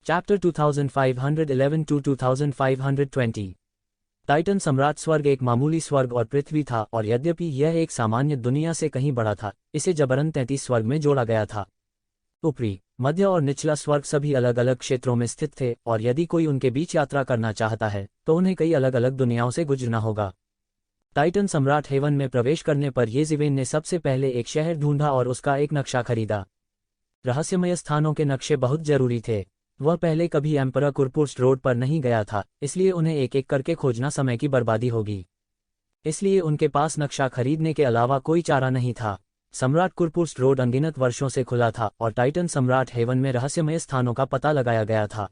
Chapter 2511 to 2520। Titan सम्राट स्वर्ग एक मामूली स्वर्ग और पृथ्वी था, और यद्यपि यह एक सामान्य दुनिया से कहीं बड़ा था, इसे जबरन 33 स्वर्ग में जोड़ा गया था। ऊपरी, मध्य और निचला स्वर्ग सभी अलग अलग क्षेत्रों में स्थित थे, और यदि कोई उनके बीच यात्रा करना चाहता है तो उन्हें कई अलग अलग दुनियाओं से गुजरना होगा। टाइटन सम्राट हेवन में प्रवेश करने पर येज़िवेन ने सबसे पहले एक शहर ढूंढा और उसका एक नक्शा खरीदा। रहस्यमय स्थानों के नक्शे बहुत जरूरी थे। वह पहले कभी एम्परर कुरपुर्स रोड पर नहीं गया था, इसलिए उन्हें एक एक करके खोजना समय की बर्बादी होगी। इसलिए उनके पास नक्शा खरीदने के अलावा कोई चारा नहीं था। सम्राट कुरपुर्स रोड अनगिनत वर्षों से खुला था और टाइटन सम्राट हेवन में रहस्यमय स्थानों का पता लगाया गया था।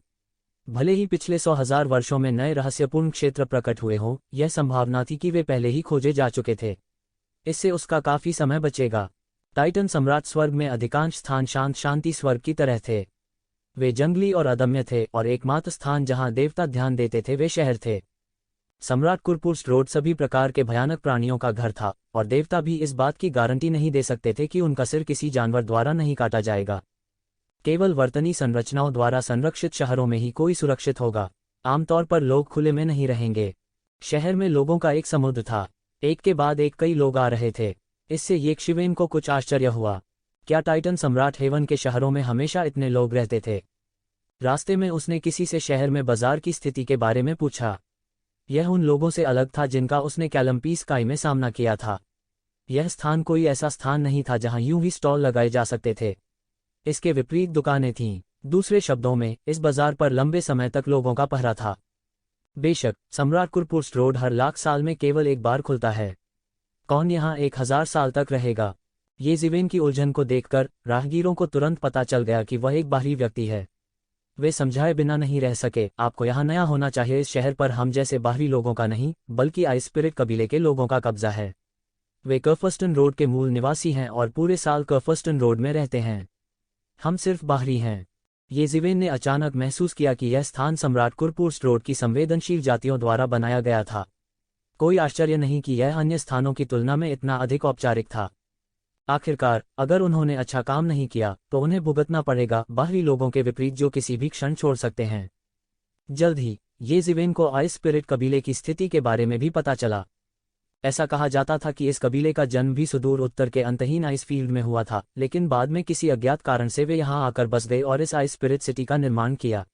भले ही पिछले 100,000 वर्षों में नए रहस्यपूर्ण क्षेत्र प्रकट हुए हों, यह संभावना थी कि वे पहले ही खोजे जा चुके थे। इससे उसका काफी समय बचेगा। टाइटन सम्राट स्वर्ग में अधिकांश स्थान शांत शांति स्वर्ग की तरह थे। वे जंगली और अदम्य थे, और एकमात्र स्थान जहां देवता ध्यान देते थे वे शहर थे। सम्राट कुरपुर्स रोड सभी प्रकार के भयानक प्राणियों का घर था, और देवता भी इस बात की गारंटी नहीं दे सकते थे कि उनका सिर किसी जानवर द्वारा नहीं काटा जाएगा। केवल वर्तनी संरचनाओं द्वारा संरक्षित शहरों में ही कोई सुरक्षित होगा। आमतौर पर लोग खुले में नहीं रहेंगे। शहर में लोगों का एक समुद्र था। एक के बाद एक कई लोग आ रहे थे। इससे येज़िवेन को कुछ आश्चर्य हुआ। क्या टाइटन सम्राट हेवन के शहरों में हमेशा इतने लोग रहते थे? रास्ते में उसने किसी से शहर में बाजार की स्थिति के बारे में पूछा। यह उन लोगों से अलग था जिनका उसने कैलम्पी स्काई में सामना किया था। यह स्थान कोई ऐसा स्थान नहीं था जहां यूं ही स्टॉल लगाए जा सकते थे। इसके विपरीत दुकानें थीं। दूसरे शब्दों में, इस बाजार पर लंबे समय तक लोगों का पहरा था। बेशक, सम्राट कुरपुर्स रोड हर लाख साल में केवल एक बार खुलता है। कौन यहाँ 1000 साल तक रहेगा? येज़िवेन की उलझन को देखकर राहगीरों को तुरंत पता चल गया कि वह एक बाहरी व्यक्ति है। वे समझाए बिना नहीं रह सके। आपको यहाँ नया होना चाहिए। इस शहर पर हम जैसे बाहरी लोगों का नहीं, बल्कि आइस स्पिरिट कबीले के लोगों का कब्जा है। वे कर्फस्टन रोड के मूल निवासी हैं और पूरे साल कर्फस्टन रोड में रहते हैं। हम सिर्फ बाहरी हैं। येज़िवेन ने अचानक महसूस किया कि यह स्थान सम्राट कुरपुर्स रोड की संवेदनशील जातियों द्वारा बनाया गया था। कोई आश्चर्य नहीं कि यह अन्य स्थानों की तुलना में इतना अधिक औपचारिक था। आखिरकार, अगर उन्होंने अच्छा काम नहीं किया तो उन्हें भुगतना पड़ेगा, बाहरी लोगों के विपरीत जो किसी भी क्षण छोड़ सकते हैं। जल्द ही येज़िवेन को आइस स्पिरिट कबीले की स्थिति के बारे में भी पता चला। ऐसा कहा जाता था कि इस कबीले का जन्म भी सुदूर उत्तर के अंतहीन आइस फील्ड में हुआ था, लेकिन बाद में किसी अज्ञात कारण से वे यहाँ आकर बस गए और इस आइस स्पिरिट सिटी का निर्माण किया।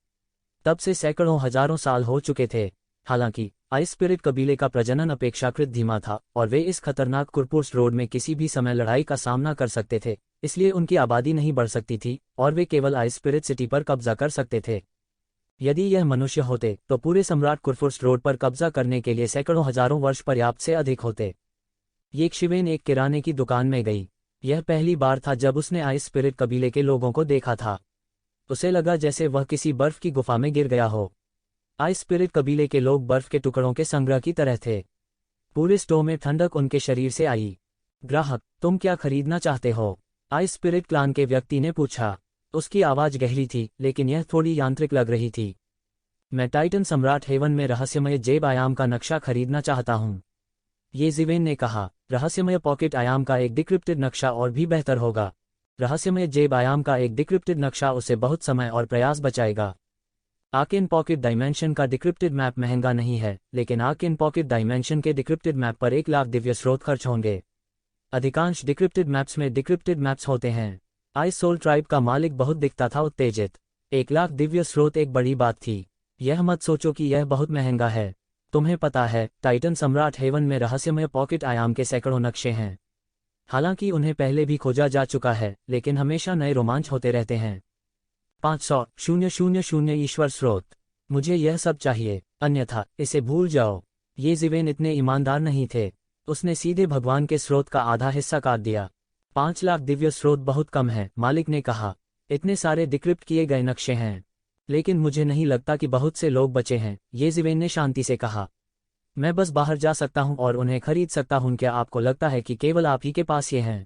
तब से सैकड़ों हजारों साल हो चुके थे। हालांकि आइस स्पिरिट कबीले का प्रजनन अपेक्षाकृत धीमा था, और वे इस खतरनाक कुरपुर्स रोड में किसी भी समय लड़ाई का सामना कर सकते थे, इसलिए उनकी आबादी नहीं बढ़ सकती थी, और वे केवल आइस स्पिरिट सिटी पर कब्जा कर सकते थे। यदि यह मनुष्य होते तो पूरे सम्राट कुरपुर्स रोड पर कब्जा करने के लिए सैकड़ों हजारों वर्ष पर्याप्त से अधिक होते। येज़िवेन एक किराने की दुकान में गई। यह पहली बार था जब उसने आइस स्पिरिट कबीले के लोगों को देखा था। उसे लगा जैसे वह किसी बर्फ की गुफा में गिर गया हो। आइस स्पिरिट कबीले के लोग बर्फ के टुकड़ों के संग्रह की तरह थे। पूरे स्टोर में ठंडक उनके शरीर से आई। ग्राहक, तुम क्या खरीदना चाहते हो? आइस स्पिरिट क्लान के व्यक्ति ने पूछा। उसकी आवाज गहरी थी, लेकिन यह थोड़ी यांत्रिक लग रही थी। मैं टाइटन सम्राट हेवन में रहस्यमय जेब आयाम का नक्शा खरीदना चाहता हूँ, येज़िवेन ने कहा। रहस्यमय पॉकेट आयाम का एक डिक्रिप्टेड नक्शा और भी बेहतर होगा। रहस्यमय जेब आयाम का एक डिक्रिप्टेड नक्शा उसे बहुत समय और प्रयास बचाएगा। आर्केन पॉकेट डायमेंशन का डिक्रिप्टेड मैप महंगा नहीं है, लेकिन आर्केन पॉकेट डायमेंशन के डिक्रिप्टेड मैप पर 1 लाख दिव्य स्रोत खर्च होंगे। अधिकांश डिक्रिप्टेड मैप्स में डिक्रिप्टेड मैप्स होते हैं। आइस सोल ट्राइब का मालिक बहुत दिखता था उत्तेजित। 1 लाख दिव्य स्रोत एक बड़ी बात थी। यह मत सोचो कि यह बहुत महंगा है। तुम्हें पता है, टाइटन सम्राट हेवन में रहस्यमय पॉकेट आयाम के सैकड़ों नक्शे हैं। हालांकि उन्हें पहले भी खोजा जा चुका है, लेकिन हमेशा नए रोमांच होते रहते हैं। 500,000 ईश्वर स्रोत। मुझे यह सब चाहिए, अन्यथा इसे भूल जाओ। येज़िवेन इतने ईमानदार नहीं थे। उसने सीधे भगवान के स्रोत का आधा हिस्सा काट दिया। 5 लाख दिव्य स्रोत बहुत कम है, मालिक ने कहा। इतने सारे डिक्रिप्ट किए गए नक्शे हैं, लेकिन मुझे नहीं लगता कि बहुत से लोग बचे हैं, येज़िवेन ने शांति से कहा। मैं बस बाहर जा सकता हूं और उन्हें खरीद सकता हूं। क्या आपको लगता है कि केवल आप ही के पास ये हैं?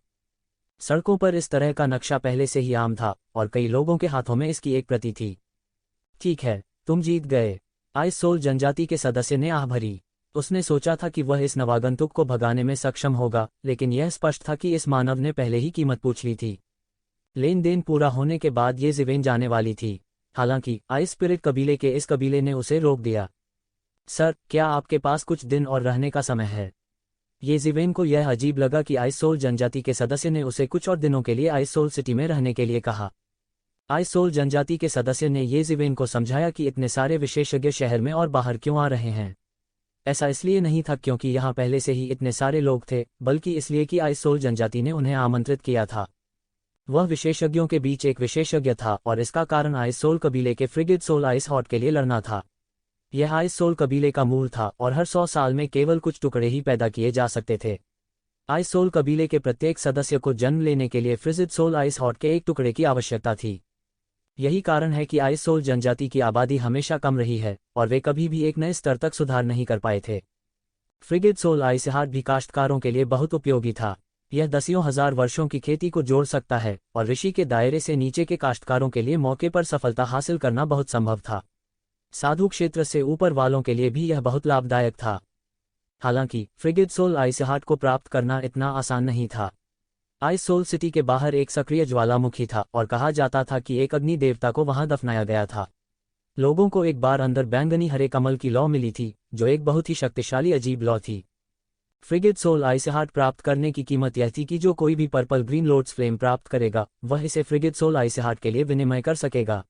सड़कों पर इस तरह का नक्शा पहले से ही आम था, और कई लोगों के हाथों में इसकी एक प्रति थी। ठीक है, तुम जीत गए, आइस सोल जनजाति के सदस्य ने आह भरी। उसने सोचा था कि वह इस नवागंतुक को भगाने में सक्षम होगा, लेकिन यह स्पष्ट था कि इस मानव ने पहले ही कीमत पूछ ली थी। लेन देन पूरा होने के बाद येज़िवेन जाने वाली थी। हालांकि आइस स्पिरिट कबीले के इस कबीले ने उसे रोक दिया। सर, क्या आपके पास कुछ दिन और रहने का समय है? ये जिवेन को यह अजीब लगा कि आइस सोल जनजाति के सदस्य ने उसे कुछ और दिनों के लिए आइस सोल सिटी में रहने के लिए कहा। आइस सोल जनजाति के सदस्य ने ये जिवेन को समझाया कि इतने सारे विशेषज्ञ शहर में और बाहर क्यों आ रहे हैं। ऐसा इसलिए नहीं था क्योंकि यहाँ पहले से ही इतने सारे लोग थे, बल्कि इसलिए कि आइस सोल जनजाति ने उन्हें आमंत्रित किया था। वह विशेषज्ञों के बीच एक विशेषज्ञ था और इसका कारण आइस सोल कबीले के फ्रिगिड सोल आइस हॉट के लिए लड़ना था। यह आइस सोल कबीले का मूल था और हर 100 साल में केवल कुछ टुकड़े ही पैदा किए जा सकते थे। आइस सोल कबीले के प्रत्येक सदस्य को जन्म लेने के लिए फ्रिजिड सोल आइस हॉट के एक टुकड़े की आवश्यकता थी। यही कारण है कि आइस सोल जनजाति की आबादी हमेशा कम रही है और वे कभी भी एक नए स्तर तक सुधार नहीं कर पाए थे। फ्रिगिड सोल आइस हॉट भी काश्तकारों के लिए बहुत उपयोगी था। यह दसियों हजार वर्षों की खेती को जोड़ सकता है और ऋषि के दायरे से नीचे के काश्तकारों के लिए मौके पर सफलता हासिल करना बहुत संभव था। साधु क्षेत्र से ऊपर वालों के लिए भी यह बहुत लाभदायक था। हालांकि फ्रिगिड सोल आइस हॉट को प्राप्त करना इतना आसान नहीं था। आइस सोल सिटी के बाहर एक सक्रिय ज्वालामुखी था और कहा जाता था कि एक अग्नि देवता को वहां दफनाया गया था। लोगों को एक बार अंदर बैंगनी हरे कमल की लौ मिली थी, जो एक बहुत ही शक्तिशाली अजीब लौ थी। फ्रिगिड सोल आइस हॉट प्राप्त करने की कीमत यह थी कि जो कोई भी पर्पल ग्रीन लोड्स फ्लेम प्राप्त करेगा, वह इसे फ्रिगिड सोल आइस हॉट के लिए विनिमय कर सकेगा।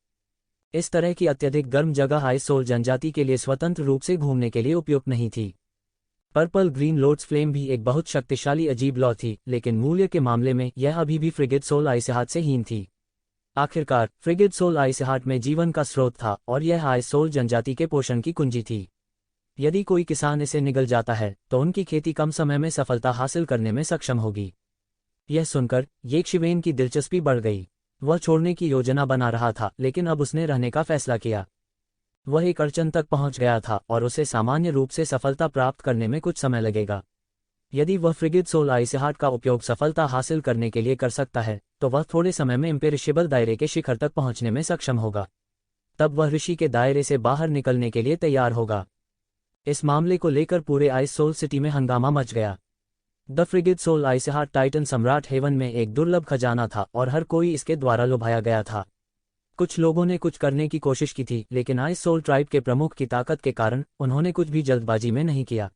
इस तरह की अत्यधिक गर्म जगह आइस सोल जनजाति के लिए स्वतंत्र रूप से घूमने के लिए उपयुक्त नहीं थी। पर्पल ग्रीन लोड्स फ्लेम भी एक बहुत शक्तिशाली अजीब लौ थी, लेकिन मूल्य के मामले में यह अभी भी फ्रिगिड सोल आइस हॉट से हीन थी। आखिरकार फ्रिगिड सोल आइस हॉट में जीवन का स्रोत था और यह आइस सोल जनजाति के पोषण की कुंजी थी। यदि कोई किसान इसे निगल जाता है तो उनकी खेती कम समय में सफलता हासिल करने में सक्षम होगी। यह सुनकर येक्षिवेन की दिलचस्पी बढ़ गई। वह छोड़ने की योजना बना रहा था, लेकिन अब उसने रहने का फैसला किया। वह एक अड़चन तक पहुंच गया था और उसे सामान्य रूप से सफलता प्राप्त करने में कुछ समय लगेगा। यदि वह फ्रिगिड सोल आइस हॉट का उपयोग सफलता हासिल करने के लिए कर सकता है, तो वह थोड़े समय में इम्पेरिशेबल दायरे के शिखर तक पहुंचने में सक्षम होगा। तब वह ऋषि के दायरे से बाहर निकलने के लिए तैयार होगा। इस मामले को लेकर पूरे आइस सोल सिटी में हंगामा मच गया। The frigid soul ice hot titan सम्राट हेवन में एक दुर्लभ खजाना था और हर कोई इसके द्वारा लुभाया गया था। कुछ लोगों ने कुछ करने की कोशिश की थी, लेकिन आइस सोल ट्राइब के प्रमुख की ताकत के कारण उन्होंने कुछ भी जल्दबाजी में नहीं किया।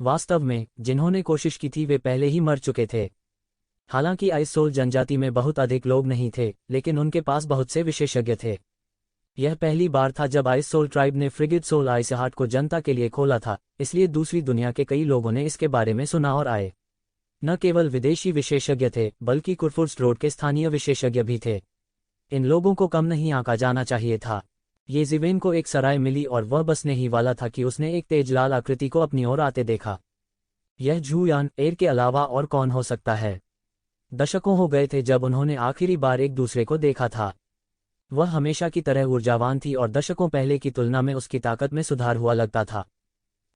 वास्तव में जिन्होंने कोशिश की थी वे पहले ही मर चुके थे। हालांकि आइस सोल जनजाति में बहुत अधिक लोग नहीं थे, लेकिन उनके पास बहुत से विशेषज्ञ थे। यह पहली बार था जब आइस सोल ट्राइब ने फ्रिगिड सोल आइस हॉट को जनता के लिए खोला था, इसलिए दूसरी दुनिया के कई लोगों ने इसके बारे में सुना और आए। न केवल विदेशी विशेषज्ञ थे, बल्कि कुरफुर्स्ट रोड के स्थानीय विशेषज्ञ भी थे। इन लोगों को कम नहीं आंका जाना चाहिए था। ये जिवेन को एक सराय मिली और वह बसने ही वाला था कि उसने एक तेज लाल आकृति को अपनी ओर आते देखा। यह झूयान एर के अलावा और कौन हो सकता है? दशकों हो गए थे जब उन्होंने आखिरी बार एक दूसरे को देखा था। वह हमेशा की तरह ऊर्जावान थी और दशकों पहले की तुलना में उसकी ताकत में सुधार हुआ लगता था।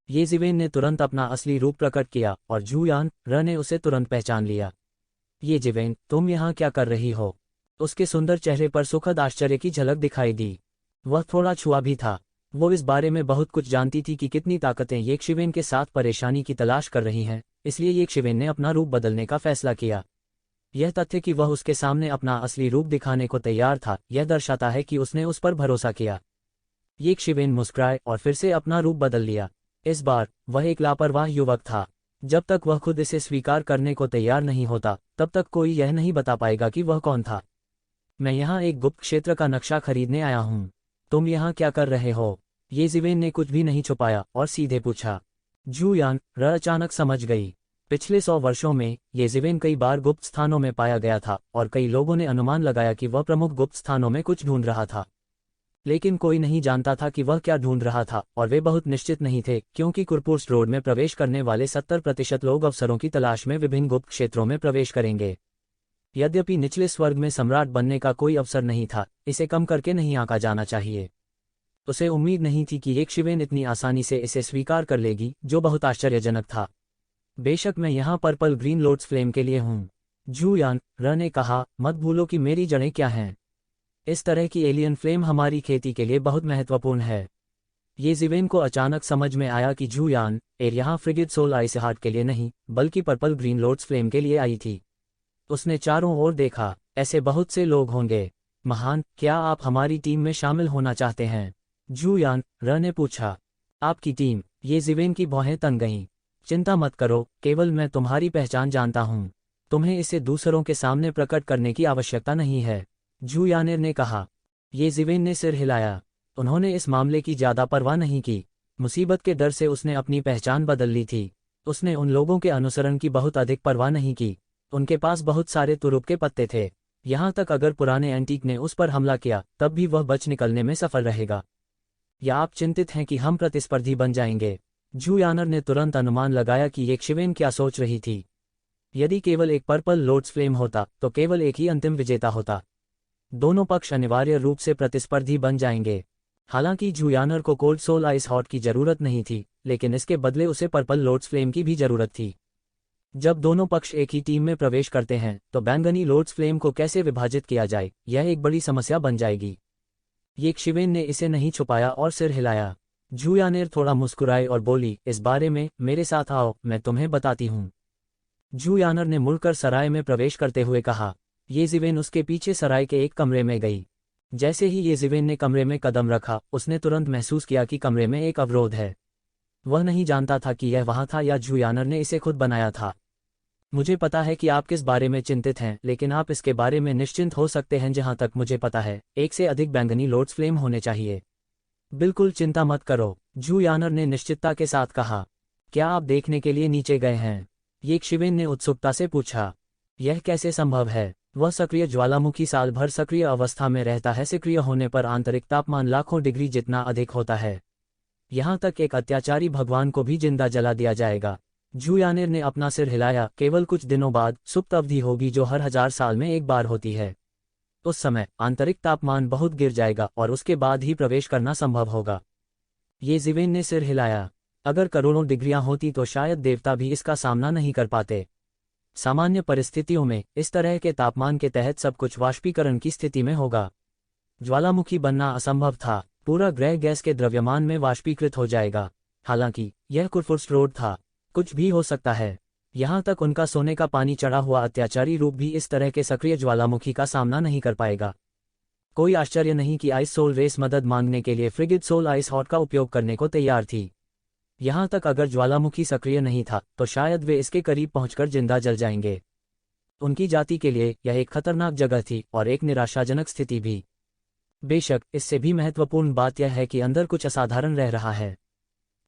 ये जिवेन ने तुरंत अपना असली रूप प्रकट किया और झूयान र ने उसे तुरंत पहचान लिया। ये जिवेन, तुम यहाँ क्या कर रही हो? उसके सुंदर चेहरे पर सुखद आश्चर्य की झलक दिखाई दी। वह थोड़ा छुआ भी था। वो इस बारे में बहुत कुछ जानती थी कि कितनी ताकतें येक्षिवेन के साथ परेशानी की तलाश कर रही हैं, इसलिए येक्षिवेन ने अपना रूप बदलने का फैसला किया। यह तथ्य कि वह उसके सामने अपना असली रूप दिखाने को तैयार था, यह दर्शाता है कि उसने उस पर भरोसा किया। येक्षिवेन मुस्कुराए और फिर से अपना रूप बदल लिया। इस बार वह एक लापरवाह युवक था। जब तक वह खुद इसे स्वीकार करने को तैयार नहीं होता, तब तक कोई यह नहीं बता पाएगा कि वह कौन था। मैं यहाँ एक गुप्त क्षेत्र का नक्शा खरीदने आया हूँ। तुम यहाँ क्या कर रहे हो? ये जिवेन ने कुछ भी नहीं छुपाया और सीधे पूछा। झूयान र अचानक समझ गई। पिछले 100 वर्षों में ये जिवेन कई बार गुप्त स्थानों में पाया गया था और कई लोगों ने अनुमान लगाया कि वह प्रमुख गुप्त स्थानों में कुछ ढूंढ रहा था। लेकिन कोई नहीं जानता था कि वह क्या ढूंढ रहा था और वे बहुत निश्चित नहीं थे, क्योंकि कुरपुर्स्ट रोड में प्रवेश करने वाले 70% लोग अवसरों की तलाश में विभिन्न गुप्त क्षेत्रों में प्रवेश करेंगे। यद्यपि निचले स्वर्ग में सम्राट बनने का कोई अवसर नहीं था, इसे कम करके नहीं आंका जाना चाहिए। उसे उम्मीद नहीं थी कि येक्षिवेन इतनी आसानी से इसे स्वीकार कर लेगी, जो बहुत आश्चर्यजनक था। बेशक मैं यहाँ पर्पल ग्रीन लोड्स फ्लेम के लिए हूँ, झूयान र ने कहा। मत भूलो कि मेरी जड़ें क्या हैं। इस तरह की एलियन फ्लेम हमारी खेती के लिए बहुत महत्वपूर्ण है। ये जिवेन को अचानक समझ में आया कि झूयान एर यहाँ फ्रिगिड सोल आइस हॉट के लिए नहीं, बल्कि पर्पल ग्रीन लोड्स फ्लेम के लिए आई थी। उसने चारों ओर देखा। ऐसे बहुत से लोग होंगे। महान, क्या आप हमारी टीम में शामिल होना चाहते हैं? जू यान र ने पूछा। आपकी टीम? ये जिवेन की भौहें तन गईं। चिंता मत करो, केवल मैं तुम्हारी पहचान जानता हूँ। तुम्हें इसे दूसरों के सामने प्रकट करने की आवश्यकता नहीं है, जू यानेर ने कहा। ये जिवेन ने सिर हिलाया। उन्होंने इस मामले की ज्यादा परवाह नहीं की। मुसीबत के डर से उसने अपनी पहचान बदल ली थी। उसने उन लोगों के अनुसरण की बहुत अधिक परवाह नहीं की। उनके पास बहुत सारे तुरुप के पत्ते थे। यहाँ तक अगर पुराने एंटीक ने उस पर हमला किया तब भी वह बच निकलने में सफल रहेगा। या आप चिंतित हैं कि हम प्रतिस्पर्धी बन जाएंगे? जू यानर ने तुरंत अनुमान लगाया कि येक्षिवेन क्या सोच रही थी। यदि केवल एक पर्पल लोड्स फ्लेम होता तो केवल एक ही अंतिम विजेता होता। दोनों पक्ष अनिवार्य रूप से प्रतिस्पर्धी बन जाएंगे। हालांकि जू यानर को कोल्ड सोल आइस हॉट की जरूरत नहीं थी, लेकिन इसके बदले उसे पर्पल लोड्स फ्लेम की भी जरूरत थी। जब दोनों पक्ष एक ही टीम में प्रवेश करते हैं तो बैंगनी लोड्स फ्लेम को कैसे विभाजित किया जाए, यह एक बड़ी समस्या बन जाएगी। येक्षिवेन ने इसे नहीं छुपाया और सिर हिलाया। जू यानेर थोड़ा मुस्कुराए और बोली, इस बारे में मेरे साथ आओ, मैं तुम्हें बताती हूँ। जू यानर ने मुड़कर सराय में प्रवेश करते हुए कहा। ये जिवेन उसके पीछे सराय के एक कमरे में गई। जैसे ही ये जिवेन ने कमरे में कदम रखा, उसने तुरंत महसूस किया कि कमरे में एक अवरोध है। वह नहीं जानता था कि यह वहां था या जू यानर ने इसे खुद बनाया था। मुझे पता है कि आप किस बारे में चिंतित हैं, लेकिन आप इसके बारे में निश्चिंत हो सकते हैं। जहां तक मुझे पता है, एक से अधिक बैंगनी लोड्स फ्लेम होने चाहिए। बिल्कुल चिंता मत करो, जू यानर ने निश्चितता के साथ कहा। क्या आप देखने के लिए नीचे गए हैं? येक्षिवेन ने उत्सुकता से पूछा। यह कैसे संभव है? वह सक्रिय ज्वालामुखी साल भर सक्रिय अवस्था में रहता है। सक्रिय होने पर आंतरिक तापमान लाखों डिग्री जितना अधिक होता है। यहाँ तक एक अत्याचारी भगवान को भी जिंदा जला दिया जाएगा। जू यानेर ने अपना सिर हिलाया। केवल कुछ दिनों बाद सुप्त अवधि होगी जो हर 1000 साल में एक बार होती है। उस समय आंतरिक तापमान बहुत गिर जाएगा और उसके बाद ही प्रवेश करना संभव होगा। ये जिवेन ने सिर हिलाया। अगर करोड़ों डिग्रियां होती तो शायद देवता भी इसका सामना नहीं कर पाते। सामान्य परिस्थितियों में इस तरह के तापमान के तहत सब कुछ वाष्पीकरण की स्थिति में होगा। ज्वालामुखी बनना असंभव था। पूरा ग्रह गैस के द्रव्यमान में वाष्पीकृत हो जाएगा। हालांकि यह कुरफुर्स्ट्रोड था। कुछ भी हो सकता है। यहाँ तक उनका सोने का पानी चढ़ा हुआ अत्याचारी रूप भी इस तरह के सक्रिय ज्वालामुखी का सामना नहीं कर पाएगा। कोई आश्चर्य नहीं कि आइस सोल रेस मदद मांगने के लिए फ्रिगिड सोल आइस हॉट का उपयोग करने को तैयार थी। यहाँ तक अगर ज्वालामुखी सक्रिय नहीं था तो शायद वे इसके करीब पहुंचकर जिंदा जल जाएंगे। उनकी जाति के लिए यह एक खतरनाक जगह थी और एक निराशाजनक स्थिति भी। बेशक इससे भी महत्वपूर्ण बात यह है कि अंदर कुछ असाधारण रह रहा है।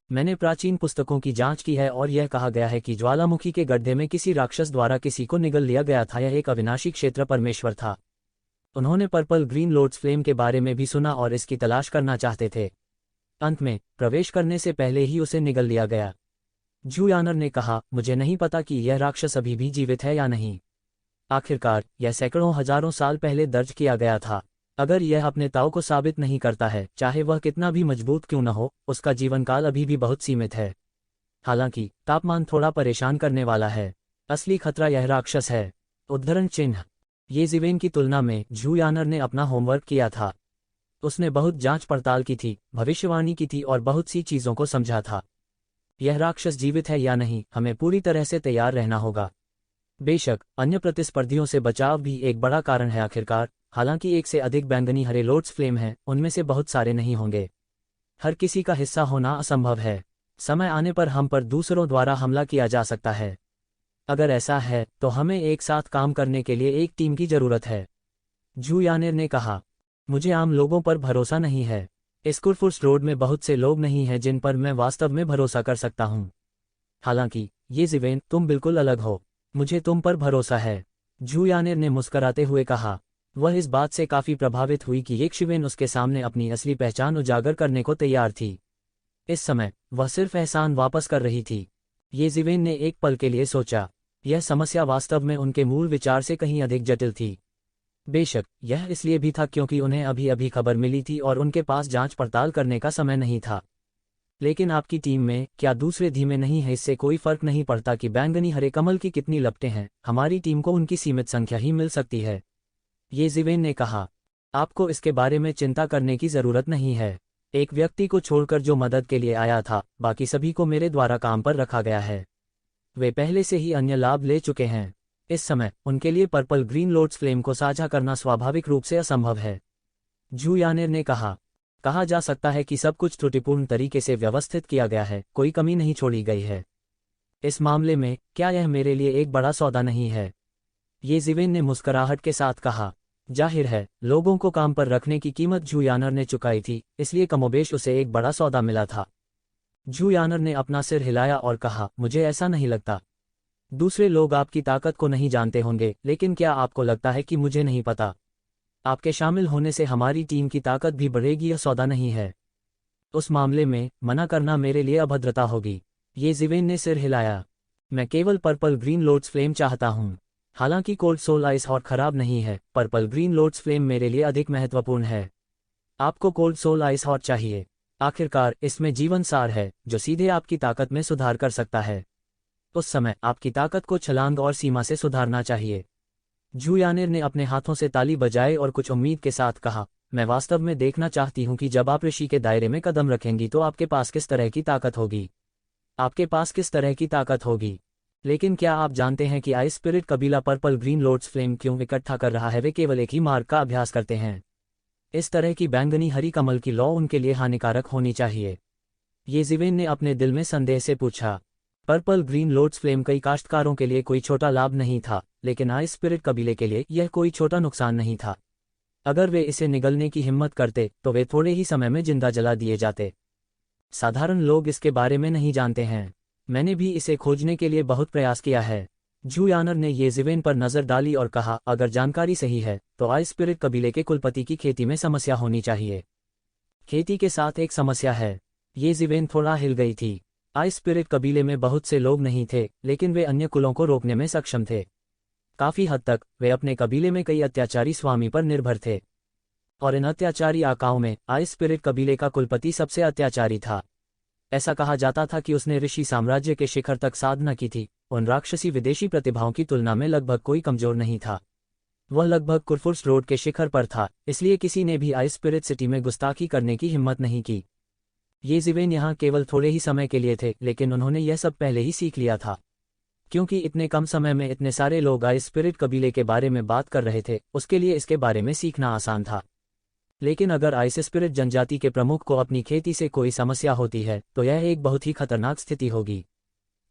मैंने प्राचीन पुस्तकों की जांच की है और यह कहा गया है कि ज्वालामुखी के गड्ढे में किसी राक्षस द्वारा किसी को निगल लिया गया था। यह एक अविनाशी क्षेत्र परमेश्वर था। उन्होंने पर्पल ग्रीन लोड्स फ्लेम के बारे में भी सुना और इसकी तलाश करना चाहते थे। अंत में प्रवेश करने से पहले ही उसे निगल लिया गया। जू यानर ने कहा, मुझे नहीं पता कि यह राक्षस अभी भी जीवित है या नहीं। आखिरकार यह सैकड़ों हजारों साल पहले दर्ज किया गया था। अगर यह अपने ताव को साबित नहीं करता है, चाहे वह कितना भी मजबूत क्यों न हो, उसका जीवनकाल अभी भी बहुत सीमित है। हालांकि तापमान थोड़ा परेशान करने वाला है। असली खतरा यह राक्षस है। उद्धरण चिन्ह। ये जिवेन की तुलना में जू यानर ने अपना होमवर्क किया था। उसने बहुत जांच पड़ताल की थी, भविष्यवाणी की थी और बहुत सी चीजों को समझा था। यह राक्षस जीवित है या नहीं, हमें पूरी तरह से तैयार रहना होगा। बेशक अन्य प्रतिस्पर्धियों से बचाव भी एक बड़ा कारण है। आखिरकार हालांकि एक से अधिक बैंगनी हरे लोड्स फ्लेम हैं, उनमें से बहुत सारे नहीं होंगे। हर किसी का हिस्सा होना असंभव है। समय आने पर हम पर दूसरों द्वारा हमला किया जा सकता है। अगर ऐसा है तो हमें एक साथ काम करने के लिए एक टीम की जरूरत है, जू यानेर ने कहा। मुझे आम लोगों पर भरोसा नहीं है। इस कुरफुर्स्ट्रोड में बहुत से लोग नहीं हैं जिन पर मैं वास्तव में भरोसा कर सकता हूँ। हालांकि ये जिवेन, तुम बिल्कुल अलग हो। मुझे तुम पर भरोसा है, जू यानेर ने मुस्कराते हुए कहा। वह इस बात से काफी प्रभावित हुई कि येक्षिवेन उसके सामने अपनी असली पहचान उजागर करने को तैयार थी। इस समय वह सिर्फ एहसान वापस कर रही थी। ये जिवेन ने एक पल के लिए सोचा। यह समस्या वास्तव में उनके मूल विचार से कहीं अधिक जटिल थी। बेशक यह इसलिए भी था क्योंकि उन्हें अभी अभी खबर मिली थी और उनके पास जांच पड़ताल करने का समय नहीं था। लेकिन आपकी टीम में क्या दूसरे धीमे नहीं है, इससे कोई फर्क नहीं पड़ता कि बैंगनी हरे कमल की कितनी लपटें हैं, हमारी टीम को उनकी सीमित संख्या ही मिल सकती है, ये जिवेन ने कहा। आपको इसके बारे में चिंता करने की जरूरत नहीं है। एक व्यक्ति को छोड़कर जो मदद के लिए आया था, बाकी सभी को मेरे द्वारा काम पर रखा गया है। वे पहले से ही अन्य लाभ ले चुके हैं। इस समय उनके लिए पर्पल ग्रीन लोड्स फ्लेम को साझा करना स्वाभाविक रूप से असंभव है। झू यानेर ने कहा जा सकता है कि सब कुछ त्रुटिपूर्ण तरीके से व्यवस्थित किया गया है, कोई कमी नहीं छोड़ी गई है। इस मामले में क्या यह मेरे लिए एक बड़ा सौदा नहीं है? ये जिवेन ने मुस्कुराहट के साथ कहा। जाहिर है, लोगों को काम पर रखने की कीमत झू यानर ने चुकाई थी, इसलिए कमोबेश उसे एक बड़ा सौदा मिला था। झू यानर ने अपना सिर हिलाया और कहा, मुझे ऐसा नहीं लगता। दूसरे लोग आपकी ताकत को नहीं जानते होंगे, लेकिन क्या आपको लगता है कि मुझे नहीं पता? आपके शामिल होने से हमारी टीम की ताकत भी बढ़ेगी, यह सौदा नहीं है। उस मामले में मना करना मेरे लिए अभद्रता होगी। ये जिवेन ने सिर हिलाया। मैं केवल पर्पल ग्रीन लोड्स फ्लेम चाहता हूँ। हालांकि कोल्ड सोल आइस हॉट खराब नहीं है, पर्पल ग्रीन लोड्स फ्लेम मेरे लिए अधिक महत्वपूर्ण है। आपको कोल्ड सोल आइस हॉट चाहिए। आखिरकार इसमें जीवन सार है जो सीधे आपकी ताकत में सुधार कर सकता है। उस समय आपकी ताकत को छलांग और सीमा से सुधारना चाहिए। झू यानेर ने अपने हाथों से ताली बजाई और कुछ उम्मीद के साथ कहा, मैं वास्तव में देखना चाहती हूं कि जब आप ऋषि के दायरे में कदम रखेंगी तो आपके पास किस तरह की ताकत होगी। आपके पास किस तरह की ताकत होगी। लेकिन क्या आप जानते हैं कि आइस स्पिरिट कबीला पर्पल ग्रीन लोड्स फ्लेम क्यों इकट्ठा कर रहा है? वे केवल एक ही मार्ग का अभ्यास करते हैं। इस तरह की बैंगनी हरी कमल की लौ उनके लिए हानिकारक होनी चाहिए। ये जिवेन ने अपने दिल में संदेह से पूछा। पर्पल ग्रीन लोड्स फ्लेम कई काश्तकारों के लिए कोई छोटा लाभ नहीं था, लेकिन आइस स्पिरिट कबीले के लिए यह कोई छोटा नुकसान नहीं था। अगर वे इसे निगलने की हिम्मत करते तो वे थोड़े ही समय में जिंदा जला दिए जाते। साधारण लोग इसके बारे में नहीं जानते हैं। मैंने भी इसे खोजने के लिए बहुत प्रयास किया है। झू यानर ने ये जिवेन पर नजर डाली और कहा, अगर जानकारी सही है तो आइस स्पिरिट कबीले के कुलपति की खेती में समस्या होनी चाहिए। खेती के साथ एक समस्या है। ये जिवेन थोड़ा हिल गई थी। आइस स्पिरिट कबीले में बहुत से लोग नहीं थे, लेकिन वे अन्य कुलों को रोकने में सक्षम थे। काफी हद तक वे अपने कबीले में कई अत्याचारी स्वामी पर निर्भर थे, और इन अत्याचारी आकाओं में आइस स्पिरिट कबीले का कुलपति सबसे अत्याचारी था। ऐसा कहा जाता था कि उसने ऋषि साम्राज्य के शिखर तक साधना की थी। उन राक्षसी विदेशी प्रतिभाओं की तुलना में लगभग कोई कमजोर नहीं था। वह लगभग कुरफुर्स रोड के शिखर पर था, इसलिए किसी ने भी आइस स्पिरिट सिटी में गुस्ताखी करने की हिम्मत नहीं की। ये जिवेन यहाँ केवल थोड़े ही समय के लिए थे, लेकिन उन्होंने यह सब पहले ही सीख लिया था। क्योंकि इतने कम समय में इतने सारे लोग आइस स्पिरिट कबीले के बारे में बात कर रहे थे, उसके लिए इसके बारे में सीखना आसान था। लेकिन अगर आइस स्पिरिट जनजाति के प्रमुख को अपनी खेती से कोई समस्या होती है तो यह एक बहुत ही खतरनाक स्थिति होगी।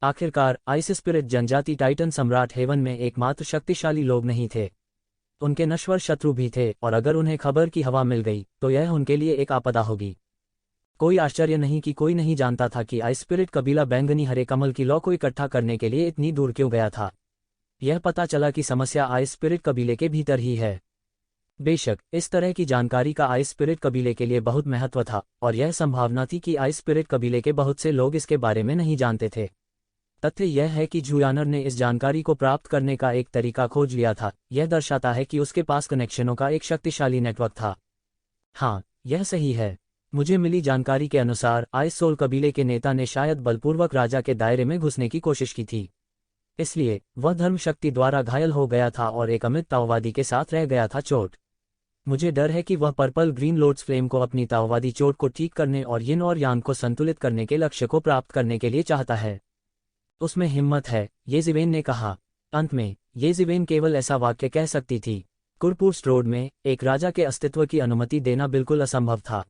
आखिरकार आइस स्पिरिट जनजाति टाइटन सम्राट हेवन में एकमात्र शक्तिशाली लोग नहीं थे, उनके नश्वर शत्रु भी थे, और अगर उन्हें खबर की हवा मिल गई तो यह उनके लिए एक आपदा होगी। कोई आश्चर्य नहीं कि कोई नहीं जानता था कि आइस स्पिरिट कबीला बैंगनी हरे कमल की लौ को इकट्ठा करने के लिए इतनी दूर क्यों गया था। यह पता चला कि समस्या आइस स्पिरिट कबीले के भीतर ही है। बेशक इस तरह की जानकारी का आइस स्पिरिट कबीले के लिए बहुत महत्व था, और यह संभावना थी कि आइस स्पिरिट कबीले के बहुत से लोग इसके बारे में नहीं जानते थे। तथ्य यह है कि झू यानर ने इस जानकारी को प्राप्त करने का एक तरीका खोज लिया था। यह दर्शाता है कि उसके पास कनेक्शनों का एक शक्तिशाली नेटवर्क था। हाँ, यह सही है। मुझे मिली जानकारी के अनुसार आइस सोल कबीले के नेता ने शायद बलपूर्वक राजा के दायरे में घुसने की कोशिश की थी, इसलिए वह धर्म शक्ति द्वारा घायल हो गया था और एक अमित ताओवादी के साथ रह गया था चोट। मुझे डर है कि वह पर्पल ग्रीन लोड्स फ्लेम को अपनी ताओवादी चोट को ठीक करने और यिन और यांग को संतुलित करने के लक्ष्य को प्राप्त करने के लिए चाहता है। उसमें हिम्मत है, ये जिवेन ने कहा। अंत में ये जिवेन केवल ऐसा वाक्य कह सकती थी। कुरपुर्स रोड में एक राजा के अस्तित्व की अनुमति देना बिल्कुल असंभव था।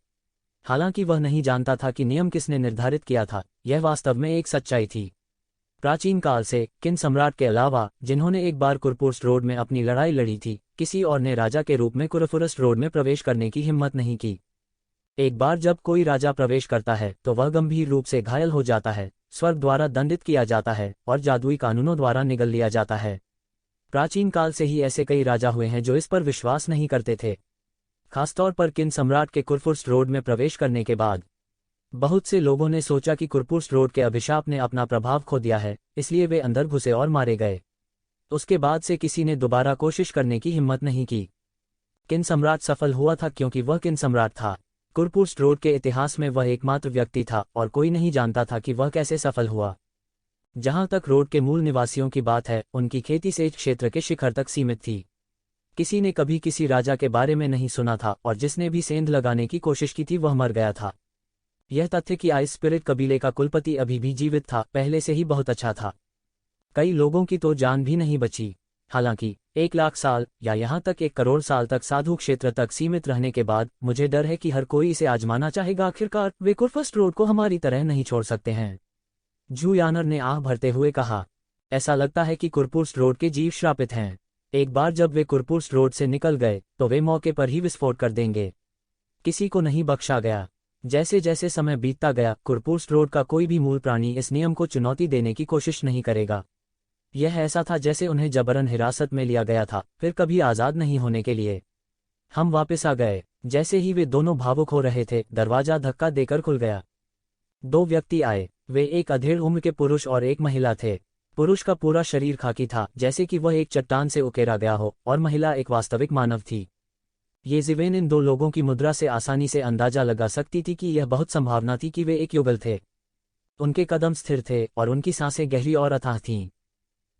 हालांकि वह नहीं जानता था कि नियम किसने निर्धारित किया था, यह वास्तव में एक सच्चाई थी। प्राचीन काल से किन सम्राट के अलावा जिन्होंने एक बार कुरपुर्स रोड में अपनी लड़ाई लड़ी थी, किसी और ने राजा के रूप में कुरफुरस रोड में प्रवेश करने की हिम्मत नहीं की। एक बार जब कोई राजा प्रवेश करता है तो वह गंभीर रूप से घायल हो जाता है, स्वर्ग द्वारा दंडित किया जाता है और जादुई कानूनों द्वारा निगल लिया जाता है। प्राचीन काल से ही ऐसे कई राजा हुए हैं जो इस पर विश्वास नहीं करते थे। खासतौर पर किन सम्राट के कुरफुर्स रोड में प्रवेश करने के बाद बहुत से लोगों ने सोचा कि कुरपुर्स रोड के अभिशाप ने अपना प्रभाव खो दिया है, इसलिए वे अंदर घुसे और मारे गए। उसके बाद से किसी ने दोबारा कोशिश करने की हिम्मत नहीं की। किन सम्राट सफल हुआ था क्योंकि वह किन सम्राट था। कुरपुर्स रोड के इतिहास में वह एकमात्र व्यक्ति था और कोई नहीं जानता था कि वह कैसे सफल हुआ। जहां तक रोड के मूल निवासियों की बात है, उनकी खेती सेज क्षेत्र के शिखर तक सीमित थी। किसी ने कभी किसी राजा के बारे में नहीं सुना था, और जिसने भी सेंध लगाने की कोशिश की थी वह मर गया था। यह तथ्य कि आइस स्पिरिट कबीले का कुलपति अभी भी जीवित था, पहले से ही बहुत अच्छा था। कई लोगों की तो जान भी नहीं बची। हालांकि 1 लाख साल या यहाँ तक 1 करोड़ साल तक साधु क्षेत्र तक सीमित रहने के बाद मुझे डर है कि हर कोई इसे आजमाना चाहेगा। आखिरकार वे कुरफस्ट रोड को हमारी तरह नहीं छोड़ सकते हैं। जू यानर ने आह भरते हुए कहा, ऐसा लगता है कि कुरपुर्स्ट रोड के जीव श्रापित हैं। एक बार जब वे कुरपुर्स्ट रोड से निकल गए तो वे मौके पर ही विस्फोट कर देंगे। किसी को नहीं बख्शा गया। जैसे जैसे समय बीतता गया, कुरपुर्स्ट रोड का कोई भी मूल प्राणी इस नियम को चुनौती देने की कोशिश नहीं करेगा। यह ऐसा था जैसे उन्हें जबरन हिरासत में लिया गया था, फिर कभी आज़ाद नहीं होने के लिए। हम वापस आ गए। जैसे ही वे दोनों भावुक हो रहे थे, दरवाजा धक्का देकर खुल गया। 2 व्यक्ति आए। वे एक अधेड़ उम्र के पुरुष और एक महिला थे। पुरुष का पूरा शरीर खाकी था, जैसे कि वह एक चट्टान से उकेरा गया हो, और महिला एक वास्तविक मानव थी। ये ज़िवेन इन 2 लोगों की मुद्रा से आसानी से अंदाजा लगा सकती थी कि यह बहुत संभावना थी कि वे एक युगल थे। उनके कदम स्थिर थे और उनकी सांसें गहरी और अथाह थीं।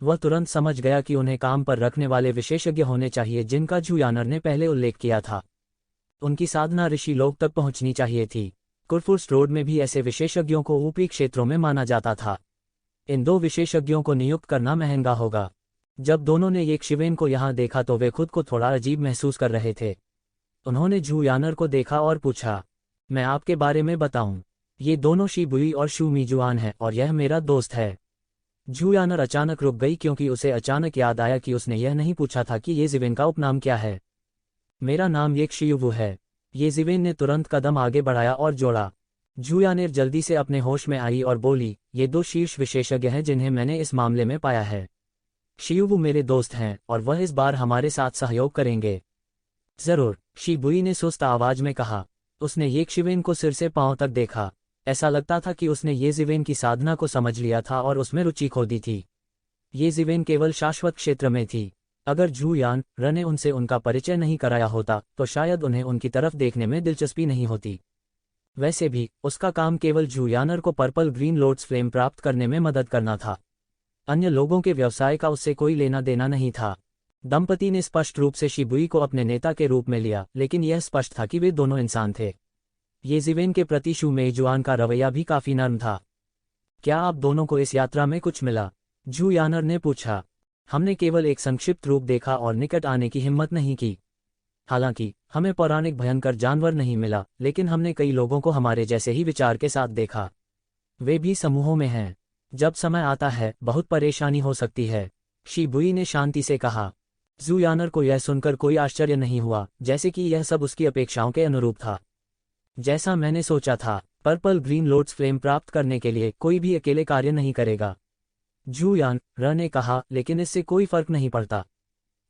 वह तुरंत समझ गया कि उन्हें काम पर रखने वाले विशेषज्ञ होने चाहिए जिनका जू यानर ने पहले उल्लेख किया था। उनकी साधना ऋषि लोक तक पहुंचनी चाहिए थी। कुरपुर्स्ट रोड में भी ऐसे विशेषज्ञों को ऊपरी क्षेत्रों में माना जाता था। इन 2 विशेषज्ञों को नियुक्त करना महंगा होगा। जब दोनों ने एक शिवेन को यहाँ देखा तो वे खुद को थोड़ा अजीब महसूस कर रहे थे। उन्होंने जू यानर को देखा और पूछा, मैं आपके बारे में बताऊं? ये दोनों शी बुई और शू मीजुआन हैं और यह मेरा दोस्त है। जू यानर अचानक रुक गई क्योंकि उसे अचानक याद आया कि उसने यह नहीं पूछा था कि ये ज़िवेन का उपनाम क्या है। मेरा नाम येक शियुवु है। ये ज़िवेन ने तुरंत कदम आगे बढ़ाया और जोड़ा। जू यानर जल्दी से अपने होश में आई और बोली, ये 2 शीर्ष विशेषज्ञ हैं जिन्हें मैंने इस मामले में पाया है। शियुवु मेरे दोस्त हैं और वह इस बार हमारे साथ सहयोग करेंगे। जरूर, शी बुई ने सुस्त आवाज में कहा। उसने येक शिवेन को सिर से पांव तक देखा। ऐसा लगता था कि उसने ये ज़िवेन की साधना को समझ लिया था और उसमें रुचि खो दी थी। ये ज़िवेन केवल शाश्वत क्षेत्र में थी। अगर जू यानर ने उनसे उनका परिचय नहीं कराया होता तो शायद उन्हें उनकी तरफ देखने में दिलचस्पी नहीं होती। वैसे भी उसका काम केवल जू यानर को पर्पल ग्रीन लोड्स फ्लेम प्राप्त करने में मदद करना था। अन्य लोगों के व्यवसाय का उससे कोई लेना देना नहीं था। दंपति ने स्पष्ट रूप से शी बुई को अपने नेता के रूप में लिया, लेकिन यह स्पष्ट था कि वे दोनों इंसान थे। ये ज़िवेन के प्रति शू मेजुआन का रवैया भी काफी नर्म था। क्या आप दोनों को इस यात्रा में कुछ मिला? जू यानर ने पूछा। हमने केवल एक संक्षिप्त रूप देखा और निकट आने की हिम्मत नहीं की। हालांकि हमें पौराणिक भयंकर जानवर नहीं मिला, लेकिन हमने कई लोगों को हमारे जैसे ही विचार के साथ देखा। वे भी समूहों में हैं। जब समय आता है बहुत परेशानी हो सकती है, शी बुई ने शांति से कहा। जू यानर को यह सुनकर कोई आश्चर्य नहीं हुआ, जैसे कि यह सब उसकी अपेक्षाओं के अनुरूप था। जैसा मैंने सोचा था, पर्पल ग्रीन लोड्स फ्लेम प्राप्त करने के लिए कोई भी अकेले कार्य नहीं करेगा, जू यानर ने कहा, लेकिन इससे कोई फर्क नहीं पड़ता।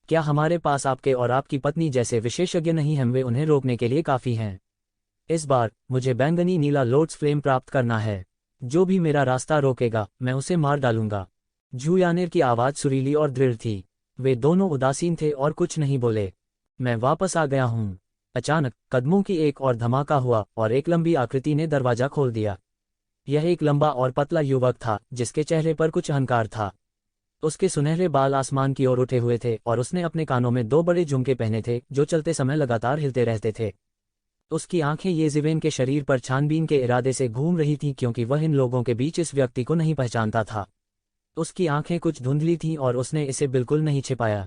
क्या हमारे पास आपके और आपकी पत्नी जैसे विशेषज्ञ नहीं हैं? वे उन्हें रोकने के लिए काफ़ी हैं। इस बार मुझे बैंगनी नीला लोड्स फ्लेम प्राप्त करना है। जो भी मेरा रास्ता रोकेगा मैं उसे मार डालूंगा। जू यानर की आवाज़ सुरीली और दृढ़ थी। वे दोनों उदासीन थे और कुछ नहीं बोले। मैं वापस आ गया हूँ। अचानक कदमों की एक और धमाका हुआ और एक लंबी आकृति ने दरवाजा खोल दिया। यह एक लंबा और पतला युवक था जिसके चेहरे पर कुछ अहंकार था। उसके सुनहरे बाल आसमान की ओर उठे हुए थे और उसने अपने कानों में 2 बड़े झुमके पहने थे जो चलते समय लगातार हिलते रहते थे। उसकी आंखें ये ज़िवेन के शरीर पर छानबीन के इरादे से घूम रही थीं क्योंकि वह इन लोगों के बीच इस व्यक्ति को नहीं पहचानता था। उसकी आंखें कुछ धुंधली थीं और उसने इसे बिल्कुल नहीं छिपाया।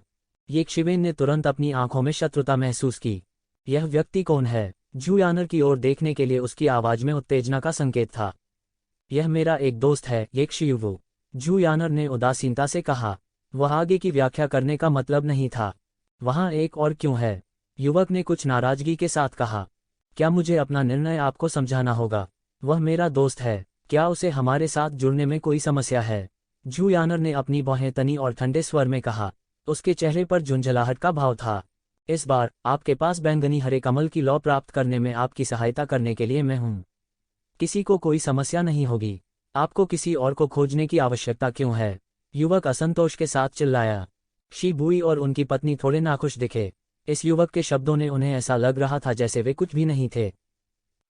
ये ज़िवेन ने तुरंत अपनी आंखों में शत्रुता महसूस की। यह व्यक्ति कौन है? जू यानर की ओर देखने के लिए उसकी आवाज में उत्तेजना का संकेत था। यह मेरा एक दोस्त है, येक शियुवु, जू यानर ने उदासीनता से कहा। वह आगे की व्याख्या करने का मतलब नहीं था। वहाँ एक और क्यों है? युवक ने कुछ नाराजगी के साथ कहा। क्या मुझे अपना निर्णय आपको समझाना होगा? वह मेरा दोस्त है। क्या उसे हमारे साथ जुड़ने में कोई समस्या है? जू यानर ने अपनी बाहें तनी और ठंडे स्वर में कहा। उसके चेहरे पर झुंझलाहट का भाव था। इस बार आपके पास बैंगनी हरे कमल की लौ प्राप्त करने में आपकी सहायता करने के लिए मैं हूँ। किसी को कोई समस्या नहीं होगी। आपको किसी और को खोजने की आवश्यकता क्यों है? युवक असंतोष के साथ चिल्लाया। शी बुई और उनकी पत्नी थोड़े नाखुश दिखे। इस युवक के शब्दों ने उन्हें ऐसा लग रहा था जैसे वे कुछ भी नहीं थे।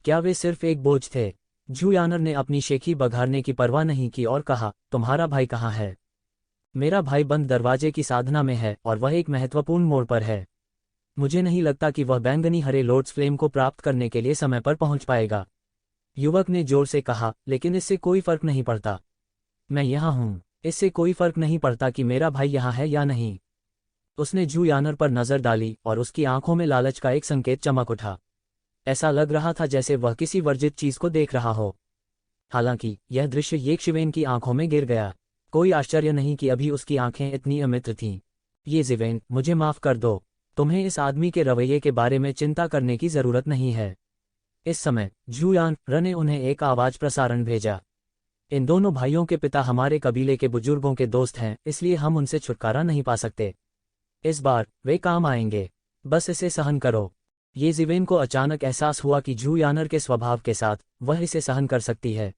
क्या वे सिर्फ एक बोझ थे? जू यानर ने अपनी शेखी बघारने की परवाह नहीं की और कहा, तुम्हारा भाई कहाँ है? मेरा भाई बंद दरवाजे की साधना में है और वह एक महत्वपूर्ण मोड़ पर है। मुझे नहीं लगता कि वह बैंगनी हरे लोड्स फ्लेम को प्राप्त करने के लिए समय पर पहुंच पाएगा। युवक ने जोर से कहा, लेकिन इससे कोई फर्क नहीं पड़ता। मैं यहाँ हूँ। इससे कोई फर्क नहीं पड़ता कि मेरा भाई यहाँ है या नहीं। उसने जू यानर पर नजर डाली और उसकी आंखों में लालच का एक संकेत चमक उठा। ऐसा लग रहा था जैसे वह किसी वर्जित चीज को देख रहा हो। हालांकि यह दृश्य ये शिवेन की आंखों में गिर गया। कोई आश्चर्य नहीं कि अभी उसकी आंखें इतनी अमित्र थीं। ये जिवेन, मुझे माफ कर दो। तुम्हें इस आदमी के रवैये के बारे में चिंता करने की जरूरत नहीं है। इस समय जू यानर ने उन्हें एक आवाज प्रसारण भेजा। इन दोनों भाइयों के पिता हमारे कबीले के बुजुर्गों के दोस्त हैं, इसलिए हम उनसे छुटकारा नहीं पा सकते। इस बार वे काम आएंगे, बस इसे सहन करो। ये जिवेन को अचानक एहसास हुआ कि जू यानर के स्वभाव के साथ वह इसे सहन कर सकती है।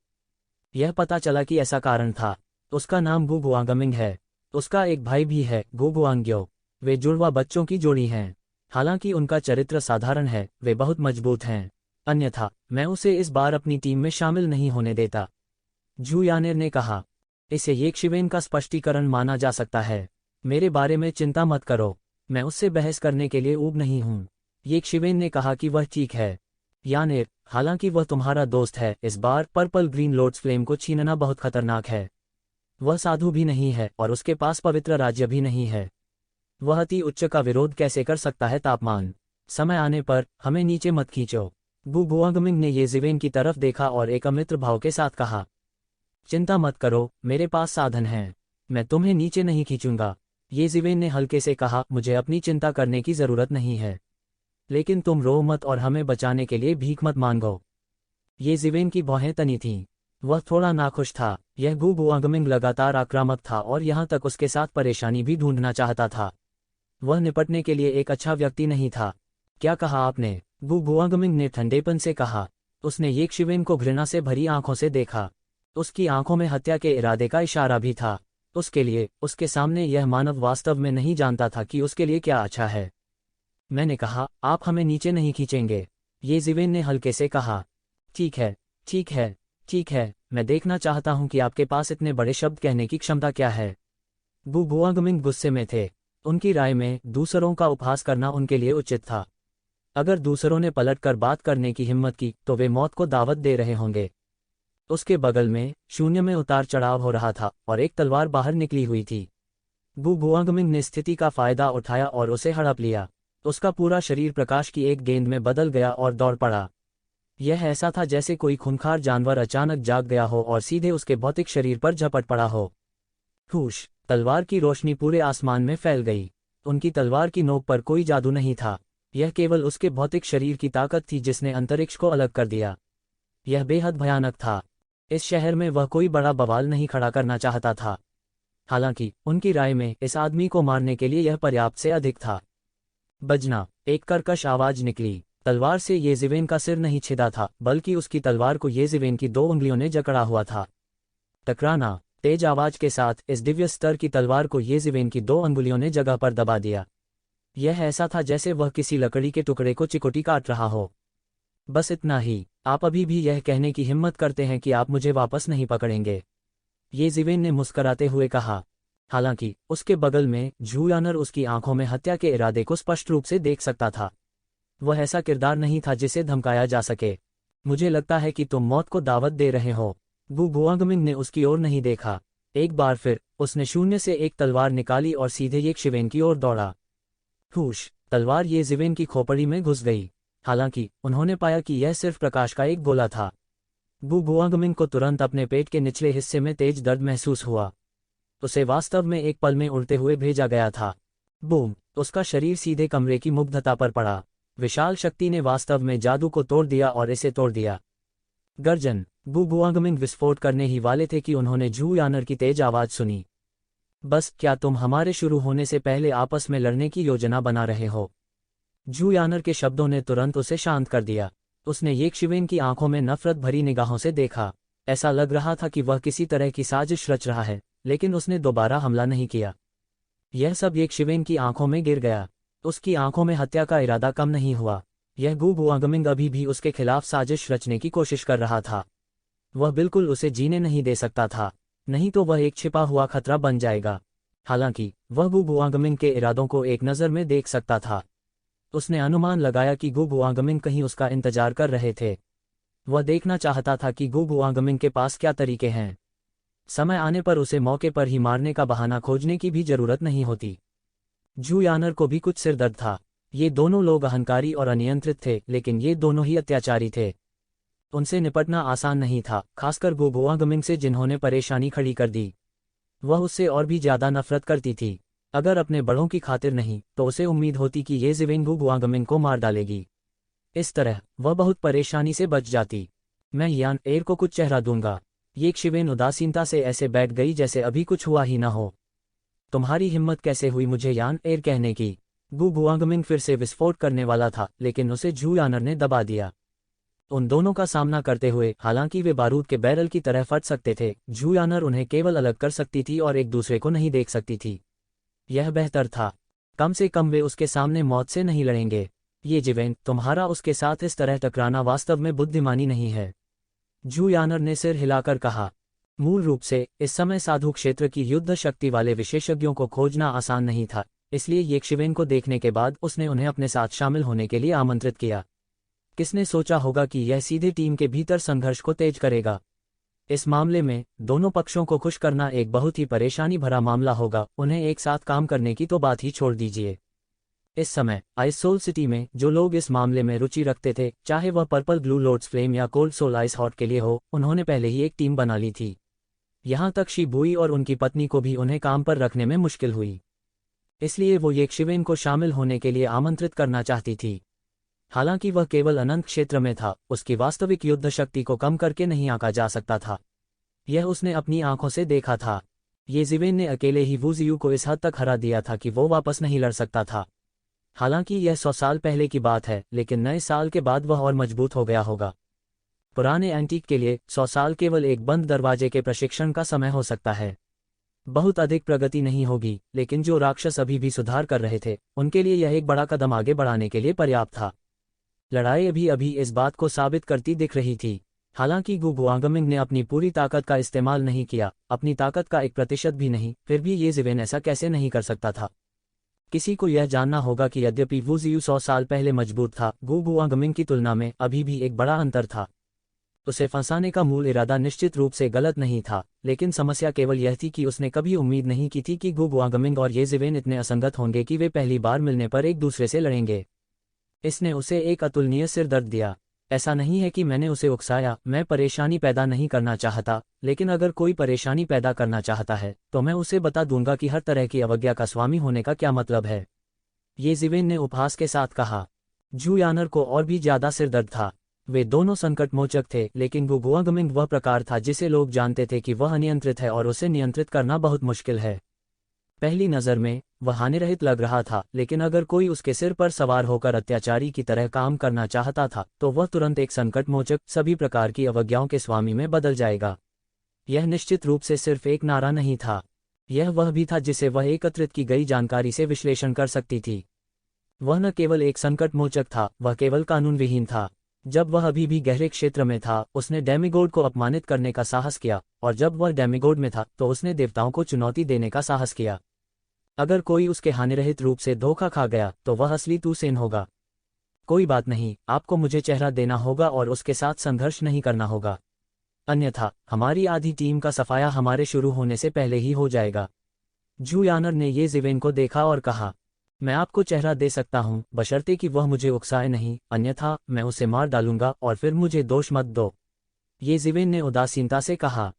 यह पता चला कि ऐसा कारण था। उसका नाम गु गुआंगमिंग है। उसका एक भाई भी है, गु गुआंग्यो। वे जुड़वा बच्चों की जोड़ी हैं। हालांकि उनका चरित्र साधारण है, वे बहुत मजबूत हैं। अन्यथा मैं उसे इस बार अपनी टीम में शामिल नहीं होने देता। जू यानर ने कहा। इसे येकशिवेन का स्पष्टीकरण माना जा सकता है। मेरे बारे में चिंता मत करो, मैं उससे बहस करने के लिए ऊब नहीं हूं। येकशिवेन ने कहा कि वह ठीक है। यानर, हालांकि वह तुम्हारा दोस्त है, इस बार पर्पल ग्रीन लॉर्ड्स फ्लेम को छीनना बहुत खतरनाक है। वह साधु भी नहीं है और उसके पास पवित्र राज्य भी नहीं है। वह अति उच्च का विरोध कैसे कर सकता है? तापमान, समय आने पर हमें नीचे मत खींचो। गु गुआंगमिंग ने ये जिवेन की तरफ देखा और एक अमित्र भाव के साथ कहा, चिंता मत करो, मेरे पास साधन हैं, मैं तुम्हें नीचे नहीं खींचूंगा। ये जिवेन ने हल्के से कहा, मुझे अपनी चिंता करने की जरूरत नहीं है, लेकिन तुम रो मत और हमें बचाने के लिए भीख मत मांगो। ये जिवेन की भौहें तनी थीं। वह थोड़ा नाखुश था। यह गु गुआंगमिंग लगातार आक्रामक था और यहाँ तक उसके साथ परेशानी भी ढूंढना चाहता था। वह निपटने के लिए एक अच्छा व्यक्ति नहीं था। क्या कहा आपने? गु गुआंगमिंग ने ठंडेपन से कहा। उसने येकशिवेन को घृणा से भरी आंखों से देखा। उसकी आंखों में हत्या के इरादे का इशारा भी था। उसके लिए, उसके सामने यह मानव वास्तव में नहीं जानता था कि उसके लिए क्या अच्छा है। मैंने कहा, आप हमें नीचे नहीं खींचेंगे, ये जिवेन ने हल्के से कहा। ठीक है, ठीक है, ठीक है, मैं देखना चाहता हूं कि आपके पास इतने बड़े शब्द कहने की क्षमता क्या है। गु गुआंगमिंग गुस्से में थे। उनकी राय में दूसरों का उपहास करना उनके लिए उचित था। अगर दूसरों ने पलटकर बात करने की हिम्मत की तो वे मौत को दावत दे रहे होंगे। उसके बगल में शून्य में उतार चढ़ाव हो रहा था और एक तलवार बाहर निकली हुई थी। गु गुआंगमिंग ने स्थिति का फायदा उठाया और उसे हड़प लिया। उसका पूरा शरीर प्रकाश की एक गेंद में बदल गया और दौड़ पड़ा। यह ऐसा था जैसे कोई खूंखार जानवर अचानक जाग गया हो और सीधे उसके भौतिक शरीर पर झपट पड़ा हो। ठूश! तलवार की रोशनी पूरे आसमान में फैल गई। उनकी तलवार की नोक पर कोई जादू नहीं था, यह केवल उसके भौतिक शरीर की ताकत थी जिसने अंतरिक्ष को अलग कर दिया। यह बेहद भयानक था। इस शहर में वह कोई बड़ा बवाल नहीं खड़ा करना चाहता था। हालांकि उनकी राय में इस आदमी को मारने के लिए यह पर्याप्त से अधिक था। बजना! एक कर्कश आवाज निकली। तलवार से ये जिवेन का सिर नहीं छिदा था, बल्कि उसकी तलवार को ये जिवेन की 2 उंगलियों ने जकड़ा हुआ था। टकराना! तेज आवाज के साथ इस दिव्य स्तर की तलवार को ये जिवेन की 2 अंगुलियों ने जगह पर दबा दिया। यह ऐसा था जैसे वह किसी लकड़ी के टुकड़े को चिकोटी काट रहा हो। बस इतना ही, आप अभी भी यह कहने की हिम्मत करते हैं कि आप मुझे वापस नहीं पकड़ेंगे? ये जिवेन ने मुस्कराते हुए कहा। हालांकि उसके बगल में जू यानर उसकी आंखों में हत्या के इरादे को स्पष्ट रूप से देख सकता था। वह ऐसा किरदार नहीं था जिसे धमकाया जा सके। मुझे लगता है कि तुम मौत को दावत दे रहे हो। गु गुआंगमिंग ने उसकी ओर नहीं देखा। एक बार फिर उसने शून्य से एक तलवार निकाली और सीधे येकशिवेन की ओर दौड़ा। ठूश! तलवार ये जिवेन की खोपड़ी में घुस गई। हालांकि उन्होंने पाया कि यह सिर्फ प्रकाश का एक गोला था। गु गुआंगमिंग को तुरंत अपने पेट के निचले हिस्से में तेज दर्द महसूस हुआ। उसे वास्तव में एक पल में उड़ते हुए भेजा गया था। बूम! उसका शरीर सीधे कमरे की मुग्धता पर पड़ा। विशाल शक्ति ने वास्तव में जादू को तोड़ दिया और इसे तोड़ दिया। गर्जन! गु गुआंगमिंग विस्फोट करने ही वाले थे कि उन्होंने जू यानर की तेज आवाज सुनी। बस, क्या तुम हमारे शुरू होने से पहले आपस में लड़ने की योजना बना रहे हो? जू यानर के शब्दों ने तुरंत उसे शांत कर दिया। उसने येकशिवेन की आंखों में नफरत भरी निगाहों से देखा। ऐसा लग रहा था कि वह किसी तरह की साजिश रच रहा है, लेकिन उसने दोबारा हमला नहीं किया। यह सब येकशिवेन की आंखों में गिर गया। उसकी आंखों में हत्या का इरादा कम नहीं हुआ। यह गु गुआंगमिंग अभी भी उसके खिलाफ साजिश रचने की कोशिश कर रहा था। वह बिल्कुल उसे जीने नहीं दे सकता था, नहीं तो वह एक छिपा हुआ खतरा बन जाएगा। हालांकि वह गु गुआंगमिंग के इरादों को एक नज़र में देख सकता था। उसने अनुमान लगाया कि गु गुआंगमिंग कहीं उसका इंतजार कर रहे थे। वह देखना चाहता था कि गु गुआंगमिंग के पास क्या तरीके हैं। समय आने पर उसे मौके पर ही मारने का बहाना खोजने की भी जरूरत नहीं होती। जू यानर को भी कुछ सिर दर्द था। ये दोनों लोग अहंकारी और अनियंत्रित थे, लेकिन ये दोनों ही अत्याचारी थे। उनसे निपटना आसान नहीं था, खासकर गुगुआंगमिंग से जिन्होंने परेशानी खड़ी कर दी। वह उससे और भी ज्यादा नफरत करती थी। अगर अपने बड़ों की खातिर नहीं, तो उसे उम्मीद होती कि ये जिवेन गुगुआंगमिंग को मार डालेगी। इस तरह वह बहुत परेशानी से बच जाती। मैं यान एर को कुछ चेहरा दूंगा। ये शिवेन उदासीनता से ऐसे बैठ गई जैसे अभी कुछ हुआ ही ना हो। तुम्हारी हिम्मत कैसे हुई मुझे यान एर कहने की? गुगुआंगमिंग फिर से विस्फोट करने वाला था, लेकिन उसे जू यानर ने दबा दिया। उन दोनों का सामना करते हुए, हालांकि वे बारूद के बैरल की तरह फट सकते थे, जू यानर उन्हें केवल अलग कर सकती थी और एक दूसरे को नहीं देख सकती थी। यह बेहतर था। कम से कम वे उसके सामने मौत से नहीं लड़ेंगे। ये जिवेन, तुम्हारा उसके साथ इस तरह टकराना वास्तव में बुद्धिमानी नहीं है। जू यानर ने सिर हिलाकर कहा। मूल रूप से इस समय साधु क्षेत्र की युद्ध शक्ति वाले विशेषज्ञों को खोजना आसान नहीं था, इसलिए ये शिवेन को देखने के बाद उसने उन्हें अपने साथ शामिल होने के लिए आमंत्रित किया। किसने सोचा होगा कि यह सीधे टीम के भीतर संघर्ष को तेज करेगा। इस मामले में दोनों पक्षों को खुश करना एक बहुत ही परेशानी भरा मामला होगा, उन्हें एक साथ काम करने की तो बात ही छोड़ दीजिए। इस समय आइस सोल सिटी में जो लोग इस मामले में रुचि रखते थे, चाहे वह पर्पल ब्लू लॉर्ड्स फ्लेम या कोल्ड सोल आइस हॉट के लिए हो, उन्होंने पहले ही एक टीम बना ली थी। यहाँ तक शिबुई और उनकी पत्नी को भी उन्हें काम पर रखने में मुश्किल हुई। इसलिए वो ये शिवेन को शामिल होने के लिए आमंत्रित करना चाहती थी। हालांकि वह केवल अनंत क्षेत्र में था, उसकी वास्तविक युद्ध शक्ति को कम करके नहीं आंका जा सकता था। यह उसने अपनी आंखों से देखा था। ये जिवेन ने अकेले ही वुजियू को इस हद तक हरा दिया था कि वो वापस नहीं लड़ सकता था। हालांकि यह 100 साल पहले की बात है, लेकिन नए साल के बाद वह और मजबूत हो गया होगा। पुराने एंटीक के लिए 100 साल केवल एक बंद दरवाजे के प्रशिक्षण का समय हो सकता है। बहुत अधिक प्रगति नहीं होगी, लेकिन जो राक्षस अभी भी सुधार कर रहे थे, उनके लिए यह एक बड़ा कदम आगे बढ़ाने के लिए पर्याप्त था। लड़ाई अभी अभी इस बात को साबित करती दिख रही थी। हालांकि गुगुआंगमिंग ने अपनी पूरी ताकत का इस्तेमाल नहीं किया, अपनी ताकत का 1% भी नहीं, फिर भी ये जिवेन ऐसा कैसे नहीं कर सकता था। किसी को यह जानना होगा कि यद्यपि वुजियू 100 साल पहले मजबूत था, गुगुआंगमिंग की तुलना में अभी भी एक बड़ा अंतर था। उसे फंसाने का मूल इरादा निश्चित रूप से गलत नहीं था, लेकिन समस्या केवल यह थी कि उसने कभी उम्मीद नहीं की थी कि गुगुआंगमिंग और ये जिवेन इतने असंगत होंगे कि वे पहली बार मिलने पर एक दूसरे से लड़ेंगे। इसने उसे एक अतुलनीय सिरदर्द दिया। ऐसा नहीं है कि मैंने उसे उकसाया, मैं परेशानी पैदा नहीं करना चाहता, लेकिन अगर कोई परेशानी पैदा करना चाहता है, तो मैं उसे बता दूंगा कि हर तरह की अवज्ञा का स्वामी होने का क्या मतलब है। ये जिवेन ने उपहास के साथ कहा। जू यानर को और भी ज्यादा सिरदर्द था। वे दोनों संकटमोचक थे, लेकिन गुगुआंगमिंग वह प्रकार था जिसे लोग जानते थे कि वह अनियंत्रित है और उसे नियंत्रित करना बहुत मुश्किल है। पहली नज़र में वह हानिरहित लग रहा था, लेकिन अगर कोई उसके सिर पर सवार होकर अत्याचारी की तरह काम करना चाहता था, तो वह तुरंत एक संकटमोचक, सभी प्रकार की अवज्ञाओं के स्वामी में बदल जाएगा। यह निश्चित रूप से सिर्फ एक नारा नहीं था, यह वह भी था जिसे वह एकत्रित की गई जानकारी से विश्लेषण कर सकती थी। वह न केवल एक संकटमोचक था, वह केवल कानून विहीन था। जब वह अभी भी गहरे क्षेत्र में था, उसने डेमिगोड को अपमानित करने का साहस किया, और जब वह डेमिगोड में था, तो उसने देवताओं को चुनौती देने का साहस किया। अगर कोई उसके हानिरहित रूप से धोखा खा गया, तो वह असली तूसेन होगा। कोई बात नहीं, आपको मुझे चेहरा देना होगा और उसके साथ संघर्ष नहीं करना होगा, अन्यथा हमारी आधी टीम का सफाया हमारे शुरू होने से पहले ही हो जाएगा। जू यानर ने ये जिवेन को देखा और कहा, मैं आपको चेहरा दे सकता हूं, बशर्ते कि वह मुझे उकसाए नहीं, अन्यथा मैं उसे मार डालूंगा और फिर मुझे दोष मत दो। ये जिवेन ने उदासीनता से कहा।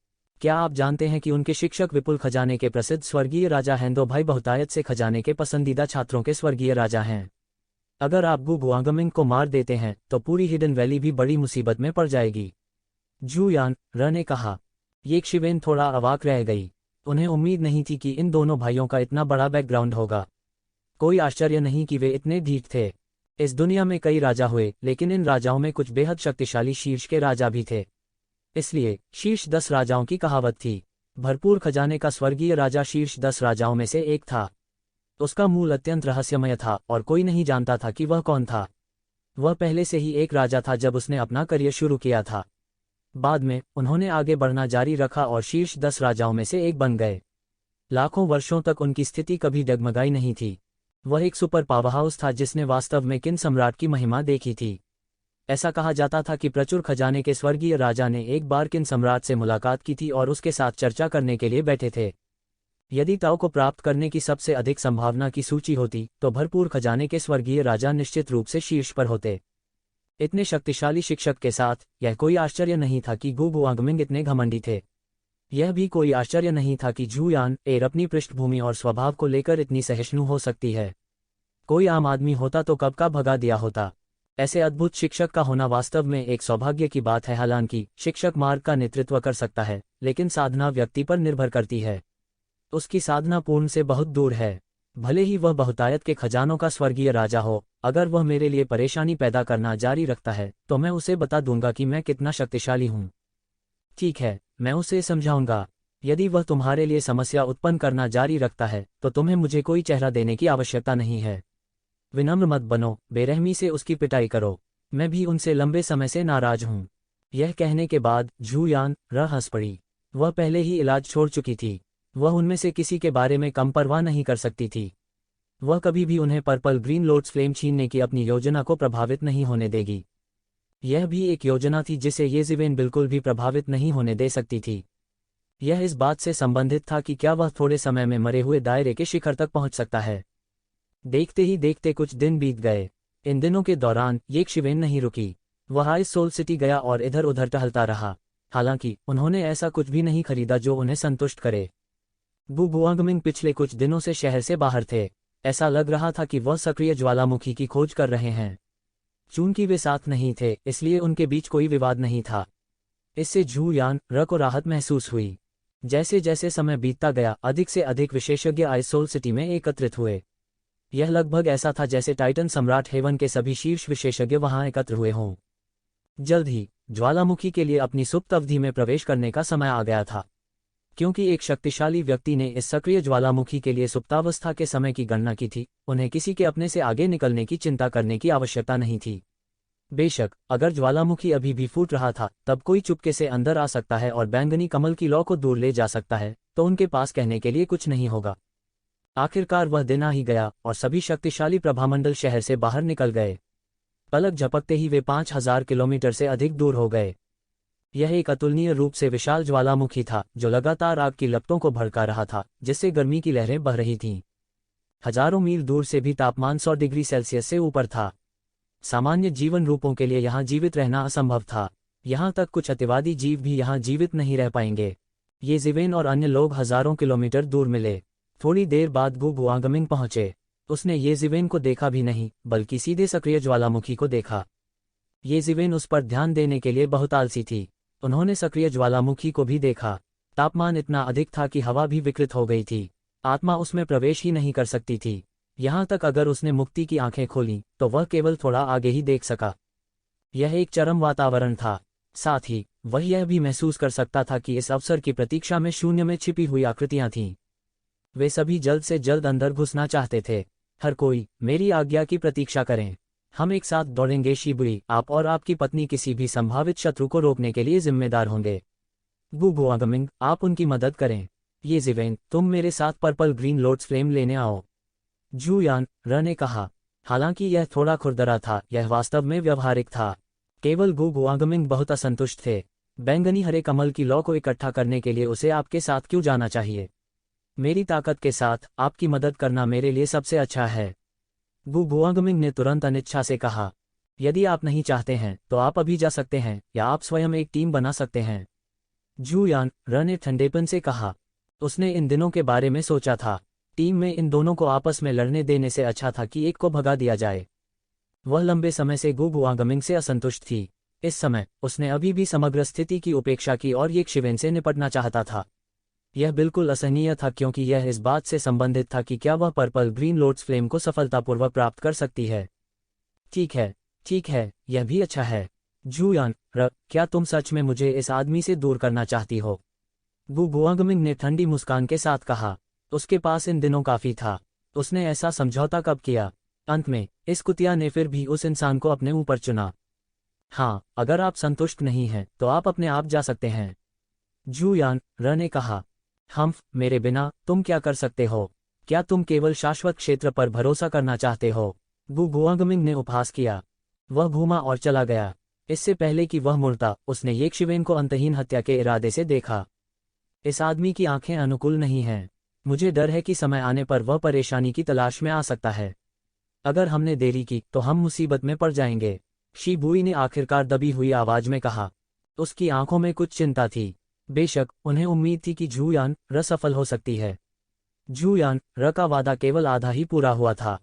क्या आप जानते हैं कि उनके शिक्षक विपुल खजाने के प्रसिद्ध स्वर्गीय राजा हेंदो भाई बहुतायत से खजाने के पसंदीदा छात्रों के स्वर्गीय राजा हैं। अगर आप गुगुआंगमिंग को मार देते हैं, तो पूरी हिडन वैली भी बड़ी मुसीबत में पड़ जाएगी। जू यान र ने कहा। ये शिवेन थोड़ा अवाक रह गई। उन्हें उम्मीद नहीं थी कि इन दोनों भाइयों का इतना बड़ा बैकग्राउंड होगा। कोई आश्चर्य नहीं कि वे इतने ढीठ थे। इस दुनिया में कई राजा हुए, लेकिन इन राजाओं में कुछ बेहद शक्तिशाली शीर्ष के राजा भी थे। इसलिए शीर्ष 10 राजाओं की कहावत थी। भरपूर खजाने का स्वर्गीय राजा शीर्ष 10 राजाओं में से एक था। उसका मूल अत्यंत रहस्यमय था और कोई नहीं जानता था कि वह कौन था। वह पहले से ही एक राजा था जब उसने अपना करियर शुरू किया था। बाद में उन्होंने आगे बढ़ना जारी रखा और शीर्ष 10 राजाओं में से एक बन गए। लाखों वर्षों तक उनकी स्थिति कभी डगमगाई नहीं थी। वह एक सुपर पावरहाउस था जिसने वास्तव में किन सम्राट की महिमा देखी थी। ऐसा कहा जाता था कि प्रचुर खजाने के स्वर्गीय राजा ने एक बार किन सम्राट से मुलाकात की थी और उसके साथ चर्चा करने के लिए बैठे थे। यदि ताओ को प्राप्त करने की सबसे अधिक संभावना की सूची होती तो भरपूर खजाने के स्वर्गीय राजा निश्चित रूप से शीर्ष पर होते। इतने शक्तिशाली शिक्षक के साथ यह कोई आश्चर्य नहीं था कि गु गुआंगमिंग इतने घमंडी थे। यह भी कोई आश्चर्य नहीं था कि झू यान एर अपनी पृष्ठभूमि और स्वभाव को लेकर इतनी सहिष्णु हो सकती है। कोई आम आदमी होता तो कब का भगा दिया होता। ऐसे अद्भुत शिक्षक का होना वास्तव में एक सौभाग्य की बात है। हालांकि शिक्षक मार्ग का नेतृत्व कर सकता है, लेकिन साधना व्यक्ति पर निर्भर करती है। उसकी साधना पूर्ण से बहुत दूर है। भले ही वह बहुतायत के खजानों का स्वर्गीय राजा हो, अगर वह मेरे लिए परेशानी पैदा करना जारी रखता है तो मैं उसे बता दूंगा कि मैं कितना शक्तिशाली हूँ। ठीक है, मैं उसे समझाऊंगा। यदि वह तुम्हारे लिए समस्या उत्पन्न करना जारी रखता है तो तुम्हें मुझे कोई चेहरा देने की आवश्यकता नहीं है। विनम्र मत बनो, बेरहमी से उसकी पिटाई करो। मैं भी उनसे लंबे समय से नाराज हूँ। यह कहने के बाद झू यान हंस पड़ी। वह पहले ही इलाज छोड़ चुकी थी। वह उनमें से किसी के बारे में कम परवाह नहीं कर सकती थी। वह कभी भी उन्हें पर्पल ग्रीन लोट्स फ्लेम छीनने की अपनी योजना को प्रभावित नहीं होने देगी। यह भी एक योजना थी जिसे येज़िवेन बिल्कुल भी प्रभावित नहीं होने दे सकती थी। यह इस बात से संबंधित था कि क्या वह थोड़े समय में मरे हुए दायरे के शिखर तक पहुंच सकता है। देखते ही देखते कुछ दिन बीत गए। इन दिनों के दौरान येज़िवेन नहीं रुकी। वह आइस सोल सिटी गया और इधर उधर टहलता रहा। हालांकि उन्होंने ऐसा कुछ भी नहीं खरीदा जो उन्हें संतुष्ट करे। गु गुआंगमिंग पिछले कुछ दिनों से शहर से बाहर थे। ऐसा लग रहा था कि वह सक्रिय ज्वालामुखी की खोज कर रहे हैं। चूंकि वे साथ नहीं थे, इसलिए उनके बीच कोई विवाद नहीं था। इससे झू यान को राहत महसूस हुई। जैसे जैसे समय बीतता गया, अधिक से अधिक विशेषज्ञ आइस सोल सिटी में एकत्रित हुए। यह लगभग ऐसा था जैसे टाइटन सम्राट हेवन के सभी शीर्ष विशेषज्ञ वहां एकत्र हुए हों। जल्द ही ज्वालामुखी के लिए अपनी सुप्त अवधि में प्रवेश करने का समय आ गया था। क्योंकि एक शक्तिशाली व्यक्ति ने इस सक्रिय ज्वालामुखी के लिए सुप्तावस्था के समय की गणना की थी, उन्हें किसी के अपने से आगे निकलने की चिंता करने की आवश्यकता नहीं थी। बेशक अगर ज्वालामुखी अभी भी फूट रहा था, तब कोई चुपके से अंदर आ सकता है और बैंगनी कमल की लौ को दूर ले जा सकता है, तो उनके पास कहने के लिए कुछ नहीं होगा। आखिरकार वह दिन आ ही गया और सभी शक्तिशाली प्रभामंडल शहर से बाहर निकल गए। पलक झपकते ही वे 5000 किलोमीटर से अधिक दूर हो गए। यह एक अतुलनीय रूप से विशाल ज्वालामुखी था जो लगातार आग की लपटों को भड़का रहा था, जिससे गर्मी की लहरें बह रही थीं। हजारों मील दूर से भी तापमान 100 डिग्री सेल्सियस से ऊपर था। सामान्य जीवन रूपों के लिए यहाँ जीवित रहना असंभव था। यहाँ तक कुछ अतिवादी जीव भी यहाँ जीवित नहीं रह पाएंगे। येज़िवेन और अन्य लोग हजारों किलोमीटर दूर मिले। थोड़ी देर बाद गु गुआंगमिंग पहुंचे। उसने येज़िवेन को देखा भी नहीं, बल्कि सीधे सक्रिय ज्वालामुखी को देखा। येज़िवेन उस पर ध्यान देने के लिए बहुत आलसी थी। उन्होंने सक्रिय ज्वालामुखी को भी देखा। तापमान इतना अधिक था कि हवा भी विकृत हो गई थी। आत्मा उसमें प्रवेश ही नहीं कर सकती थी। यहाँ तक अगर उसने मुक्ति की आंखें खोलीं तो वह केवल थोड़ा आगे ही देख सका। यह एक चरम वातावरण था। साथ ही वह यह भी महसूस कर सकता था कि इस अवसर की प्रतीक्षा में शून्य में छिपी हुई आकृतियां थीं। वे सभी जल्द से जल्द अंदर घुसना चाहते थे। हर कोई मेरी आज्ञा की प्रतीक्षा करें। हम एक साथ दौड़ेंगे शिबुरी। आप और आपकी पत्नी किसी भी संभावित शत्रु को रोकने के लिए जिम्मेदार होंगे। गु गुआंगमिंग, आप उनकी मदद करें। येज़िवेन, तुम मेरे साथ पर्पल ग्रीन लोट्स फ्लेम लेने आओ। झू यान ने कहा। हालांकि यह थोड़ा खुरदरा था, यह वास्तव में व्यवहारिक था। केवल गु गुआंगमिंग बहुत असंतुष्ट थे। बैंगनी हरे कमल की लौ को इकट्ठा करने के लिए उसे आपके साथ क्यों जाना चाहिए? मेरी ताकत के साथ आपकी मदद करना मेरे लिए सबसे अच्छा है। गु गुआंगमिंग ने तुरंत अनिच्छा से कहा। यदि आप नहीं चाहते हैं तो आप अभी जा सकते हैं, या आप स्वयं एक टीम बना सकते हैं। झू यान ने ठंडेपन से कहा। उसने इन दिनों के बारे में सोचा था। टीम में इन दोनों को आपस में लड़ने देने से अच्छा था कि एक को भगा दिया जाए। वह लंबे समय से गु गुआंगमिंग से असंतुष्ट थी। इस समय उसने अभी भी समग्र स्थिति की उपेक्षा की और येज़िवेन से निपटना चाहता था। यह बिल्कुल असहनीय था, क्योंकि यह इस बात से संबंधित था कि क्या वह पर्पल ग्रीन लोट्स फ्लेम को सफलतापूर्वक प्राप्त कर सकती है। ठीक है, यह भी अच्छा है। झू यान क्या तुम सच में मुझे इस आदमी से दूर करना चाहती हो? गु गुआंगमिंग ने ठंडी मुस्कान के साथ कहा। उसके पास इन दिनों काफी था। उसने ऐसा समझौता कब किया? अंत में इस कुतिया ने फिर भी उस इंसान को अपने ऊपर चुना। हाँ, अगर आप संतुष्ट नहीं हैं तो आप अपने आप जा सकते हैं। झू यान ने कहा। मेरे बिना तुम क्या कर सकते हो? क्या तुम केवल शाश्वत क्षेत्र पर भरोसा करना चाहते हो? गु गुआंगमिंग ने उपहास किया। वह घूमा और चला गया। इससे पहले कि वह मुड़ता, उसने येज़िवेन को अंतहीन हत्या के इरादे से देखा। इस आदमी की आंखें अनुकूल नहीं हैं। मुझे डर है कि समय आने पर वह परेशानी की तलाश में आ सकता है। अगर हमने देरी की तो हम मुसीबत में पड़ जाएंगे, शी बुई ने आखिरकार दबी हुई आवाज में कहा। उसकी आंखों में कुछ चिंता थी। बेशक उन्हें उम्मीद थी कि झूयान र सफल हो सकती है। झूयान र का वादा केवल आधा ही पूरा हुआ था।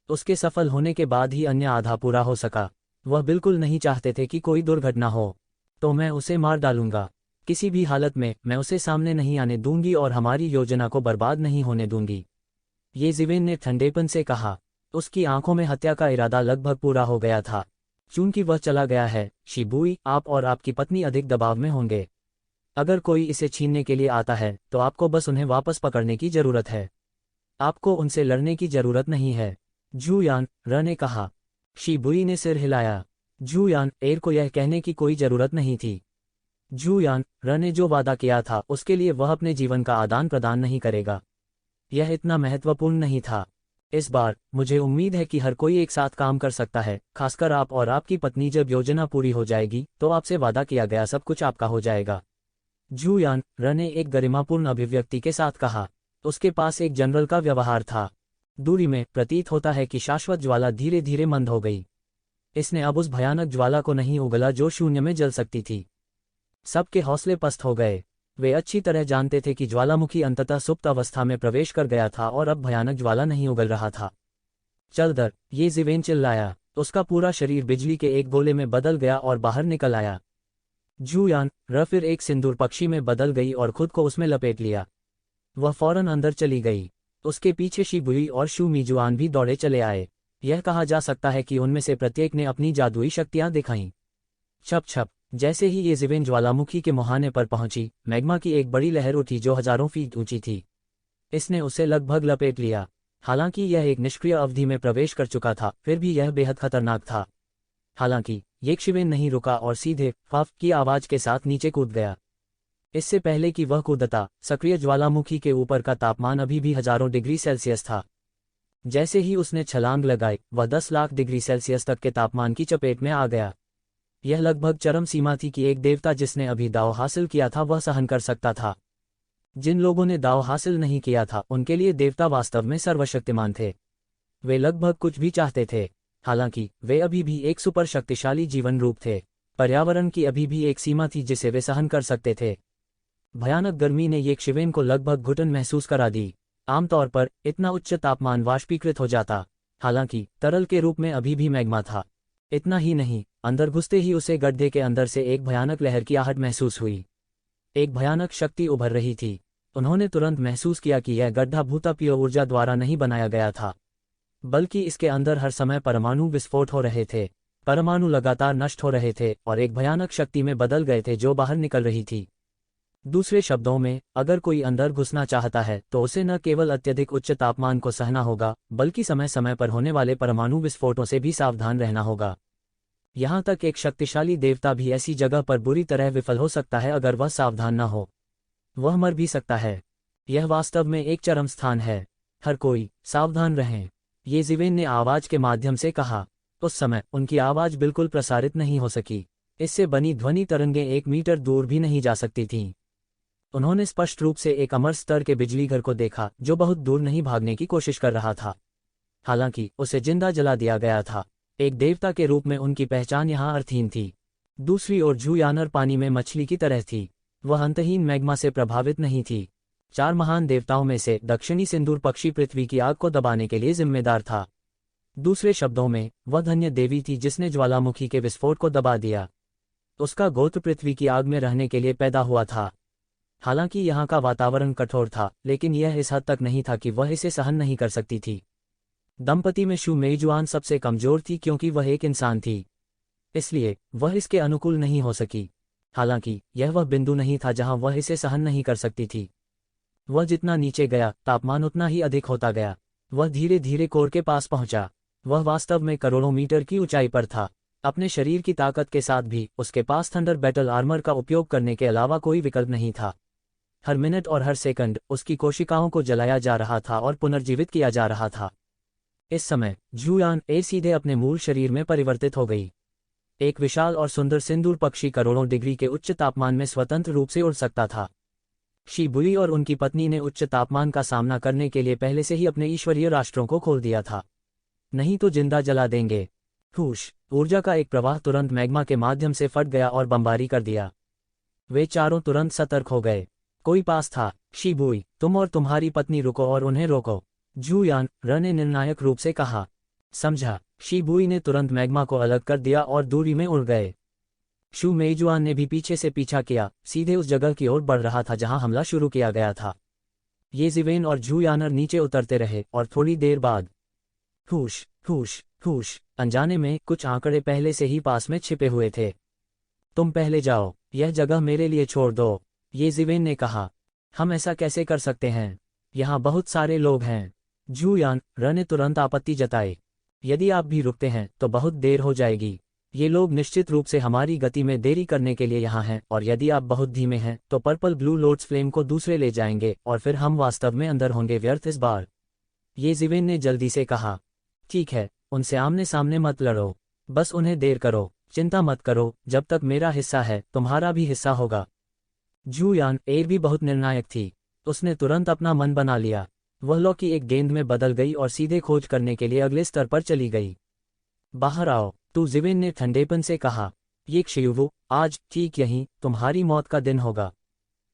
उसके सफल होने के बाद ही अन्य आधा पूरा हो सका। वह बिल्कुल नहीं चाहते थे कि कोई दुर्घटना हो। तो मैं उसे मार डालूंगा। किसी भी हालत में मैं उसे सामने नहीं आने दूंगी और हमारी योजना को बर्बाद नहीं होने दूंगी, ये जिवेन ने ठंडेपन से कहा। उसकी आंखों में हत्या का इरादा लगभग पूरा हो गया था। चूंकि वह चला गया है, शी बुई, आप और आपकी पत्नी अधिक दबाव में होंगे। अगर कोई इसे छीनने के लिए आता है तो आपको बस उन्हें वापस पकड़ने की जरूरत है। आपको उनसे लड़ने की जरूरत नहीं है, झूयान र ने कहा। शी बुई ने सिर हिलाया। झूयान एर को यह कहने की कोई जरूरत नहीं थी। झूयान र ने जो वादा किया था उसके लिए वह अपने जीवन का आदान प्रदान नहीं करेगा। यह इतना महत्वपूर्ण नहीं था। इस बार मुझे उम्मीद है कि हर कोई एक साथ काम कर सकता है, खासकर आप और आपकी पत्नी। जब योजना पूरी हो जाएगी तो आपसे वादा किया गया सब कुछ आपका हो जाएगा, झूयान र ने एक गरिमापूर्ण अभिव्यक्ति के साथ कहा। उसके पास एक जनरल का व्यवहार था। दूरी में प्रतीत होता है कि शाश्वत ज्वाला धीरे धीरे मंद हो गई। इसने अब उस भयानक ज्वाला को नहीं उगला जो शून्य में जल सकती थी। सबके हौसले पस्त हो गए। वे अच्छी तरह जानते थे कि ज्वालामुखी अंततः सुप्त अवस्था में प्रवेश कर गया था और अब भयानक ज्वाला नहीं उगल रहा था। चल दर, ये जिवेन चिल्लाया। उसका पूरा शरीर बिजली के एक गोले में बदल गया और बाहर निकल आया। झूयान र फिर एक सिंदूर पक्षी में बदल गई और खुद को उसमें लपेट लिया। वह फौरन अंदर चली गई। उसके पीछे शी बुई और शू मिजुआन भी दौड़े चले आए। यह कहा जा सकता है कि उनमें से प्रत्येक ने अपनी जादुई शक्तियां दिखाईं। छप छप, जैसे ही ये जिवेन ज्वालामुखी के मुहाने पर पहुंची, मैग्मा की एक बड़ी लहर उठी जो हजारों फीट ऊंची थी। इसने उसे लगभग लपेट लिया। हालांकि यह एक निष्क्रिय अवधि में प्रवेश कर चुका था, फिर भी यह बेहद खतरनाक था। हालांकि ये शिवेन नहीं रुका और सीधे फाफ की आवाज के साथ नीचे कूद गया। इससे पहले कि वह कूदता, सक्रिय ज्वालामुखी के ऊपर का तापमान अभी भी हजारों डिग्री सेल्सियस था। जैसे ही उसने छलांग लगाई, वह 10 लाख डिग्री सेल्सियस तक के तापमान की चपेट में आ गया। यह लगभग चरम सीमा थी कि एक देवता जिसने अभी दाव हासिल किया था वह सहन कर सकता था। जिन लोगों ने दाव हासिल नहीं किया था उनके लिए देवता वास्तव में सर्वशक्तिमान थे। वे लगभग कुछ भी चाहते थे। हालांकि वे अभी भी एक सुपर शक्तिशाली जीवन रूप थे। पर्यावरण की अभी भी एक सीमा थी जिसे वे सहन कर सकते थे। भयानक गर्मी ने ये शिवेन को लगभग घुटन महसूस करा दी। आमतौर पर इतना उच्च तापमान वाष्पीकृत हो जाता, हालांकि तरल के रूप में अभी भी मैग्मा था। इतना ही नहीं, अंदर घुसते ही उसे गड्ढे के अंदर से एक भयानक लहर की आहट महसूस हुई। एक भयानक शक्ति उभर रही थी। उन्होंने तुरंत महसूस किया कि यह गड्ढा भूतापीय ऊर्जा द्वारा नहीं बनाया गया था, बल्कि इसके अंदर हर समय परमाणु विस्फोट हो रहे थे। परमाणु लगातार नष्ट हो रहे थे और एक भयानक शक्ति में बदल गए थे जो बाहर निकल रही थी। दूसरे शब्दों में, अगर कोई अंदर घुसना चाहता है तो उसे न केवल अत्यधिक उच्च तापमान को सहना होगा, बल्कि समय समय पर होने वाले परमाणु विस्फोटों से भी सावधान रहना होगा। यहाँ तक एक शक्तिशाली देवता भी ऐसी जगह पर बुरी तरह विफल हो सकता है अगर वह सावधान न हो। वह मर भी सकता है। यह वास्तव में एक चरम स्थान है। हर कोई सावधान रहें, ये जिवेन ने आवाज के माध्यम से कहा। उस समय उनकी आवाज बिल्कुल प्रसारित नहीं हो सकी। इससे बनी ध्वनि तरंगें 1 मीटर दूर भी नहीं जा सकती थीं। उन्होंने स्पष्ट रूप से एक अमर स्तर के बिजलीघर को देखा जो बहुत दूर नहीं भागने की कोशिश कर रहा था। हालांकि उसे जिंदा जला दिया गया था। एक देवता के रूप में उनकी पहचान यहाँ अर्थहीन थी। दूसरी ओर झूयानर पानी में मछली की तरह थी। वह अंतहीन मैग्मा से प्रभावित नहीं थी। 4 महान देवताओं में से दक्षिणी सिंदूर पक्षी पृथ्वी की आग को दबाने के लिए जिम्मेदार था। दूसरे शब्दों में, वह धन्य देवी थी जिसने ज्वालामुखी के विस्फोट को दबा दिया। उसका गोत्र पृथ्वी की आग में रहने के लिए पैदा हुआ था। हालांकि यहाँ का वातावरण कठोर था, लेकिन यह इस हद तक नहीं था कि वह इसे सहन नहीं कर सकती थी। दंपति में शू मेजुआन सबसे कमजोर थी क्योंकि वह एक इंसान थी, इसलिए वह इसके अनुकूल नहीं हो सकी। हालांकि यह वह बिंदु नहीं था जहां वह इसे सहन नहीं कर सकती थी। वह जितना नीचे गया, तापमान उतना ही अधिक होता गया। वह धीरे धीरे कोर के पास पहुंचा। वह वास्तव में करोड़ों मीटर की ऊंचाई पर था। अपने शरीर की ताकत के साथ भी उसके पास थंडर बैटल आर्मर का उपयोग करने के अलावा कोई विकल्प नहीं था। हर मिनट और हर सेकंड उसकी कोशिकाओं को जलाया जा रहा था और पुनर्जीवित किया जा रहा था। इस समय झूयान ए सीधे अपने मूल शरीर में परिवर्तित हो गई। एक विशाल और सुंदर सिंदूर पक्षी करोड़ों डिग्री के उच्च तापमान में स्वतंत्र रूप से उड़ सकता था। शिबुई और उनकी पत्नी ने उच्च तापमान का सामना करने के लिए पहले से ही अपने ईश्वरीय राष्ट्रों को खोल दिया था, नहीं तो जिंदा जला देंगे। हुश, ऊर्जा का एक प्रवाह तुरंत मैग्मा के माध्यम से फट गया और बमबारी कर दिया। वे चारों तुरंत सतर्क हो गए। कोई पास था। शिबुई, तुम और तुम्हारी पत्नी रुको और उन्हें रोको, जूयान र ने निर्णायक रूप से कहा। समझा। शिबुई ने तुरंत मैग्मा को अलग कर दिया और दूरी में उड़ गए। शू मेजुआन ने भी पीछे से पीछा किया, सीधे उस जगह की ओर बढ़ रहा था जहां हमला शुरू किया गया था। ये जिवेन और जूयानर नीचे उतरते रहे और थोड़ी देर बाद हुश हुश हुश, अनजाने में कुछ आंकड़े पहले से ही पास में छिपे हुए थे। तुम पहले जाओ, यह जगह मेरे लिए छोड़ दो, ये जिवेन ने कहा। हम ऐसा कैसे कर सकते हैं? यहाँ बहुत सारे लोग हैं। जूयान र ने तुरंत आपत्ति जताई। यदि आप भी रुकते हैं तो बहुत देर हो जाएगी। ये लोग निश्चित रूप से हमारी गति में देरी करने के लिए यहाँ हैं, और यदि आप बहुत धीमे हैं तो पर्पल ब्लू लोड्स फ्लेम को दूसरे ले जाएंगे और फिर हम वास्तव में अंदर होंगे व्यर्थ इस बार, ये जिवेन ने जल्दी से कहा। ठीक है, उनसे आमने सामने मत लड़ो, बस उन्हें देर करो, चिंता मत करो, जब तक मेरा हिस्सा है तुम्हारा भी हिस्सा होगा। जूयान एर भी बहुत निर्णायक थी। उसने तुरंत अपना मन बना लिया। वह लौ की एक गेंद में बदल गई और सीधे खोज करने के लिए अगले स्तर पर चली गई। बाहर आओ, तू, जिवेन ने ठंडेपन से कहा। ये क्षयुवु, आज ठीक यहीं तुम्हारी मौत का दिन होगा।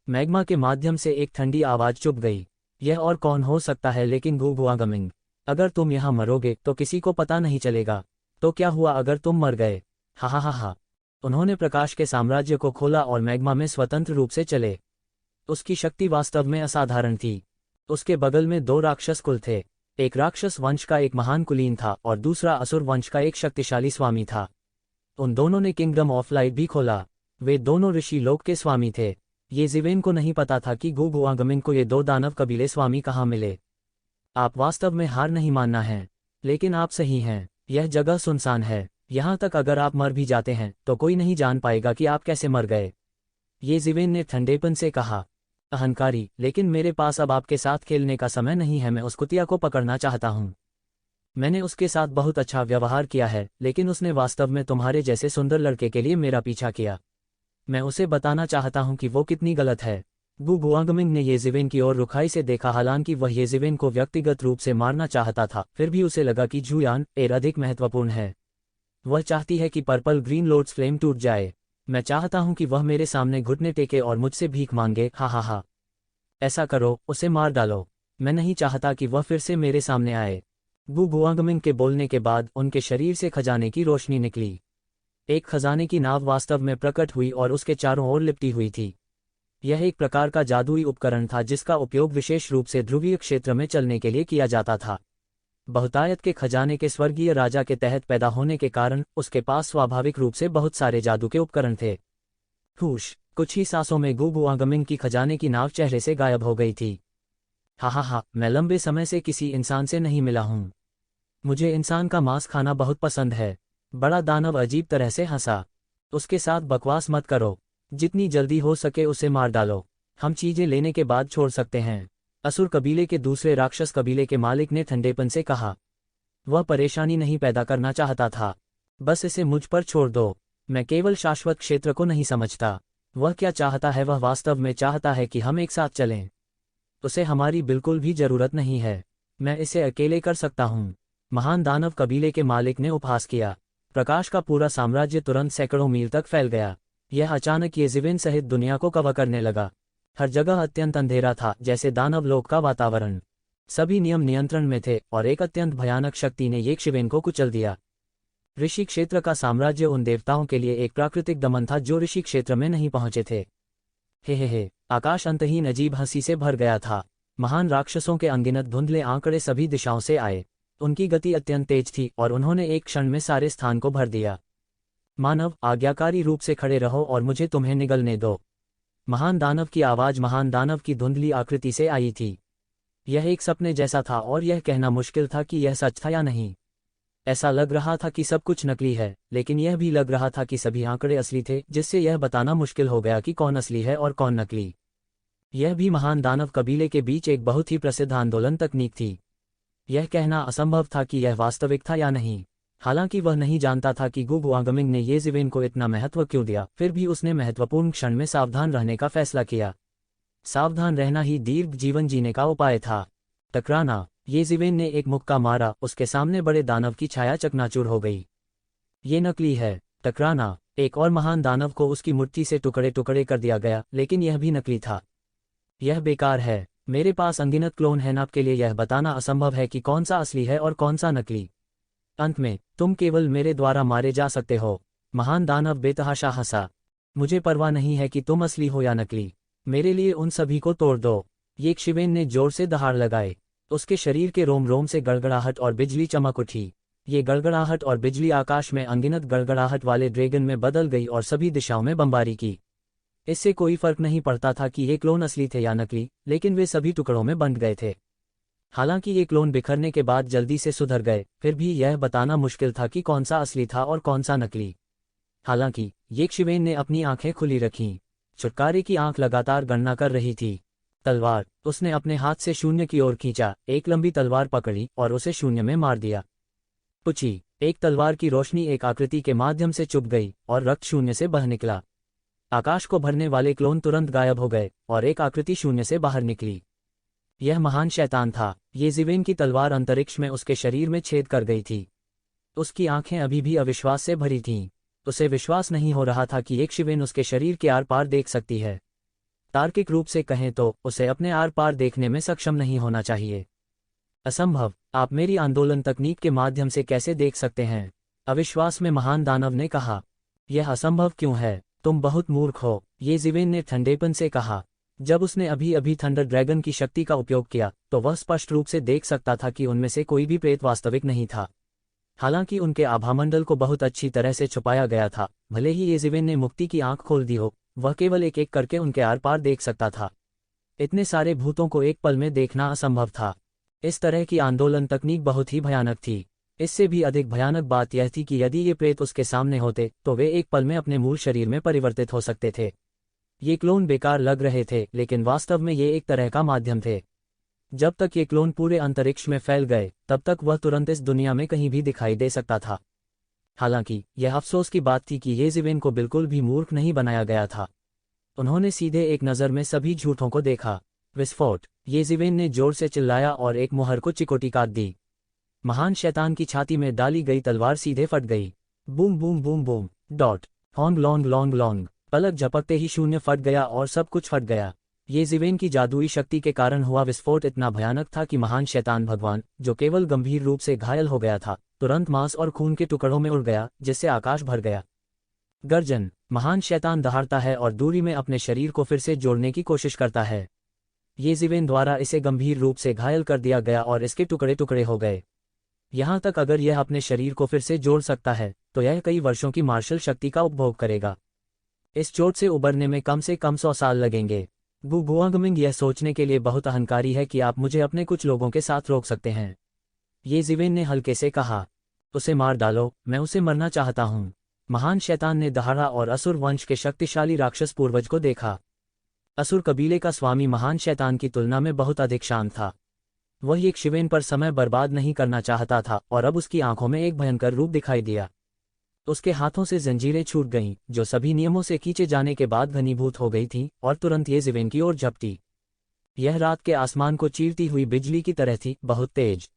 मैग्मा के माध्यम से एक ठंडी आवाज चुप गई। यह और कौन हो सकता है लेकिन गुगुआगमिंग। अगर तुम यहाँ मरोगे तो किसी को पता नहीं चलेगा। तो क्या हुआ अगर तुम मर गए? हा हा हा हा। उन्होंने प्रकाश के साम्राज्य को खोला और मैग्मा में स्वतंत्र रूप से चले। उसकी शक्ति वास्तव में असाधारण थी। उसके बगल में दो राक्षस कुल थे। एक राक्षस वंश का एक महान कुलीन था और दूसरा असुर वंश का एक शक्तिशाली स्वामी था। उन दोनों ने किंगडम ऑफ लाइट भी खोला। वे दोनों ऋषि लोक के स्वामी थे। ये जिवेन को नहीं पता था कि गुगुआगमिंग को ये दो दानव कबीले स्वामी कहाँ मिले। आप वास्तव में हार नहीं मानना है, लेकिन आप सही हैं। यह जगह सुनसान है। यहाँ तक अगर आप मर भी जाते हैं तो कोई नहीं जान पाएगा कि आप कैसे मर गए, ये जिवेन ने ठंडेपन से कहा। अहंकारी, लेकिन मेरे पास अब आपके साथ खेलने का समय नहीं है। मैं उस कुतिया को पकड़ना चाहता हूँ। मैंने उसके साथ बहुत अच्छा व्यवहार किया है, लेकिन उसने वास्तव में तुम्हारे जैसे सुंदर लड़के के लिए मेरा पीछा किया। मैं उसे बताना चाहता हूँ कि वो कितनी गलत है। गुगुआगमिंग ने येजिवेन की ओर रुखाई से देखा। हालांकि वह येजिवेन को व्यक्तिगत रूप से मारना चाहता था, फिर भी उसे लगा कि जूयान एर अधिक महत्वपूर्ण है। वह चाहती है कि पर्पल ग्रीन लोड्स फ्लेम टूट जाए। मैं चाहता हूं कि वह मेरे सामने घुटने टेके और मुझसे भीख मांगे। हा हा हा। ऐसा करो, उसे मार डालो। मैं नहीं चाहता कि वह फिर से मेरे सामने आए। गुगुआगमिंग के बोलने के बाद उनके शरीर से खजाने की रोशनी निकली। एक खजाने की नाव वास्तव में प्रकट हुई और उसके चारों ओर लिपटी हुई थी। यह एक प्रकार का जादुई उपकरण था जिसका उपयोग विशेष रूप से ध्रुवीय क्षेत्र में चलने के लिए किया जाता था। बहुतायत के खजाने के स्वर्गीय राजा के तहत पैदा होने के कारण उसके पास स्वाभाविक रूप से बहुत सारे जादू के उपकरण थे। हुश, कुछ ही सांसों में गुगुआगमिंग की खजाने की नाव चेहरे से गायब हो गई थी। हा हा हा, मैं लंबे समय से किसी इंसान से नहीं मिला हूँ। मुझे इंसान का मांस खाना बहुत पसंद है। बड़ा दानव अजीब तरह से हंसा। उसके साथ बकवास मत करो। जितनी जल्दी हो सके उसे मार डालो। हम चीजें लेने के बाद छोड़ सकते हैं। असुर कबीले के दूसरे राक्षस कबीले के मालिक ने ठंडेपन से कहा। वह परेशानी नहीं पैदा करना चाहता था। बस इसे मुझ पर छोड़ दो। मैं केवल शाश्वत क्षेत्र को नहीं समझता। वह क्या चाहता है? वह वास्तव में चाहता है कि हम एक साथ चलें। उसे हमारी बिल्कुल भी जरूरत नहीं है। मैं इसे अकेले कर सकता हूँ। महान दानव कबीले के मालिक ने उपहास किया। प्रकाश का पूरा साम्राज्य तुरंत सैकड़ों मील तक फैल गया। यह अचानक येजिवेन सहित दुनिया को कवर करने लगा। हर जगह अत्यंत अंधेरा था, जैसे दानव लोक का वातावरण। सभी नियम नियंत्रण में थे और एक अत्यंत भयानक शक्ति ने येशिवेन को कुचल दिया। ऋषि क्षेत्र का साम्राज्य उन देवताओं के लिए एक प्राकृतिक दमन था जो ऋषि क्षेत्र में नहीं पहुंचे थे। हे, आकाश अंतहीन अजीब हंसी से भर गया था। महान राक्षसों के अनगिनत धुंधले आंकड़े सभी दिशाओं से आए। उनकी गति अत्यंत तेज थी और उन्होंने एक क्षण में सारे स्थान को भर दिया। मानव, आज्ञाकारी रूप से खड़े रहो और मुझे तुम्हें निगलने दो। महान दानव की आवाज महान दानव की धुंधली आकृति से आई थी। यह एक सपने जैसा था और यह कहना मुश्किल था कि यह सच था या नहीं। ऐसा लग रहा था कि सब कुछ नकली है, लेकिन यह भी लग रहा था कि सभी आंकड़े असली थे, जिससे यह बताना मुश्किल हो गया कि कौन असली है और कौन नकली। यह भी महान दानव कबीले के बीच एक बहुत ही प्रसिद्ध आंदोलन तकनीक थी। यह कहना असंभव था कि यह वास्तविक था या नहीं। हालांकि वह नहीं जानता था कि गुगुआगमिंग ने येजिवेन को इतना महत्व क्यों दिया, फिर भी उसने महत्वपूर्ण क्षण में सावधान रहने का फैसला किया। सावधान रहना ही दीर्घ जीवन जीने का उपाय था। टकराना। येज़िवेन ने एक मुक्का मारा, उसके सामने बड़े दानव की छाया चकनाचूर हो गई। ये नकली है। टकराना। एक और महान दानव को उसकी मुट्ठी से टुकड़े टुकड़े कर दिया गया, लेकिन यह भी नकली था। यह बेकार है। मेरे पास अनगिनत क्लोन हैं, आपके लिए यह बताना असंभव है कि कौन सा असली है और कौन सा नकली। अंत में तुम केवल मेरे द्वारा मारे जा सकते हो। महान दानव बेतहाशा हंसा। मुझे परवाह नहीं है कि तुम असली हो या नकली, मेरे लिए उन सभी को तोड़ दो। येज़िवेन ने जोर से दहाड़ लगाए। उसके शरीर के रोम रोम से गड़गड़ाहट और बिजली चमक उठी। ये गड़गड़ाहट और बिजली आकाश में अनगिनत गड़गड़ाहट वाले ड्रैगन में बदल गई और सभी दिशाओं में बमबारी की। इससे कोई फर्क नहीं पड़ता था कि ये क्लोन असली थे या नकली, लेकिन वे सभी टुकड़ों में बंट गए थे। हालांकि ये क्लोन बिखरने के बाद जल्दी से सुधर गए, फिर भी यह बताना मुश्किल था कि कौन सा असली था और कौन सा नकली। हालांकि येज़िवेन ने अपनी आंखें खुली रखीं। छुटकारे की आंख लगातार गणना कर रही थी। तलवार। उसने अपने हाथ से शून्य की ओर खींचा, एक लंबी तलवार पकड़ी और उसे शून्य में मार दिया। पुची। एक तलवार की रोशनी एक आकृति के माध्यम से चुभ गई और रक्त शून्य से बह निकला। आकाश को भरने वाले क्लोन तुरंत गायब हो गए और एक आकृति शून्य से बाहर निकली। यह महान शैतान था। येज़िवेन की तलवार अंतरिक्ष में उसके शरीर में छेद कर गई थी। उसकी आंखें अभी भी अविश्वास से भरी थीं। उसे विश्वास नहीं हो रहा था कि येज़िवेन उसके शरीर के आर पार देख सकती है। तार्किक रूप से कहें तो उसे अपने आर पार देखने में सक्षम नहीं होना चाहिए। असंभव। आप मेरी आंदोलन तकनीक के माध्यम से कैसे देख सकते हैं? अविश्वास में महान दानव ने कहा। यह असंभव क्यों है? तुम बहुत मूर्ख हो, येज़िवेन ने ठंडेपन से कहा। जब उसने अभी अभी थंडर ड्रैगन की शक्ति का उपयोग किया तो वह स्पष्ट रूप से देख सकता था कि उनमें से कोई भी प्रेत वास्तविक नहीं था। हालांकि उनके आभामंडल को बहुत अच्छी तरह से छुपाया गया था। भले ही येज़िवेन ने मुक्ति की आंख खोल दी हो, वह केवल एक एक करके उनके आर पार देख सकता था। इतने सारे भूतों को एक पल में देखना असंभव था। इस तरह की आंदोलन तकनीक बहुत ही भयानक थी। इससे भी अधिक भयानक बात यह थी कि यदि ये प्रेत उसके सामने होते तो वे एक पल में अपने मूल शरीर में परिवर्तित हो सकते थे। ये क्लोन बेकार लग रहे थे, लेकिन वास्तव में ये एक तरह का माध्यम थे। जब तक ये क्लोन पूरे अंतरिक्ष में फैल गए, तब तक वह तुरंत इस दुनिया में कहीं भी दिखाई दे सकता था। हालांकि यह अफसोस की बात थी कि येज़िवेन को बिल्कुल भी मूर्ख नहीं बनाया गया था। उन्होंने सीधे एक नज़र में सभी झूठों को देखा। विस्फोट। येज़िवेन ने जोर से चिल्लाया और एक मुहर को चिकोटी काट दी। महान शैतान की छाती में डाली गई तलवार सीधे फट गई। Boom boom boom boom. Dot. हॉन्ग लॉन्ग लॉन्ग लॉन्ग। पलक झपकते ही शून्य फट गया और सब कुछ फट गया। येज़िवेन की जादुई शक्ति के कारण हुआ विस्फोट इतना भयानक था कि महान शैतान भगवान, जो केवल गंभीर रूप से घायल हो गया था, तुरंत मांस और खून के टुकड़ों में उड़ गया, जिससे आकाश भर गया। गर्जन। महान शैतान दहाड़ता है और दूरी में अपने शरीर को फिर से जोड़ने की कोशिश करता है। येज़िवेन द्वारा इसे गंभीर रूप से घायल कर दिया गया और इसके टुकड़े टुकड़े हो गए। यहाँ तक अगर यह अपने शरीर को फिर से जोड़ सकता है तो यह कई वर्षों की मार्शल शक्ति का उपभोग करेगा। इस चोट से उबरने में कम से कम 100 साल लगेंगे। गुगुआंगमिंग यह सोचने के लिए बहुत अहंकारी है कि आप मुझे अपने कुछ लोगों के साथ रोक सकते हैं। येज़िवेन ने हल्के से कहा। उसे मार डालो, मैं उसे मरना चाहता हूँ। महान शैतान ने दहाड़ा और असुर वंश के शक्तिशाली राक्षस पूर्वज को देखा। असुर कबीले का स्वामी महान शैतान की तुलना में बहुत अधिक शांत था। वह येज़िवेन पर समय बर्बाद नहीं करना चाहता था और अब उसकी आंखों में एक भयंकर रूप दिखाई दिया। उसके हाथों से जंजीरें छूट गईं, जो सभी नियमों से खींचे जाने के बाद घनीभूत हो गई थीं और तुरंत येज़िवेन की ओर झपटी। यह रात के आसमान को चीरती हुई बिजली की तरह थी, बहुत तेज।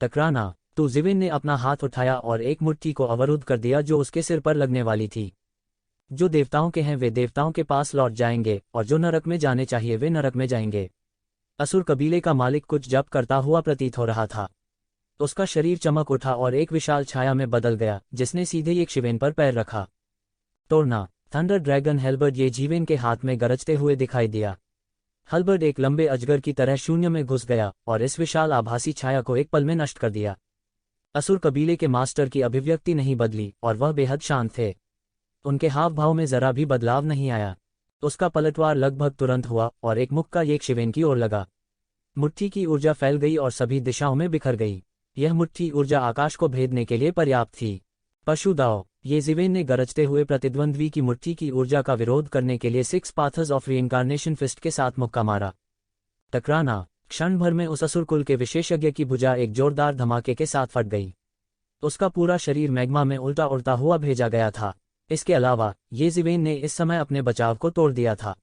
टकराना। तो येज़िवेन ने अपना हाथ उठाया और एक मुट्ठी को अवरुद्ध कर दिया जो उसके सिर पर लगने वाली थी। जो देवताओं के हैं वे देवताओं के पास लौट जाएंगे और जो नरक में जाने चाहिए वे नरक में जाएंगे। असुर कबीले का मालिक कुछ जप करता हुआ प्रतीत हो रहा था। उसका शरीर चमक उठा और एक विशाल छाया में बदल गया, जिसने सीधे येज़िवेन पर पैर रखा। तोड़ना। थंडर ड्रैगन हेल्बर्ड येज़िवेन के हाथ में गरजते हुए दिखाई दिया। हेल्बर्ड एक लंबे अजगर की तरह शून्य में घुस गया और इस विशाल आभासी छाया को एक पल में नष्ट कर दिया। असुर कबीले के मास्टर की अभिव्यक्ति नहीं बदली और वह बेहद शांत थे। उनके हाव भाव में जरा भी बदलाव नहीं आया। उसका पलटवार लगभग तुरंत हुआ और एक मुक्का येज़िवेन की ओर लगा। मुट्ठी की ऊर्जा फैल गई और सभी दिशाओं में बिखर गई। यह मुट्ठी ऊर्जा आकाश को भेदने के लिए पर्याप्त थी। पशु दाव। येज़िवेन ने गरजते हुए प्रतिद्वंद्वी की मुट्ठी की ऊर्जा का विरोध करने के लिए 6 पाथर्स ऑफ रीइंकार्नेशन फिस्ट के साथ मुक्का मारा। टकराना। क्षण भर में उस असुर कुल के विशेषज्ञ की भुजा एक जोरदार धमाके के साथ फट गई। उसका पूरा शरीर मैग्मा में उल्टा उड़ता हुआ भेजा गया था। इसके अलावा येज़िवेन ने इस समय अपने बचाव को तोड़ दिया था।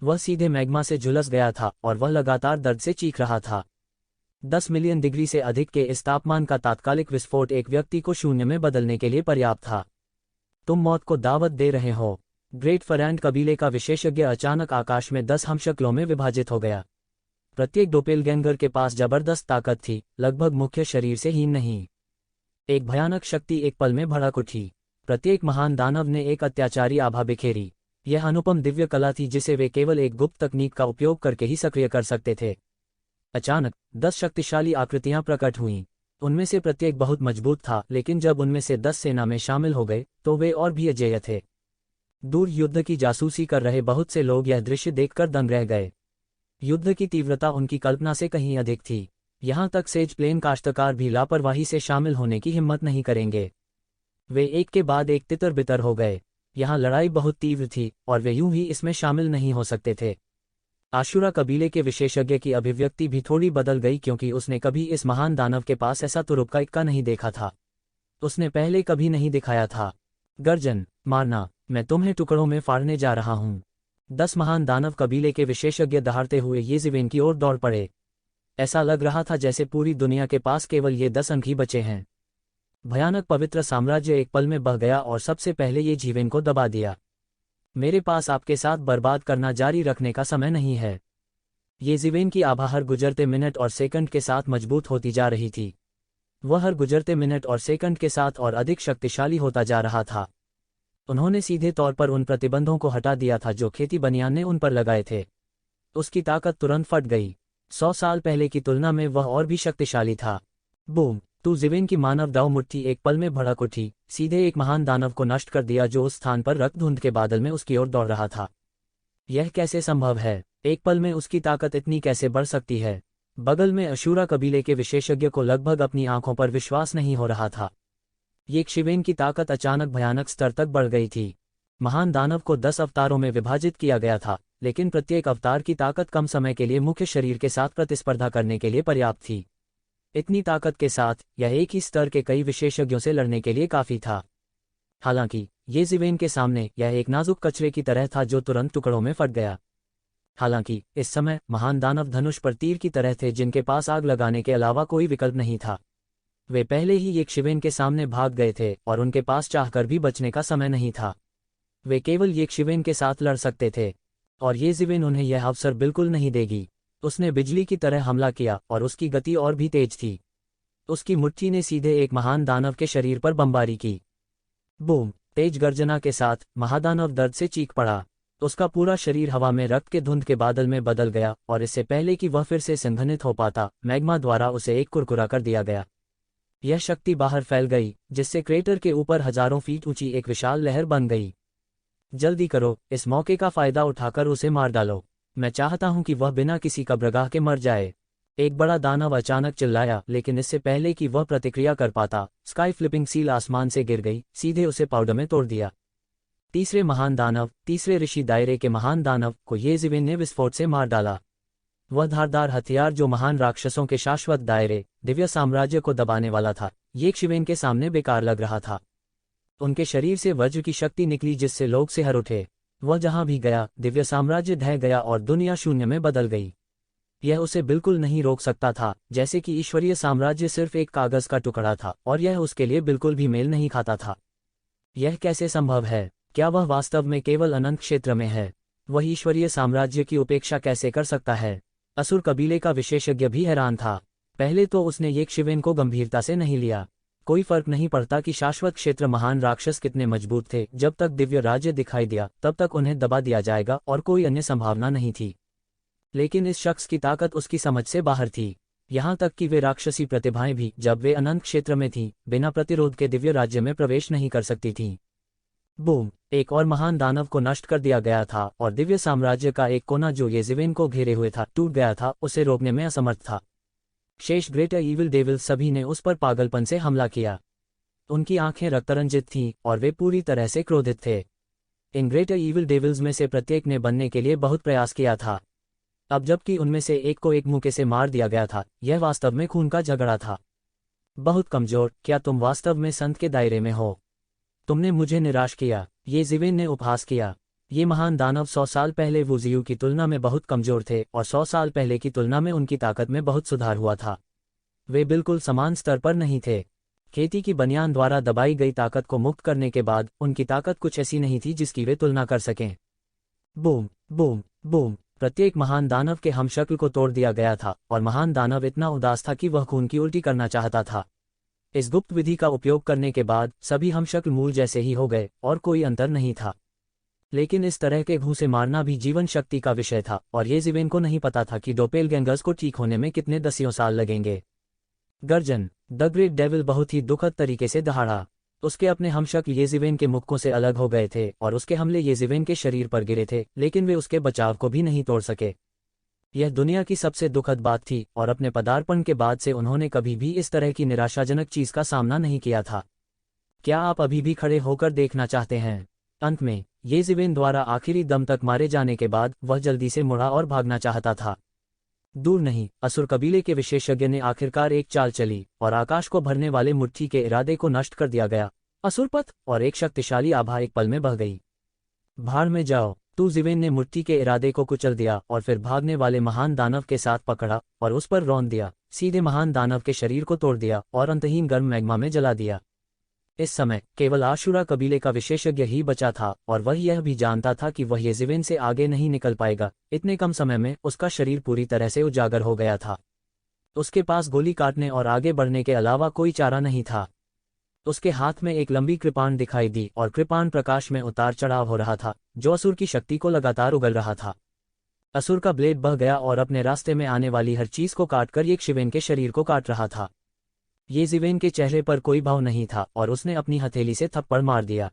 वह सीधे मैग्मा से झुलस गया था और वह लगातार दर्द से चीख रहा था। 10 मिलियन डिग्री से अधिक के इस तापमान का तात्कालिक विस्फोट एक व्यक्ति को शून्य में बदलने के लिए पर्याप्त था। तुम मौत को दावत दे रहे हो। ग्रेट फरैंड कबीले का विशेषज्ञ अचानक आकाश में 10 हमशक्लों में विभाजित हो गया। प्रत्येक डोपेलगैंगर के पास जबरदस्त ताकत थी, लगभग मुख्य शरीर से हीन नहीं। एक भयानक शक्ति एक पल में भड़क उठी। प्रत्येक महान दानव ने एक अत्याचारी आभा बिखेरी। यह अनुपम दिव्य कला थी जिसे वे केवल एक गुप्त तकनीक का उपयोग करके ही सक्रिय कर सकते थे। अचानक 10 शक्तिशाली आकृतियां प्रकट हुईं। उनमें से प्रत्येक बहुत मजबूत था, लेकिन जब उनमें से 10 सेना में शामिल हो गए तो वे और भी अजेय थे। दूर युद्ध की जासूसी कर रहे बहुत से लोग यह दृश्य देखकर दंग रह गए। युद्ध की तीव्रता उनकी कल्पना से कहीं अधिक थी। यहां तक सेज प्लेन काश्तकार भी लापरवाही से शामिल होने की हिम्मत नहीं करेंगे। वे एक के बाद एक तितर बितर हो गए। यहां लड़ाई बहुत तीव्र थी और वे यूं ही इसमें शामिल नहीं हो सकते थे। आशुरा कबीले के विशेषज्ञ की अभिव्यक्ति भी थोड़ी बदल गई, क्योंकि उसने कभी इस महान दानव के पास ऐसा तुरुप का इक्का नहीं देखा था। उसने पहले कभी नहीं दिखाया था। गर्जन, मारना, मैं तुम्हें टुकड़ों में फाड़ने जा रहा हूं। 10 महान दानव कबीले के विशेषज्ञ दहाड़ते हुए येज़िवेन की ओर दौड़ पड़े। ऐसा लग रहा था जैसे पूरी दुनिया के पास केवल ये 10 अंक ही बचे हैं। भयानक पवित्र साम्राज्य एक पल में बह गया और सबसे पहले येज़िवेन को दबा दिया। मेरे पास आपके साथ बर्बाद करना जारी रखने का समय नहीं है। येज़िवेन की आभा हर गुजरते मिनट और सेकंड के साथ मजबूत होती जा रही थी। वह हर गुजरते मिनट और सेकंड के साथ और अधिक शक्तिशाली होता जा रहा था। उन्होंने सीधे तौर पर उन प्रतिबंधों को हटा दिया था जो खेती बनियान ने उन पर लगाए थे। उसकी ताकत तुरंत फट गई। 100 साल पहले की तुलना में वह और भी शक्तिशाली था। बूम! तू ज़िवेन की मानव दाव मुट्ठी एक पल में भड़क उठी, सीधे एक महान दानव को नष्ट कर दिया जो उस स्थान पर रक्त धुंध के बादल में उसकी ओर दौड़ रहा था। यह कैसे संभव है? एक पल में उसकी ताकत इतनी कैसे बढ़ सकती है? बगल में अशूरा कबीले के विशेषज्ञ को लगभग अपनी आंखों पर विश्वास नहीं हो रहा था। येज़िवेन की ताकत अचानक भयानक स्तर तक बढ़ गई थी। महान दानव को 10 अवतारों में विभाजित किया गया था, लेकिन प्रत्येक अवतार की ताकत कम समय के लिए मुख्य शरीर के साथ प्रतिस्पर्धा करने के लिए पर्याप्त थी। इतनी ताकत के साथ यह एक ही स्तर के कई विशेषज्ञों से लड़ने के लिए काफी था। हालांकि येज़िवेन के सामने यह एक नाजुक कचरे की तरह था जो तुरंत टुकड़ों में फट गया। हालांकि इस समय महान दानव धनुष पर तीर की तरह थे जिनके पास आग लगाने के अलावा कोई विकल्प नहीं था। वे पहले ही येज़िवेन के सामने भाग गए थे और उनके पास चाहकर भी बचने का समय नहीं था। वे केवल येज़िवेन के साथ लड़ सकते थे और येज़िवेन उन्हें यह अवसर बिल्कुल नहीं देगी। उसने बिजली की तरह हमला किया और उसकी गति और भी तेज थी। उसकी मुट्ठी ने सीधे एक महान दानव के शरीर पर बमबारी की। बूम! तेज गर्जना के साथ महादानव दर्द से चीख पड़ा। उसका पूरा शरीर हवा में रक्त के धुंध के बादल में बदल गया और इससे पहले कि वह फिर से संघनित हो पाता, मैग्मा द्वारा उसे एक कुरकुरा कर दिया गया। यह शक्ति बाहर फैल गई, जिससे क्रेटर के ऊपर हजारों फीट ऊंची एक विशाल लहर बन गई। जल्दी करो, इस मौके का फायदा उठाकर उसे मार डालो। मैं चाहता हूं कि वह बिना किसी कब्रगाह के मर जाए। एक बड़ा दानव अचानक चिल्लाया, लेकिन इससे पहले कि वह प्रतिक्रिया कर पाता, स्काई फ्लिपिंग सील आसमान से गिर गई, सीधे उसे पाउडर में तोड़ दिया। तीसरे महान दानव, तीसरे ऋषि दायरे के महान दानव को येज़िवेन ने विस्फोट से मार डाला। वह धारदार हथियार जो महान राक्षसों के शाश्वत दायरे, दिव्य साम्राज्य को दबाने वाला था, येज़िवेन के सामने बेकार लग रहा था। उनके शरीर से वज्र की शक्ति निकली जिससे लोग सिहर उठे। वह जहां भी गया, दिव्य साम्राज्य ढह गया और दुनिया शून्य में बदल गई। यह उसे बिल्कुल नहीं रोक सकता था, जैसे कि ईश्वरीय साम्राज्य सिर्फ एक कागज का टुकड़ा था और यह उसके लिए बिल्कुल भी मेल नहीं खाता था। यह कैसे संभव है? क्या वह वास्तव में केवल अनंत क्षेत्र में है? वह ईश्वरीय साम्राज्य की उपेक्षा कैसे कर सकता है? असुर कबीले का विशेषज्ञ भी हैरान था। पहले तो उसने येज़िवेन को गंभीरता से नहीं लिया। कोई फर्क नहीं पड़ता कि शाश्वत क्षेत्र महान राक्षस कितने मजबूत थे, जब तक दिव्य राज्य दिखाई दिया तब तक उन्हें दबा दिया जाएगा और कोई अन्य संभावना नहीं थी। लेकिन इस शख्स की ताकत उसकी समझ से बाहर थी। यहां तक कि वे राक्षसी प्रतिभाएं भी, जब वे अनंत क्षेत्र में थीं, बिना प्रतिरोध के दिव्य राज्य में प्रवेश नहीं कर सकती थीं। बूम! एक और महान दानव को नष्ट कर दिया गया था और दिव्य साम्राज्य का एक कोना जो येज़िवेन को घेरे हुए था, टूट गया था, उसे रोकने में असमर्थ था। शेष ग्रेटर ईविल डेविल्स सभी ने उस पर पागलपन से हमला किया। उनकी आंखें रक्तरंजित थीं और वे पूरी तरह से क्रोधित थे। इन ग्रेटर ईविल डेविल्स में से प्रत्येक ने बनने के लिए बहुत प्रयास किया था। अब जबकि उनमें से एक को एक मुक्के से मार दिया गया था, यह वास्तव में खून का झगड़ा था। बहुत कमजोर, क्या तुम वास्तव में संत के दायरे में हो? तुमने मुझे निराश किया, येज़िवेन ने उपहास किया। ये महान दानव 100 साल पहले वुजियू की तुलना में बहुत कमजोर थे और 100 साल पहले की तुलना में उनकी ताकत में बहुत सुधार हुआ था। वे बिल्कुल समान स्तर पर नहीं थे। खेती की बनियान द्वारा दबाई गई ताकत को मुक्त करने के बाद उनकी ताकत कुछ ऐसी नहीं थी जिसकी वे तुलना कर सकें। बूम बूम बूम, प्रत्येक महान दानव के हमशक्ल को तोड़ दिया गया था और महान दानव इतना उदास था कि वह खून की उल्टी करना चाहता था। इस गुप्त विधि का उपयोग करने के बाद सभी हमशक्ल मूल जैसे ही हो गए और कोई अंतर नहीं था। लेकिन इस तरह के घूंसे मारना भी जीवन शक्ति का विषय था और येज़िवेन को नहीं पता था कि डोपेलगैंगर्स को ठीक होने में कितने दसियों साल लगेंगे। गर्जन। द ग्रेट डेविल बहुत ही दुखद तरीके से दहाड़ा। उसके अपने हमशक्ल येज़िवेन के मुक्कों से अलग हो गए थे और उसके हमले येज़िवेन के शरीर पर गिरे थे, लेकिन वे उसके बचाव को भी नहीं तोड़ सके। यह दुनिया की सबसे दुखद बात थी और अपने पदार्पण के बाद से उन्होंने कभी भी इस तरह की निराशाजनक चीज का सामना नहीं किया था। क्या आप अभी भी खड़े होकर देखना चाहते हैं? अंत में येज़िवेन द्वारा आखिरी दम तक मारे जाने के बाद वह जल्दी से मुड़ा और भागना चाहता था। दूर नहीं, असुर कबीले के विशेषज्ञ ने आखिरकार एक चाल चली और आकाश को भरने वाले मुट्ठी के इरादे को नष्ट कर दिया गया। असुरपथ और एक शक्तिशाली आभा एक पल में बह गई। भाड़ में जाओ। येज़िवेन ने मुट्ठी के इरादे को कुचल दिया और फिर भागने वाले महान दानव के साथ पकड़ा और उस पर रौंद दिया, सीधे महान दानव के शरीर को तोड़ दिया और अंतहीन गर्म मैग्मा में जला दिया। इस समय केवल आशुरा कबीले का विशेषज्ञ ही बचा था और वह यह भी जानता था कि वह येज़िवेन से आगे नहीं निकल पाएगा। इतने कम समय में उसका शरीर पूरी तरह से उजागर हो गया था। उसके पास गोली काटने और आगे बढ़ने के अलावा कोई चारा नहीं था। उसके हाथ में एक लंबी कृपाण दिखाई दी और कृपाण प्रकाश में उतार चढ़ाव हो रहा था, जो असुर की शक्ति को लगातार उगल रहा था। असुर का ब्लेड बह गया और अपने रास्ते में आने वाली हर चीज को काटकर येज़िवेन के शरीर को काट रहा था। येज़िवेन के चेहरे पर कोई भाव नहीं था और उसने अपनी हथेली से थप्पड़ मार दिया।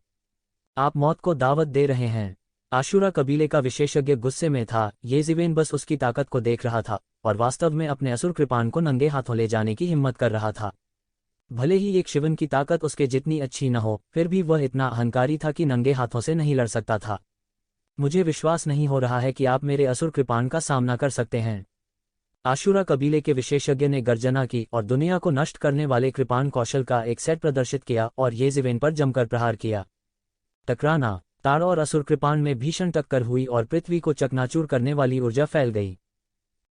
आप मौत को दावत दे रहे हैं। आशुरा कबीले का विशेषज्ञ गुस्से में था। येज़िवेन बस उसकी ताकत को देख रहा था और वास्तव में अपने असुर कृपाण को नंगे हाथों ले जाने की हिम्मत कर रहा था। भले ही येज़िवेन की ताकत उसके जितनी अच्छी न हो, फिर भी वह इतना अहंकारी था कि नंगे हाथों से नहीं लड़ सकता था। मुझे विश्वास नहीं हो रहा है कि आप मेरे असुर कृपाण का सामना कर सकते हैं। आशुरा कबीले के विशेषज्ञ ने गर्जना की और दुनिया को नष्ट करने वाले कृपाण कौशल का एक सेट प्रदर्शित किया और येज़िवेन पर जमकर प्रहार किया। टकराना। ताड़ और असुर कृपाण में भीषण टक्कर हुई और पृथ्वी को चकनाचूर करने वाली ऊर्जा फैल गई।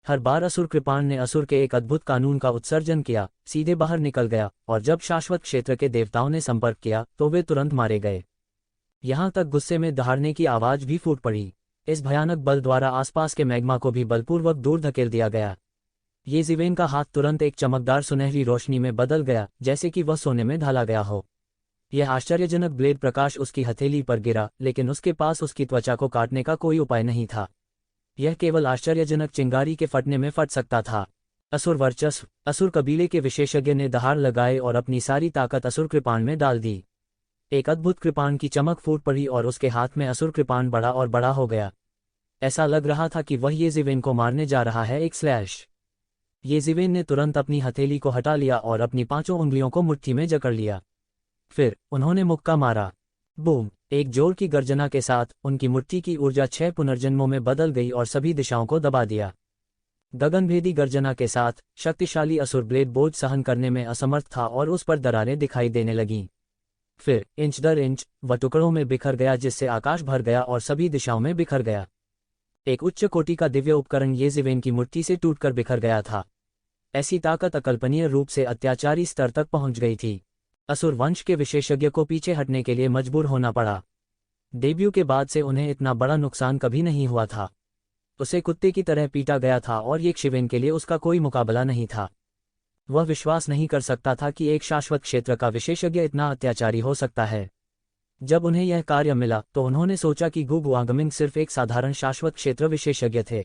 हर बार असुर कृपाण ने असुर के एक अद्भुत कानून का उत्सर्जन किया, सीधे बाहर निकल गया और जब शाश्वत क्षेत्र के देवताओं ने संपर्क किया तो वे तुरंत मारे गए। यहां तक गुस्से में दहाड़ने की आवाज भी फूट पड़ी। इस भयानक बल द्वारा आसपास के मैग्मा को भी बलपूर्वक दूर धकेल दिया गया। येज़िवेन का हाथ तुरंत एक चमकदार सुनहरी रोशनी में बदल गया, जैसे कि वह सोने में ढाला गया हो। यह आश्चर्यजनक ब्लेड प्रकाश उसकी हथेली पर गिरा, लेकिन उसके पास उसकी त्वचा को काटने का कोई उपाय नहीं था। यह केवल आश्चर्यजनक चिंगारी के फटने में फट सकता था। असुर वर्चस्व। असुर कबीले के विशेषज्ञ ने दहाड़ लगाए और अपनी सारी ताकत असुर कृपाण में डाल दी। एक अद्भुत कृपाण की चमक फूट पड़ी और उसके हाथ में असुर कृपाण बड़ा और बड़ा हो गया। ऐसा लग रहा था कि वह येज़िवेन को मारने जा रहा है। एक स्लैश। येज़िवेन ने तुरंत अपनी हथेली को हटा लिया और अपनी 5 उंगलियों को मुट्ठी में जकड़ लिया। फिर उन्होंने मुक्का मारा। बूम। एक जोर की गर्जना के साथ उनकी मुट्ठी की ऊर्जा 6 पुनर्जन्मों में बदल गई और सभी दिशाओं को दबा दिया। गगनभेदी गर्जना के साथ शक्तिशाली असुर ब्लेड बोझ सहन करने में असमर्थ था और उस पर दरारें दिखाई देने लगीं। फिर इंच दर इंच वह टुकड़ों में बिखर गया, जिससे आकाश भर गया और सभी दिशाओं में बिखर गया। एक उच्च कोटि का दिव्य उपकरण येज़िवेन की मुट्ठी से टूटकर बिखर गया था। ऐसी ताकत अकल्पनीय रूप से अत्याचारी स्तर तक पहुंच गई थी। असुर वंश के विशेषज्ञ को पीछे हटने के लिए मजबूर होना पड़ा। डेब्यू के बाद से उन्हें इतना बड़ा नुकसान कभी नहीं हुआ था। उसे कुत्ते की तरह पीटा गया था और येज़िवेन के लिए उसका कोई मुकाबला नहीं था। वह विश्वास नहीं कर सकता था कि एक शाश्वत क्षेत्र का विशेषज्ञ इतना अत्याचारी हो सकता है। जब उन्हें यह कार्य मिला तो उन्होंने सोचा कि गु गुआंगमिंग सिर्फ एक साधारण शाश्वत क्षेत्र विशेषज्ञ थे।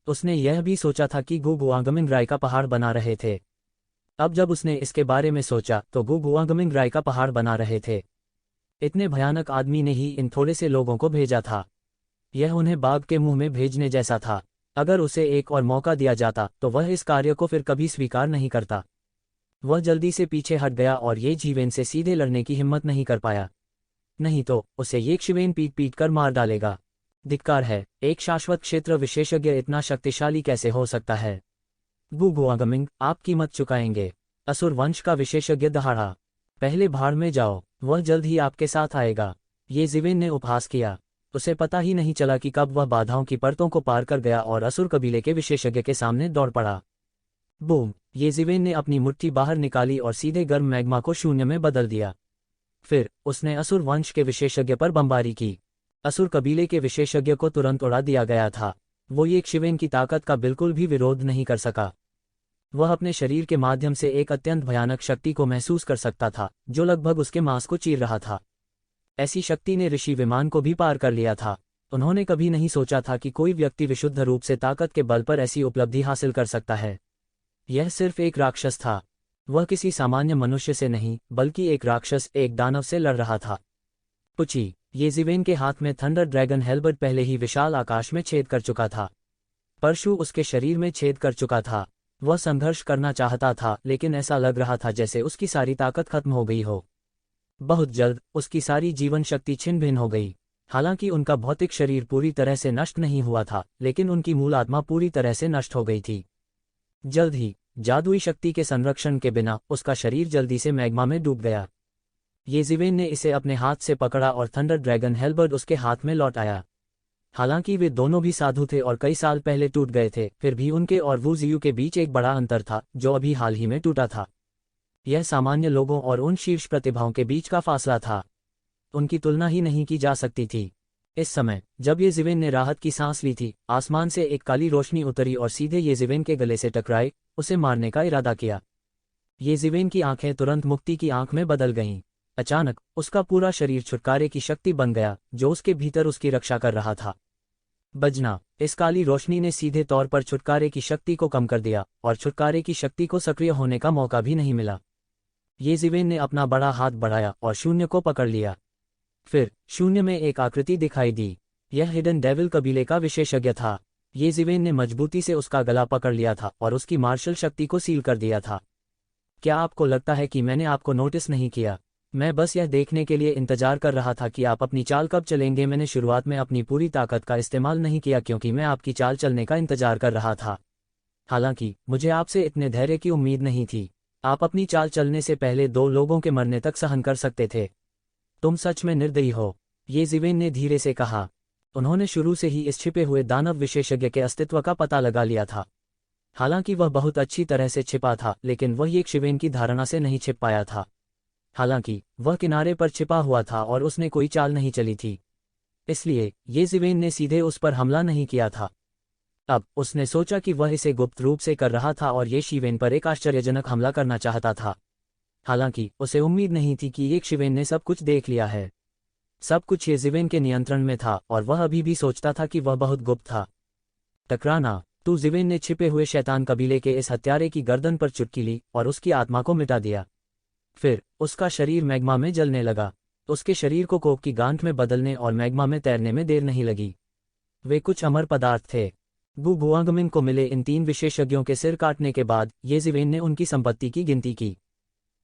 उसने यह भी सोचा था कि गु गुआंगमिंग राय का पहाड़ बना रहे थे। अब जब उसने इसके बारे में सोचा तो गु गुआंगमिंग राय का पहाड़ बना रहे थे। इतने भयानक आदमी ने ही इन थोड़े से लोगों को भेजा था। यह उन्हें बाघ के मुंह में भेजने जैसा था। अगर उसे एक और मौका दिया जाता तो वह इस कार्य को फिर कभी स्वीकार नहीं करता। वह जल्दी से पीछे हट गया और येज़िवेन से सीधे लड़ने की हिम्मत नहीं कर पाया। नहीं तो उसे येज़िवेन पीट पीट कर मार डालेगा। धिक्कार है, एक शाश्वत क्षेत्र विशेषज्ञ इतना शक्तिशाली कैसे हो सकता है? गु गुआंगमिंग, आप कीमत चुकाएंगे। असुर वंश का विशेषज्ञ दहाड़ा। पहले भाड़ में जाओ, वह जल्द ही आपके साथ आएगा। येज़िवेन ने उपहास किया। उसे पता ही नहीं चला कि कब वह बाधाओं की परतों को पार कर गया और असुर कबीले के विशेषज्ञ के सामने दौड़ पड़ा। बूम! येज़िवेन ने अपनी मुट्ठी बाहर निकाली और सीधे गर्म मैग्मा को शून्य में बदल दिया। फिर उसने असुर वंश के विशेषज्ञ पर बमबारी की। असुर कबीले के विशेषज्ञ को तुरंत उड़ा दिया गया था। वो येज़िवेन की ताकत का बिल्कुल भी विरोध नहीं कर सका। वह अपने शरीर के माध्यम से एक अत्यंत भयानक शक्ति को महसूस कर सकता था, जो लगभग उसके मांस को चीर रहा था। ऐसी शक्ति ने ऋषि विमान को भी पार कर लिया था। उन्होंने कभी नहीं सोचा था कि कोई व्यक्ति विशुद्ध रूप से ताकत के बल पर ऐसी उपलब्धि हासिल कर सकता है। यह सिर्फ एक राक्षस था। वह किसी सामान्य मनुष्य से नहीं, बल्कि एक राक्षस, एक दानव से लड़ रहा था। पुची! येज़िवेन के हाथ में थंडर ड्रैगन हेल्बर्ट पहले ही विशाल आकाश में छेद कर चुका था। परशु उसके शरीर में छेद कर चुका था। वह संघर्ष करना चाहता था, लेकिन ऐसा लग रहा था जैसे उसकी सारी ताकत खत्म हो गई हो। बहुत जल्द उसकी सारी जीवन शक्ति छिन्न भिन्न हो गई। हालांकि उनका भौतिक शरीर पूरी तरह से नष्ट नहीं हुआ था, लेकिन उनकी मूल आत्मा पूरी तरह से नष्ट हो गई थी। जल्द ही जादुई शक्ति के संरक्षण के बिना उसका शरीर जल्दी से मैग्मा में डूब गया। येज़िवेन ने इसे अपने हाथ से पकड़ा और थंडर ड्रैगन हेल्बर्ट उसके हाथ में लौट आया। हालांकि वे दोनों भी साधु थे और कई साल पहले टूट गए थे, फिर भी उनके और वू जियू के बीच एक बड़ा अंतर था, जो अभी हाल ही में टूटा था। यह सामान्य लोगों और उन शीर्ष प्रतिभाओं के बीच का फासला था। उनकी तुलना ही नहीं की जा सकती थी। इस समय जब येज़िवेन ने राहत की सांस ली थी, आसमान से एक काली रोशनी उतरी और सीधे येज़िवेन के गले से टकराई, उसे मारने का इरादा किया। येज़िवेन की आंखें तुरंत मुक्ति की आंख में बदल गईं। अचानक उसका पूरा शरीर छुटकारे की शक्ति बन गया, जो उसके भीतर उसकी रक्षा कर रहा था। बजना! इस काली रोशनी ने सीधे तौर पर छुटकारे की शक्ति को कम कर दिया और छुटकारे की शक्ति को सक्रिय होने का मौका भी नहीं मिला। येज़िवेन ने अपना बड़ा हाथ बढ़ाया और शून्य को पकड़ लिया। फिर शून्य में एक आकृति दिखाई दी। यह हिडन डेविल कबीले का विशेषज्ञ था। येज़िवेन ने मजबूती से उसका गला पकड़ लिया था और उसकी मार्शल शक्ति को सील कर दिया था। क्या आपको लगता है कि मैंने आपको नोटिस नहीं किया? मैं बस यह देखने के लिए इंतजार कर रहा था कि आप अपनी चाल कब चलेंगे। मैंने शुरुआत में अपनी पूरी ताकत का इस्तेमाल नहीं किया क्योंकि मैं आपकी चाल चलने का इंतजार कर रहा था। हालांकि मुझे आपसे इतने धैर्य की उम्मीद नहीं थी। आप अपनी चाल चलने से पहले 2 लोगों के मरने तक सहन कर सकते थे। तुम सच में निर्दयी हो, येज़िवेन ने धीरे से कहा। उन्होंने शुरू से ही इस छिपे हुए दानव विशेषज्ञ के अस्तित्व का पता लगा लिया था। हालांकि वह बहुत अच्छी तरह से छिपा था, लेकिन वह येज़िवेन की धारणा से नहीं छिप पाया था। हालांकि वह किनारे पर छिपा हुआ था और उसने कोई चाल नहीं चली थी, इसलिए येज़िवेन ने सीधे उस पर हमला नहीं किया था। अब उसने सोचा कि वह इसे गुप्त रूप से कर रहा था और येज़िवेन पर एक आश्चर्यजनक हमला करना चाहता था। हालांकि उसे उम्मीद नहीं थी कि येज़िवेन ने सब कुछ देख लिया है। सब कुछ येज़िवेन के नियंत्रण में था और वह अभी भी सोचता था कि वह बहुत गुप्त था। टकराना! येज़िवेन ने छिपे हुए शैतान कबीले के इस हत्यारे की गर्दन पर चुटकी ली और उसकी आत्मा को मिटा दिया। फिर उसका शरीर मैग्मा में जलने लगा। उसके शरीर को कोक की गांठ में बदलने और मैग्मा में तैरने में देर नहीं लगी। वे कुछ अमर पदार्थ थे। गु बुआंगमिन को मिले इन 3 विशेषज्ञों के सिर काटने के बाद येज़िवेन ने उनकी संपत्ति की गिनती की।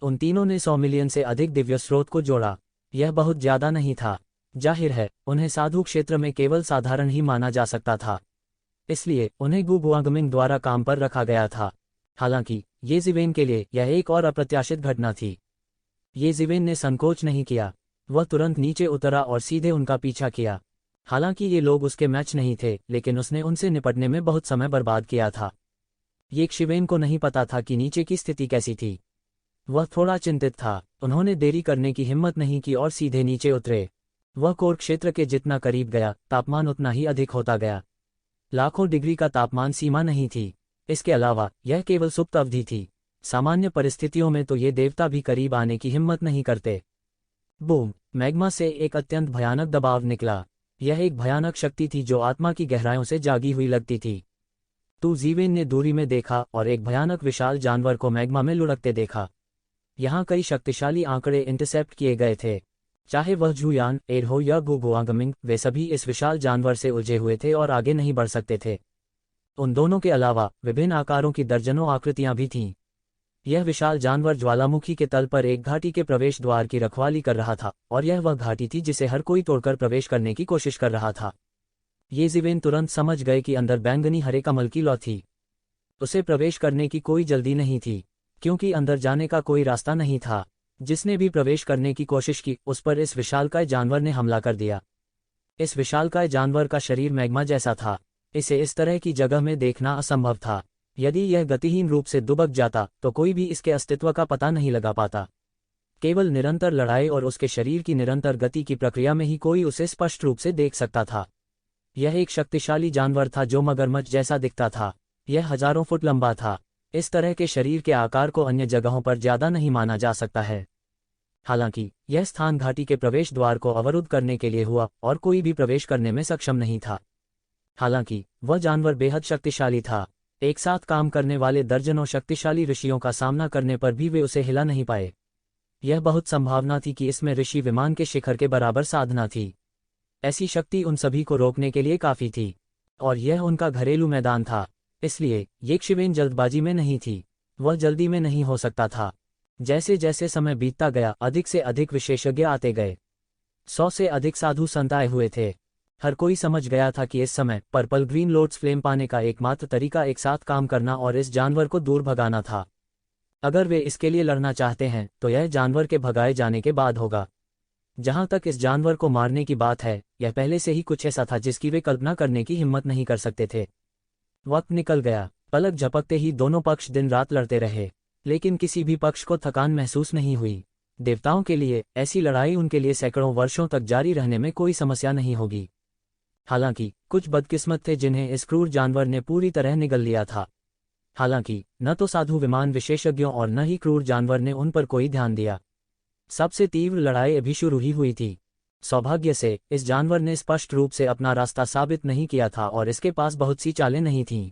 उन तीनों ने 100 मिलियन से अधिक दिव्य स्रोत को जोड़ा। यह बहुत ज्यादा नहीं था। जाहिर है उन्हें साधु क्षेत्र में केवल साधारण ही माना जा सकता था, इसलिए उन्हें गु बुआंगमिन द्वारा काम पर रखा गया था। हालांकि येज़िवेन के लिए यह एक और अप्रत्याशित घटना थी। येज़िवेन ने संकोच नहीं किया। वह तुरंत नीचे उतरा और सीधे उनका पीछा किया। हालांकि ये लोग उसके मैच नहीं थे, लेकिन उसने उनसे निपटने में बहुत समय बर्बाद किया था। येज़िवेन को नहीं पता था कि नीचे की स्थिति कैसी थी। वह थोड़ा चिंतित था। उन्होंने देरी करने की हिम्मत नहीं की और सीधे नीचे उतरे। वह कोर क्षेत्र के जितना करीब गया, तापमान उतना ही अधिक होता गया। लाखों डिग्री का तापमान सीमा नहीं थी। इसके अलावा यह केवल सुप्त अवधि थी। सामान्य परिस्थितियों में तो ये देवता भी करीब आने की हिम्मत नहीं करते। बूम! मैग्मा से एक अत्यंत भयानक दबाव निकला। यह एक भयानक शक्ति थी जो आत्मा की गहराइयों से जागी हुई लगती थी। येज़िवेन ने दूरी में देखा और एक भयानक विशाल जानवर को मैग्मा में लुढ़कते देखा। यहाँ कई शक्तिशाली आंकड़े इंटरसेप्ट किए गए थे। चाहे वह जुयान, एर हो या गु बुआंगमिन, वे सभी इस विशाल जानवर से उलझे हुए थे और आगे नहीं बढ़ सकते थे। उन दोनों के अलावा विभिन्न आकारों की दर्जनों आकृतियां भी थीं। यह विशाल जानवर ज्वालामुखी के तल पर एक घाटी के प्रवेश द्वार की रखवाली कर रहा था, और यह वह घाटी थी जिसे हर कोई तोड़कर प्रवेश करने की कोशिश कर रहा था। येज़िवेन तुरंत समझ गए कि अंदर बैंगनी हरे कमल की लौ थी। उसे प्रवेश करने की कोई जल्दी नहीं थी, क्योंकि अंदर जाने का कोई रास्ता नहीं था। जिसने भी प्रवेश करने की कोशिश की, उस पर इस विशालकाय जानवर ने हमला कर दिया। इस विशालकाय जानवर का शरीर मैग्मा जैसा था। इसे इस तरह की जगह में देखना असंभव था। यदि यह गतिहीन रूप से दुबक जाता तो कोई भी इसके अस्तित्व का पता नहीं लगा पाता। केवल निरंतर लड़ाई और उसके शरीर की निरंतर गति की प्रक्रिया में ही कोई उसे स्पष्ट रूप से देख सकता था। यह एक शक्तिशाली जानवर था जो मगरमच्छ जैसा दिखता था। यह हजारों फुट लंबा था। इस तरह के शरीर के आकार को अन्य जगहों पर ज्यादा नहीं माना जा सकता है। हालांकि यह स्थान घाटी के प्रवेश द्वार को अवरुद्ध करने के लिए हुआ और कोई भी प्रवेश करने में सक्षम नहीं था। हालांकि वह जानवर बेहद शक्तिशाली था। एक साथ काम करने वाले दर्जनों शक्तिशाली ऋषियों का सामना करने पर भी वे उसे हिला नहीं पाए। यह बहुत संभावना थी कि इसमें ऋषि विमान के शिखर के बराबर साधना थी। ऐसी शक्ति उन सभी को रोकने के लिए काफी थी, और यह उनका घरेलू मैदान था। इसलिए येक्षिवेन जल्दबाजी में नहीं थी। वह जल्दी में नहीं हो सकता था। जैसे जैसे समय बीतता गया अधिक से अधिक विशेषज्ञ आते गए। 100 से अधिक साधु संत आए हुए थे। हर कोई समझ गया था कि इस समय पर्पल ग्रीन लोड्स फ्लेम पाने का एकमात्र तरीका एक साथ काम करना और इस जानवर को दूर भगाना था। अगर वे इसके लिए लड़ना चाहते हैं तो यह जानवर के भगाए जाने के बाद होगा। जहां तक इस जानवर को मारने की बात है, यह पहले से ही कुछ ऐसा था जिसकी वे कल्पना करने की हिम्मत नहीं कर सकते थे। वक्त निकल गया। पलक झपकते ही दोनों पक्ष दिन रात लड़ते रहे, लेकिन किसी भी पक्ष को थकान महसूस नहीं हुई। देवताओं के लिए ऐसी लड़ाई उनके लिए सैकड़ों वर्षों तक जारी रहने में कोई समस्या नहीं होगी। हालांकि कुछ बदकिस्मत थे जिन्हें इस क्रूर जानवर ने पूरी तरह निगल लिया था। हालांकि न तो साधु विमान विशेषज्ञों और न ही क्रूर जानवर ने उन पर कोई ध्यान दिया। सबसे तीव्र लड़ाई अभी शुरू ही हुई थी। सौभाग्य से इस जानवर ने स्पष्ट रूप से अपना रास्ता साबित नहीं किया था और इसके पास बहुत सी चालें नहीं थीं।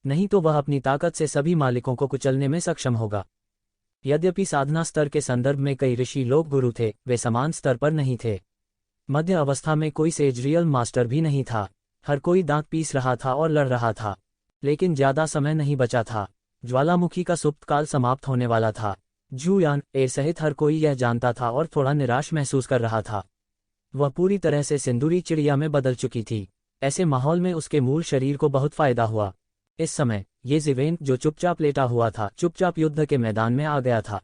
नहीं तो वह अपनी ताकत से सभी मालिकों को कुचलने में सक्षम होगा। यद्यपि साधना स्तर के संदर्भ में कई ऋषि लोग गुरु थे, वे समान स्तर पर नहीं थे। मध्य अवस्था में कोई सेज रियल मास्टर भी नहीं था। हर कोई दांत पीस रहा था और लड़ रहा था, लेकिन ज्यादा समय नहीं बचा था। ज्वालामुखी का सुप्त काल समाप्त होने वाला था। जू यान ए सहित हर कोई यह जानता था और थोड़ा निराश महसूस कर रहा था। वह पूरी तरह से सिंदूरी चिड़िया में बदल चुकी थी। ऐसे माहौल में उसके मूल शरीर को बहुत फायदा हुआ। इस समय ये ज़िवेन, जो चुपचाप लेटा हुआ था, चुपचाप युद्ध के मैदान में आ गया था।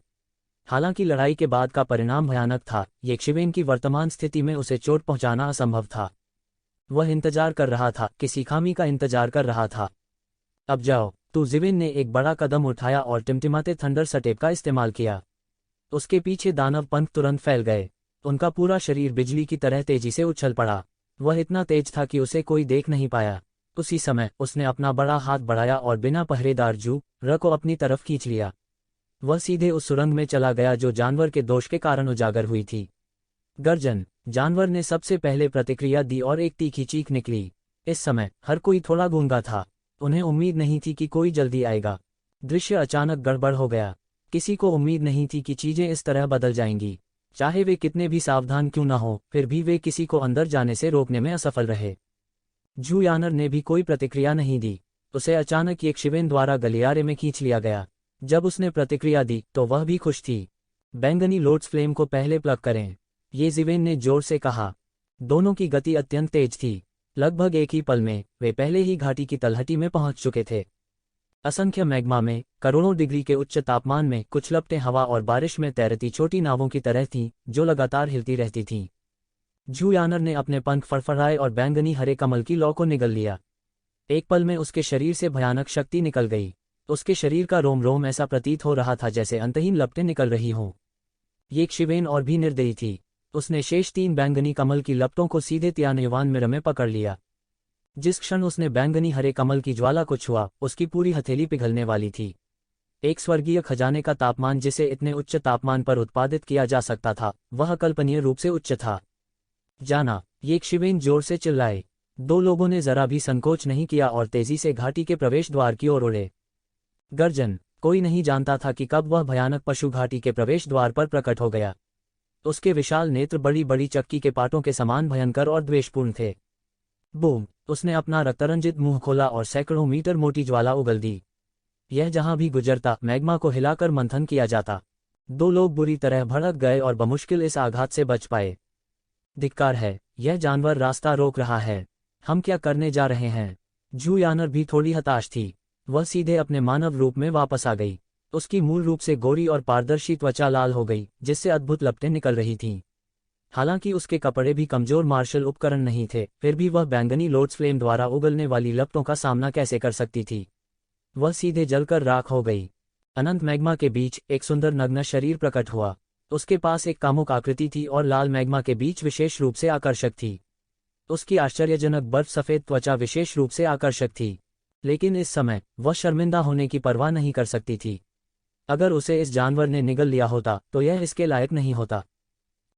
हालांकि लड़ाई के बाद का परिणाम भयानक था। येक्षिवेन की वर्तमान स्थिति में उसे चोट पहुंचाना असंभव था। वह इंतजार कर रहा था, किसी खामी का इंतजार कर रहा था। अब जाओ तू। ज़िवेन ने एक बड़ा कदम उठाया और टिमटिमाते थंडर सटेप का इस्तेमाल किया। उसके पीछे दानव पंख तुरंत फैल गए। उनका पूरा शरीर बिजली की तरह तेजी से उछल पड़ा। वह इतना तेज था कि उसे कोई देख नहीं पाया। उसी समय उसने अपना बड़ा हाथ बढ़ाया और बिना पहरेदार जू र को अपनी तरफ खींच लिया। वह सीधे उस सुरंग में चला गया जो जानवर के दोष के कारण उजागर हुई थी। गर्जन। जानवर ने सबसे पहले प्रतिक्रिया दी और एक तीखी चीख निकली। इस समय हर कोई थोड़ा गूंगा था। उन्हें उम्मीद नहीं थी कि कोई जल्दी आएगा। दृश्य अचानक गड़बड़ हो गया। किसी को उम्मीद नहीं थी कि चीजें इस तरह बदल जाएंगी। चाहे वे कितने भी सावधान क्यों न हो, फिर भी वे किसी को अंदर जाने से रोकने में असफल रहे। जू यानर ने भी कोई प्रतिक्रिया नहीं दी। उसे अचानक येक्षिवेन द्वारा गलियारे में खींच लिया गया। जब उसने प्रतिक्रिया दी तो वह भी खुश थी। बैंगनी लोड्स फ्लेम को पहले प्लग करें, ये ज़िवेन ने जोर से कहा। दोनों की गति अत्यंत तेज थी। लगभग एक ही पल में वे पहले ही घाटी की तलहटी में पहुंच चुके थे। असंख्य मैग्मा में करोड़ों डिग्री के उच्च तापमान में कुछ लपटें हवा और बारिश में तैरती छोटी नावों की तरह थीं, जो लगातार हिलती रहती थीं। जू यानर ने अपने पंख फड़फड़ाए और बैंगनी हरे कमल की लौ को निगल लिया। एक पल में उसके शरीर से भयानक शक्ति निकल गई। उसके शरीर का रोम रोम ऐसा प्रतीत हो रहा था जैसे अंतहीन लपटें निकल रही हों। येक्षिवेन और भी निर्दयी थी। उसने शेष 3 बैंगनी कमल की लपटों को सीधे त्यानयुवान मिर में पकड़ लिया। जिस क्षण उसने बैंगनी हरे कमल की ज्वाला को छुआ, उसकी पूरी हथेली पिघलने वाली थी। एक स्वर्गीय खजाने का तापमान जिसे इतने उच्च तापमान पर उत्पादित किया जा सकता था, वह अकल्पनीय रूप से उच्च था। जाना, येक्षिवेन जोर से चिल्लाए। 2 लोगों ने जरा भी संकोच नहीं किया और तेजी से घाटी के प्रवेश द्वार की ओर उड़े। गर्जन। कोई नहीं जानता था कि कब वह भयानक पशु घाटी के प्रवेश द्वार पर प्रकट हो गया। उसके विशाल नेत्र बड़ी बड़ी चक्की के पाटों के समान भयंकर और द्वेषपूर्ण थे। बूम! उसने अपना रक्तरंजित मुंह खोला और सैकड़ों मीटर मोटी ज्वाला उगल दी। यह जहां भी गुजरता, मैग्मा को हिलाकर मंथन किया जाता। 2 लोग बुरी तरह भड़क गए और बमुश्किल इस आघात से बच पाए। धिक्कार है, यह जानवर रास्ता रोक रहा है। हम क्या करने जा रहे हैं? जू यानर भी थोड़ी हताश थी। वह सीधे अपने मानव रूप में वापस आ गई। उसकी मूल रूप से गोरी और पारदर्शी त्वचा लाल हो गई, जिससे अद्भुत लपटें निकल रही थीं। हालांकि उसके कपड़े भी कमजोर मार्शल उपकरण नहीं थे, फिर भी वह बैंगनी लोड्स फ्लेम द्वारा उगलने वाली लपटों का सामना कैसे कर सकती थी। वह सीधे जलकर राख हो गई। अनंत मैग्मा के बीच एक सुंदर नग्न शरीर प्रकट हुआ। उसके पास एक कामुक आकृति थी और लाल मैग्मा के बीच विशेष रूप से आकर्षक थी। उसकी आश्चर्यजनक बर्फ सफ़ेद त्वचा विशेष रूप से आकर्षक थी, लेकिन इस समय वह शर्मिंदा होने की परवाह नहीं कर सकती थी। अगर उसे इस जानवर ने निगल लिया होता तो यह इसके लायक नहीं होता।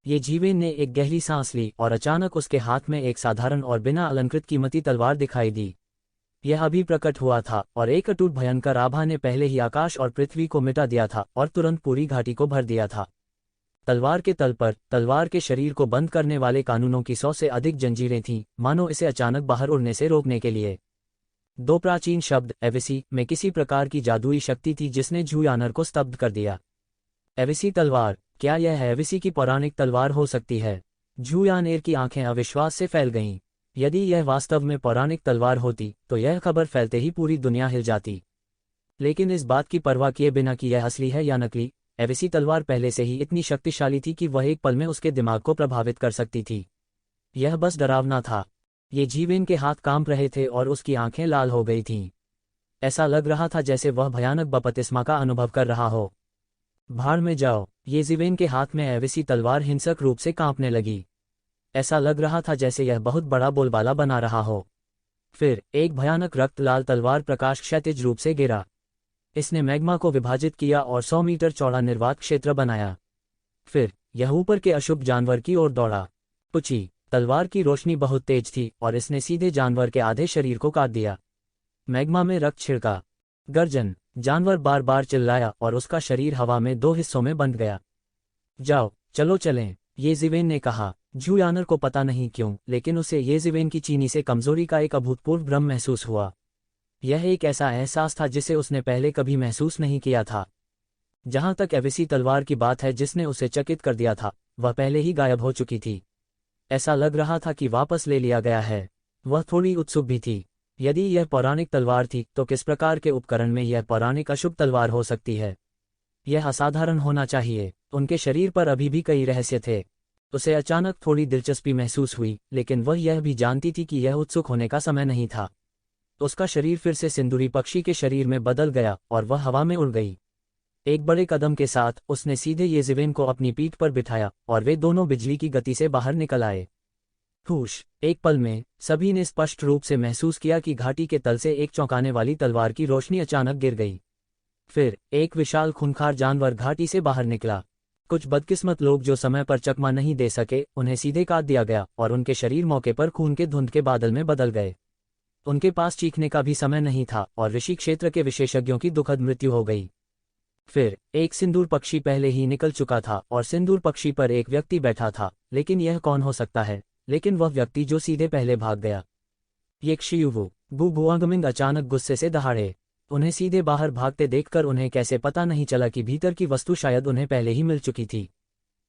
ये जीवेन ने एक गहरी सांस ली और अचानक उसके हाथ में एक साधारण और बिना अलंकृत कीमती तलवार दिखाई दी। यह अभी प्रकट हुआ था और एक अटूट भयंकर आभा ने पहले ही आकाश और पृथ्वी को मिटा दिया था और तुरंत पूरी घाटी को भर दिया था। तलवार के तल पर तलवार के शरीर को बंद करने वाले कानूनों की 100 से अधिक जंजीरें थीं, मानो इसे अचानक बाहर उड़ने से रोकने के लिए। दो प्राचीन शब्द एविसी में किसी प्रकार की जादुई शक्ति थी जिसने झुयानर को स्तब्ध कर दिया। एविसी तलवार, क्या यह एविसी की पौराणिक तलवार हो सकती है? झुयानेर की आंखें अविश्वास से फैल गईं। यदि यह वास्तव में पौराणिक तलवार होती तो यह खबर फैलते ही पूरी दुनिया हिल जाती। लेकिन इस बात की परवाह किए बिना कि यह असली है या नकली, एविसी तलवार पहले से ही इतनी शक्तिशाली थी कि वह एक पल में उसके दिमाग को प्रभावित कर सकती थी। यह बस डरावना था। ये जीवेन के हाथ कांप रहे थे और उसकी आंखें लाल हो गई थीं। ऐसा लग रहा था जैसे वह भयानक बपतिस्मा का अनुभव कर रहा हो। भाड़ में जाओ। ये जीवेन के हाथ में एविसी तलवार हिंसक रूप से कांपने लगी। ऐसा लग रहा था जैसे यह बहुत बड़ा बोलबाला बना रहा हो। फिर एक भयानक रक्त लाल तलवार प्रकाश क्षैतिज रूप से गिरा। इसने मैग्मा को विभाजित किया और 100 मीटर चौड़ा निर्वात क्षेत्र बनाया। फिर यह ऊपर के अशुभ जानवर की ओर दौड़ा। पुची, तलवार की रोशनी बहुत तेज थी और इसने सीधे जानवर के आधे शरीर को काट दिया। मैग्मा में रक्त छिड़का। गर्जन, जानवर बार बार चिल्लाया और उसका शरीर हवा में 2 हिस्सों में बंट गया। जाओ, चलो चलें, ये जीवेन ने कहा। झुयानर को पता नहीं क्यों, लेकिन उसे ये जीवेन की चीनी से कमजोरी का एक अभूतपूर्व भ्रम महसूस हुआ। यह एक ऐसा एहसास था जिसे उसने पहले कभी महसूस नहीं किया था। जहां तक एविसी तलवार की बात है जिसने उसे चकित कर दिया था, वह पहले ही गायब हो चुकी थी। ऐसा लग रहा था कि वापस ले लिया गया है। वह थोड़ी उत्सुक भी थी। यदि यह पौराणिक तलवार थी तो किस प्रकार के उपकरण में यह पौराणिक अशुभ तलवार हो सकती है? यह असाधारण होना चाहिए। उनके शरीर पर अभी भी कई रहस्य थे। उसे अचानक थोड़ी दिलचस्पी महसूस हुई, लेकिन वह यह भी जानती थी कि यह उत्सुक होने का समय नहीं था। उसका शरीर फिर से सिंदूरी पक्षी के शरीर में बदल गया और वह हवा में उड़ गई। एक बड़े कदम के साथ उसने सीधे येज़िवेन को अपनी पीठ पर बिठाया और वे दोनों बिजली की गति से बाहर निकल आए। हुश, एक पल में सभी ने स्पष्ट रूप से महसूस किया कि घाटी के तल से एक चौंकाने वाली तलवार की रोशनी अचानक गिर गई। फिर एक विशाल खूंखार जानवर घाटी से बाहर निकला। कुछ बदकिस्मत लोग जो समय पर चकमा नहीं दे सके, उन्हें सीधे काट दिया गया और उनके शरीर मौके पर खून के धुंध के बादल में बदल गए। उनके पास चीखने का भी समय नहीं था और ऋषि क्षेत्र के विशेषज्ञों की दुखद मृत्यु हो गई। फिर एक सिंदूर पक्षी पहले ही निकल चुका था और सिंदूर पक्षी पर एक व्यक्ति बैठा था, लेकिन यह कौन हो सकता है? लेकिन वह व्यक्ति जो सीधे पहले भाग गया। ये क्षियुवु बुबुआंगमिंग अचानक गुस्से से दहाड़े। उन्हें सीधे बाहर भागते देखकर उन्हें कैसे पता नहीं चला कि भीतर की वस्तु शायद उन्हें पहले ही मिल चुकी थी।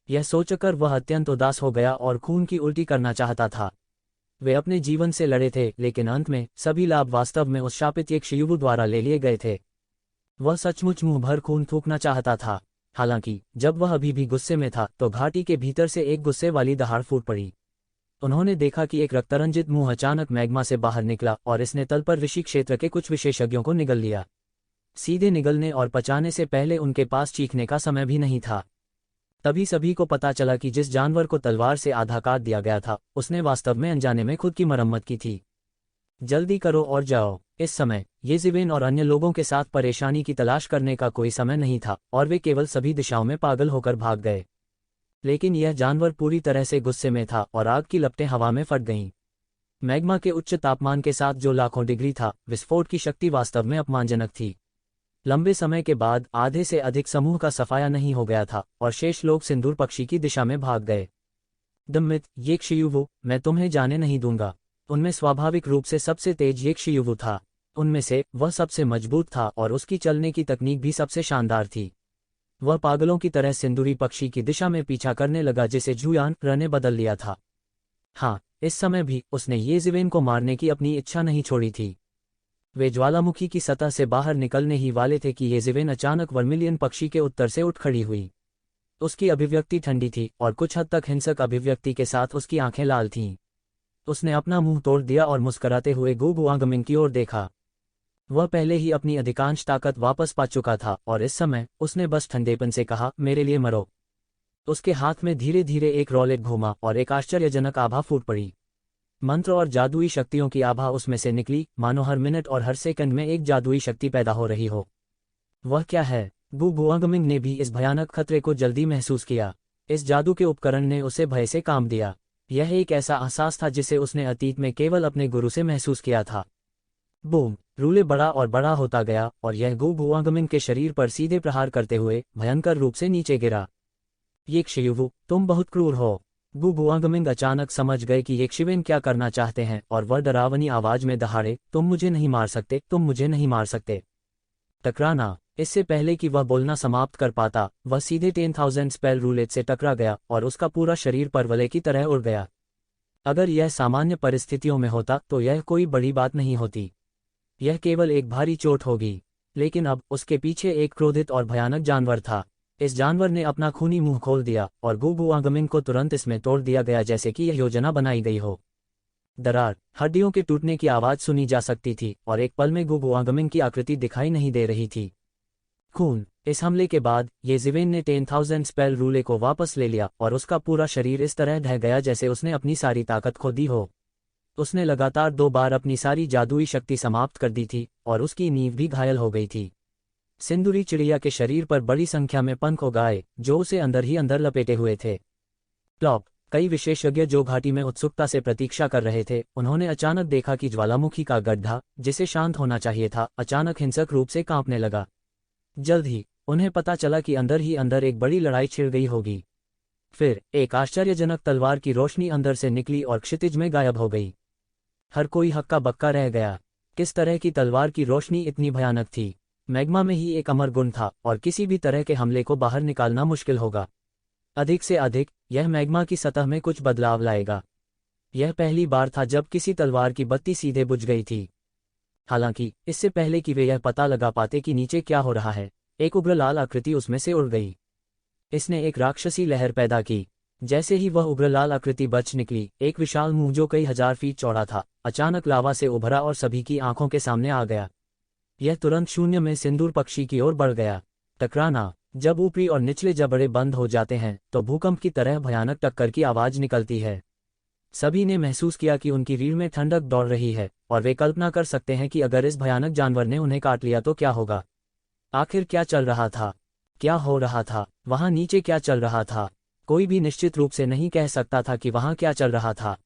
यह सोचकर वह अत्यंत उदास हो गया और खून की उल्टी करना चाहता था। वे अपने जीवन से लड़े थे, लेकिन अंत में सभी लाभ वास्तव में उस शापित यक्षयुवु द्वारा ले लिए गए थे। वह सचमुच मुंह भर खून थूकना चाहता था। हालांकि जब वह अभी भी गुस्से में था तो घाटी के भीतर से एक गुस्से वाली दहाड़ फूट पड़ी। उन्होंने देखा कि एक रक्तरंजित मुंह अचानक मैग्मा से बाहर निकला और इसने तल पर ऋषि क्षेत्र के कुछ विशेषज्ञों को निगल लिया। सीधे निगलने और पचाने से पहले उनके पास चीखने का समय भी नहीं था। तभी सभी को पता चला कि जिस जानवर को तलवार से आधा काट दिया गया था, उसने वास्तव में अनजाने में खुद की मरम्मत की थी। जल्दी करो और जाओ। इस समय येज़िवेन और अन्य लोगों के साथ परेशानी की तलाश करने का कोई समय नहीं था और वे केवल सभी दिशाओं में पागल होकर भाग गए। लेकिन यह जानवर पूरी तरह से गुस्से में था और आग की लपटें हवा में फट गईं। मैग्मा के उच्च तापमान के साथ जो लाखों डिग्री था, विस्फोट की शक्ति वास्तव में अपमानजनक थी। लंबे समय के बाद आधे से अधिक समूह का सफाया नहीं हो गया था और शेष लोग सिंदूर पक्षी की दिशा में भाग गए। दम्मित यक्षयुवु, मैं तुम्हें जाने नहीं दूंगा। उनमें स्वाभाविक रूप से सबसे तेज यक्षयुवु था। उनमें से वह सबसे मजबूत था और उसकी चलने की तकनीक भी सबसे शानदार थी। वह पागलों की तरह सिंदूरी पक्षी की दिशा में पीछा करने लगा जिसे झुयानर ने बदल लिया था। हाँ, इस समय भी उसने येज़िवेन को मारने की अपनी इच्छा नहीं छोड़ी थी। वे ज्वालामुखी की सतह से बाहर निकलने ही वाले थे कि येज़िवेन अचानक वर्मिलियन पक्षी के उत्तर से उठ खड़ी हुई। उसकी अभिव्यक्ति ठंडी थी और कुछ हद तक हिंसक अभिव्यक्ति के साथ उसकी आंखें लाल थीं। उसने अपना मुंह तोड़ दिया और मुस्कुराते हुए गु बुआंगमिंग की ओर देखा। वह पहले ही अपनी अधिकांश ताकत वापस पा चुका था और इस समय उसने बस ठंडेपन से कहा, मेरे लिए मरो। उसके हाथ में धीरे धीरे एक रॉलेट घूमा और एक आश्चर्यजनक आभा फूट पड़ी। मंत्र और जादुई शक्तियों की आभा उसमें से निकली, मानो हर मिनट और हर सेकंड में एक जादुई शक्ति पैदा हो रही हो। वह क्या है? गु बुआंगमिंग ने भी इस भयानक खतरे को जल्दी महसूस किया। इस जादू के उपकरण ने उसे भय से काम दिया। यह एक ऐसा एहसास था जिसे उसने अतीत में केवल अपने गुरु से महसूस किया था। बूम! रूले बड़ा और बड़ा होता गया और यह गु बुआंगमिंग के शरीर पर सीधे प्रहार करते हुए भयंकर रूप से नीचे गिरा। यिक्शिवु, तुम बहुत क्रूर हो। गु बुआंगमिंग अचानक समझ गए कि यिक्शिवेन क्या करना चाहते हैं और वह डरावनी आवाज में दहाड़े, तुम मुझे नहीं मार सकते, तुम मुझे नहीं मार सकते। टकराना! इससे पहले कि वह बोलना समाप्त कर पाता, वह सीधे 10,000 स्पेल रूलेट से टकरा गया और उसका पूरा शरीर परवले की तरह उड़ गया। अगर यह सामान्य परिस्थितियों में होता तो यह कोई बड़ी बात नहीं होती। यह केवल एक भारी चोट होगी। लेकिन अब उसके पीछे एक क्रोधित और भयानक जानवर था। इस जानवर ने अपना खूनी मुंह खोल दिया और गु बुआंगमिंग को तुरंत इसमें तोड़ दिया गया जैसे कि यह योजना बनाई गई हो। दरार, हड्डियों के टूटने की आवाज सुनी जा सकती थी और एक पल में गु बुआंगमिंग की आकृति दिखाई नहीं दे रही थी। खून! इस हमले के बाद येजिवेन ने 10,000 स्पेल रूले को वापस ले लिया और उसका पूरा शरीर इस तरह ढह गया जैसे उसने अपनी सारी ताकत खो दी हो। उसने लगातार 2 बार अपनी सारी जादुई शक्ति समाप्त कर दी थी और उसकी नींव भी घायल हो गई थी। सिंदूरी चिड़िया के शरीर पर बड़ी संख्या में पंख उगाए जो उसे अंदर ही अंदर लपेटे हुए थे। प्लॉप! कई विशेषज्ञ जो घाटी में उत्सुकता से प्रतीक्षा कर रहे थे, उन्होंने अचानक देखा कि ज्वालामुखी का गड्ढा, जिसे शांत होना चाहिए था, अचानक हिंसक रूप से कांपने लगा। जल्द ही उन्हें पता चला कि अंदर ही अंदर एक बड़ी लड़ाई छिड़ गई होगी। फिर एक आश्चर्यजनक तलवार की रोशनी अंदर से निकली और क्षितिज में गायब हो गई। हर कोई हक्का बक्का रह गया। किस तरह की तलवार की रोशनी इतनी भयानक थी? मैग्मा में ही एक अमर गुण था और किसी भी तरह के हमले को बाहर निकालना मुश्किल होगा। अधिक से अधिक यह मैग्मा की सतह में कुछ बदलाव लाएगा। यह पहली बार था जब किसी तलवार की बत्ती सीधे बुझ गई थी। हालांकि इससे पहले कि वे यह पता लगा पाते कि नीचे क्या हो रहा है, एक उग्र लाल आकृति उसमें से उड़ गई। इसने एक राक्षसी लहर पैदा की। जैसे ही वह उग्र लाल आकृति बच निकली, एक विशाल मुंह जो कई हजार फीट चौड़ा था, अचानक लावा से उभरा और सभी की आंखों के सामने आ गया। यह तुरंत शून्य में सिंदूर पक्षी की ओर बढ़ गया। टकराना! जब ऊपरी और निचले जबड़े बंद हो जाते हैं तो भूकंप की तरह भयानक टक्कर की आवाज निकलती है। सभी ने महसूस किया कि उनकी रीढ़ में ठंडक दौड़ रही है और वे कल्पना कर सकते हैं कि अगर इस भयानक जानवर ने उन्हें काट लिया तो क्या होगा। आखिर क्या चल रहा था? क्या हो रहा था? वहां नीचे क्या चल रहा था? कोई भी निश्चित रूप से नहीं कह सकता था कि वहां क्या चल रहा था।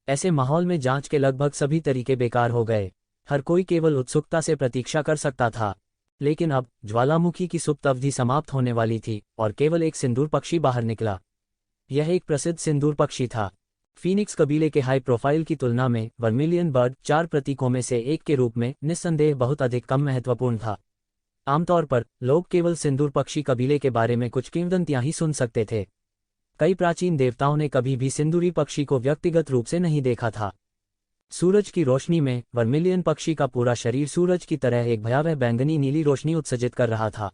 ऐसे माहौल में जांच के लगभग सभी तरीके बेकार हो गए। हर कोई केवल उत्सुकता से प्रतीक्षा कर सकता था। लेकिन अब ज्वालामुखी की सुप्त अवधि समाप्त होने वाली थी और केवल एक सिंदूर पक्षी बाहर निकला। यह एक प्रसिद्ध सिंदूर पक्षी था। फीनिक्स कबीले के हाई प्रोफाइल की तुलना में वर्मिलियन बर्ड 4 प्रतीकों में से एक के रूप में निस्संदेह बहुत अधिक कम महत्वपूर्ण था। आमतौर पर लोग केवल सिंदूर पक्षी कबीले के बारे में कुछ किंवदंतियां ही सुन सकते थे। कई प्राचीन देवताओं ने कभी भी सिंदूरी पक्षी को व्यक्तिगत रूप से नहीं देखा था। सूरज की रोशनी में वर्मिलियन पक्षी का पूरा शरीर सूरज की तरह एक भयावह बैंगनी नीली रोशनी उत्सर्जित कर रहा था।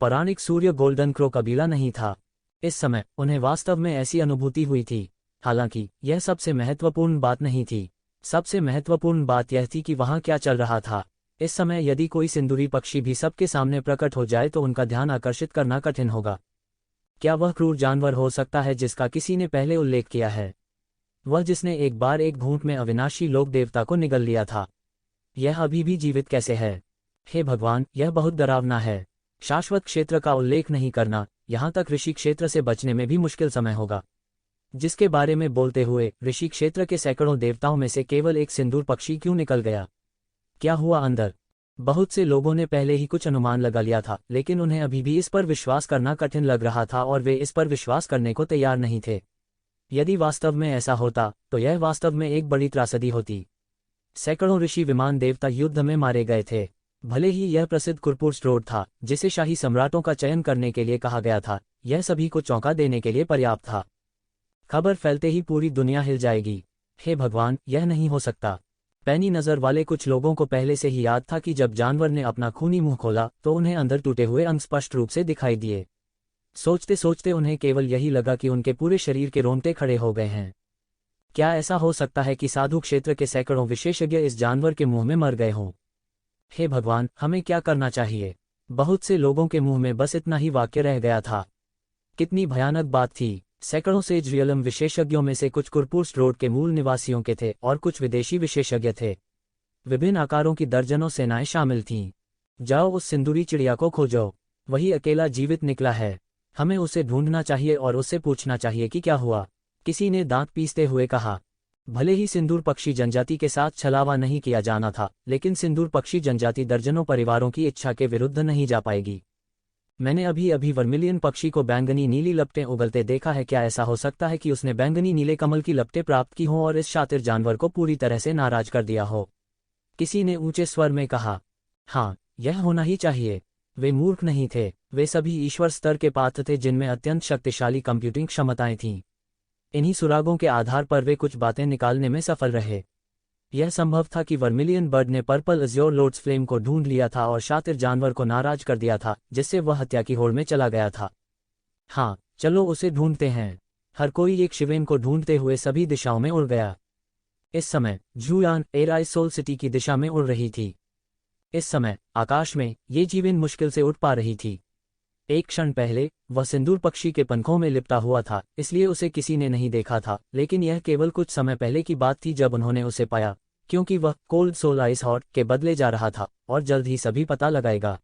पौराणिक सूर्य गोल्डन क्रो कबीला नहीं था। इस समय उन्हें वास्तव में ऐसी अनुभूति हुई थी। हालांकि यह सबसे महत्वपूर्ण बात नहीं थी। सबसे महत्वपूर्ण बात यह थी कि वहां क्या चल रहा था। इस समय यदि कोई सिंदूरी पक्षी भी सबके सामने प्रकट हो जाए तो उनका ध्यान आकर्षित करना कठिन होगा। क्या वह क्रूर जानवर हो सकता है जिसका किसी ने पहले उल्लेख किया है? वह जिसने एक बार एक घूंट में अविनाशी लोक देवता को निगल लिया था। यह अभी भी जीवित कैसे है? हे भगवान, यह बहुत डरावना है। शाश्वत क्षेत्र का उल्लेख नहीं करना, यहाँ तक ऋषि क्षेत्र से बचने में भी मुश्किल समय होगा। जिसके बारे में बोलते हुए ऋषि क्षेत्र के सैकड़ों देवताओं में से केवल एक सिंदूर पक्षी क्यों निकल गया? क्या हुआ अंदर? बहुत से लोगों ने पहले ही कुछ अनुमान लगा लिया था, लेकिन उन्हें अभी भी इस पर विश्वास करना कठिन लग रहा था और वे इस पर विश्वास करने को तैयार नहीं थे। यदि वास्तव में ऐसा होता तो यह वास्तव में एक बड़ी त्रासदी होती। सैकड़ों ऋषि विमान देवता युद्ध में मारे गए थे। भले ही यह प्रसिद्ध कुरपुर्स रोड था जिसे शाही सम्राटों का चयन करने के लिए कहा गया था, यह सभी को चौंका देने के लिए पर्याप्त था। खबर फैलते ही पूरी दुनिया हिल जाएगी। हे भगवान, यह नहीं हो सकता। पैनी नज़र वाले कुछ लोगों को पहले से ही याद था कि जब जानवर ने अपना खूनी मुंह खोला तो उन्हें अंदर टूटे हुए अंग स्पष्ट रूप से दिखाई दिए। सोचते सोचते उन्हें केवल यही लगा कि उनके पूरे शरीर के रोंगटे खड़े हो गए हैं। क्या ऐसा हो सकता है कि साधु क्षेत्र के सैकड़ों विशेषज्ञ इस जानवर के मुंह में मर गए हों? हे भगवान, हमें क्या करना चाहिए? बहुत से लोगों के मुंह में बस इतना ही वाक्य रह गया था। कितनी भयानक बात थी। सैकड़ों सेज रियलम विशेषज्ञों में से कुछ कुरपुर्स रोड के मूल निवासियों के थे और कुछ विदेशी विशेषज्ञ थे। विभिन्न आकारों की दर्जनों सेनाएं शामिल थीं। जाओ उस सिंदूरी चिड़िया को खोजो, वही अकेला जीवित निकला है। हमें उसे ढूंढना चाहिए और उससे पूछना चाहिए कि क्या हुआ। किसी ने दांत पीसते हुए कहा। भले ही सिंदूर पक्षी जनजाति के साथ छलावा नहीं किया जाना था, लेकिन सिंदूर पक्षी जनजाति दर्जनों परिवारों की इच्छा के विरुद्ध नहीं जा पाएगी। मैंने अभी अभी वर्मिलियन पक्षी को बैंगनी नीली लपटें उगलते देखा है। क्या ऐसा हो सकता है कि उसने बैंगनी नीले कमल की लपटें प्राप्त की हों और इस शातिर जानवर को पूरी तरह से नाराज कर दिया हो? किसी ने ऊंचे स्वर में कहा। हाँ, यह होना ही चाहिए। वे मूर्ख नहीं थे, वे सभी ईश्वर स्तर के पात्र थे जिनमें अत्यंत शक्तिशाली कंप्यूटिंग क्षमताएं थीं। इन्हीं सुरागों के आधार पर वे कुछ बातें निकालने में सफल रहे। यह संभव था कि वर्मिलियन बर्ड ने पर्पल अज्योर लोर्ड्स फ्लेम को ढूंढ लिया था और शातिर जानवर को नाराज कर दिया था, जिससे वह हत्या की होड़ में चला गया था। हाँ, चलो उसे ढूंढते हैं। हर कोई एक शिवेन को ढूंढते हुए सभी दिशाओं में उड़ गया। इस समय जूयान एराइज सोल सिटी की दिशा में उड़ रही थी। इस समय आकाश में ये जीवेन मुश्किल से उड़ पा रही थी। एक क्षण पहले वह सिंदूर पक्षी के पंखों में लिपटा हुआ था, इसलिए उसे किसी ने नहीं देखा था। लेकिन यह केवल कुछ समय पहले की बात थी जब उन्होंने उसे पाया, क्योंकि वह कोल्ड सोल आइस हॉट के बदले जा रहा था और जल्द ही सभी पता लगाएगा।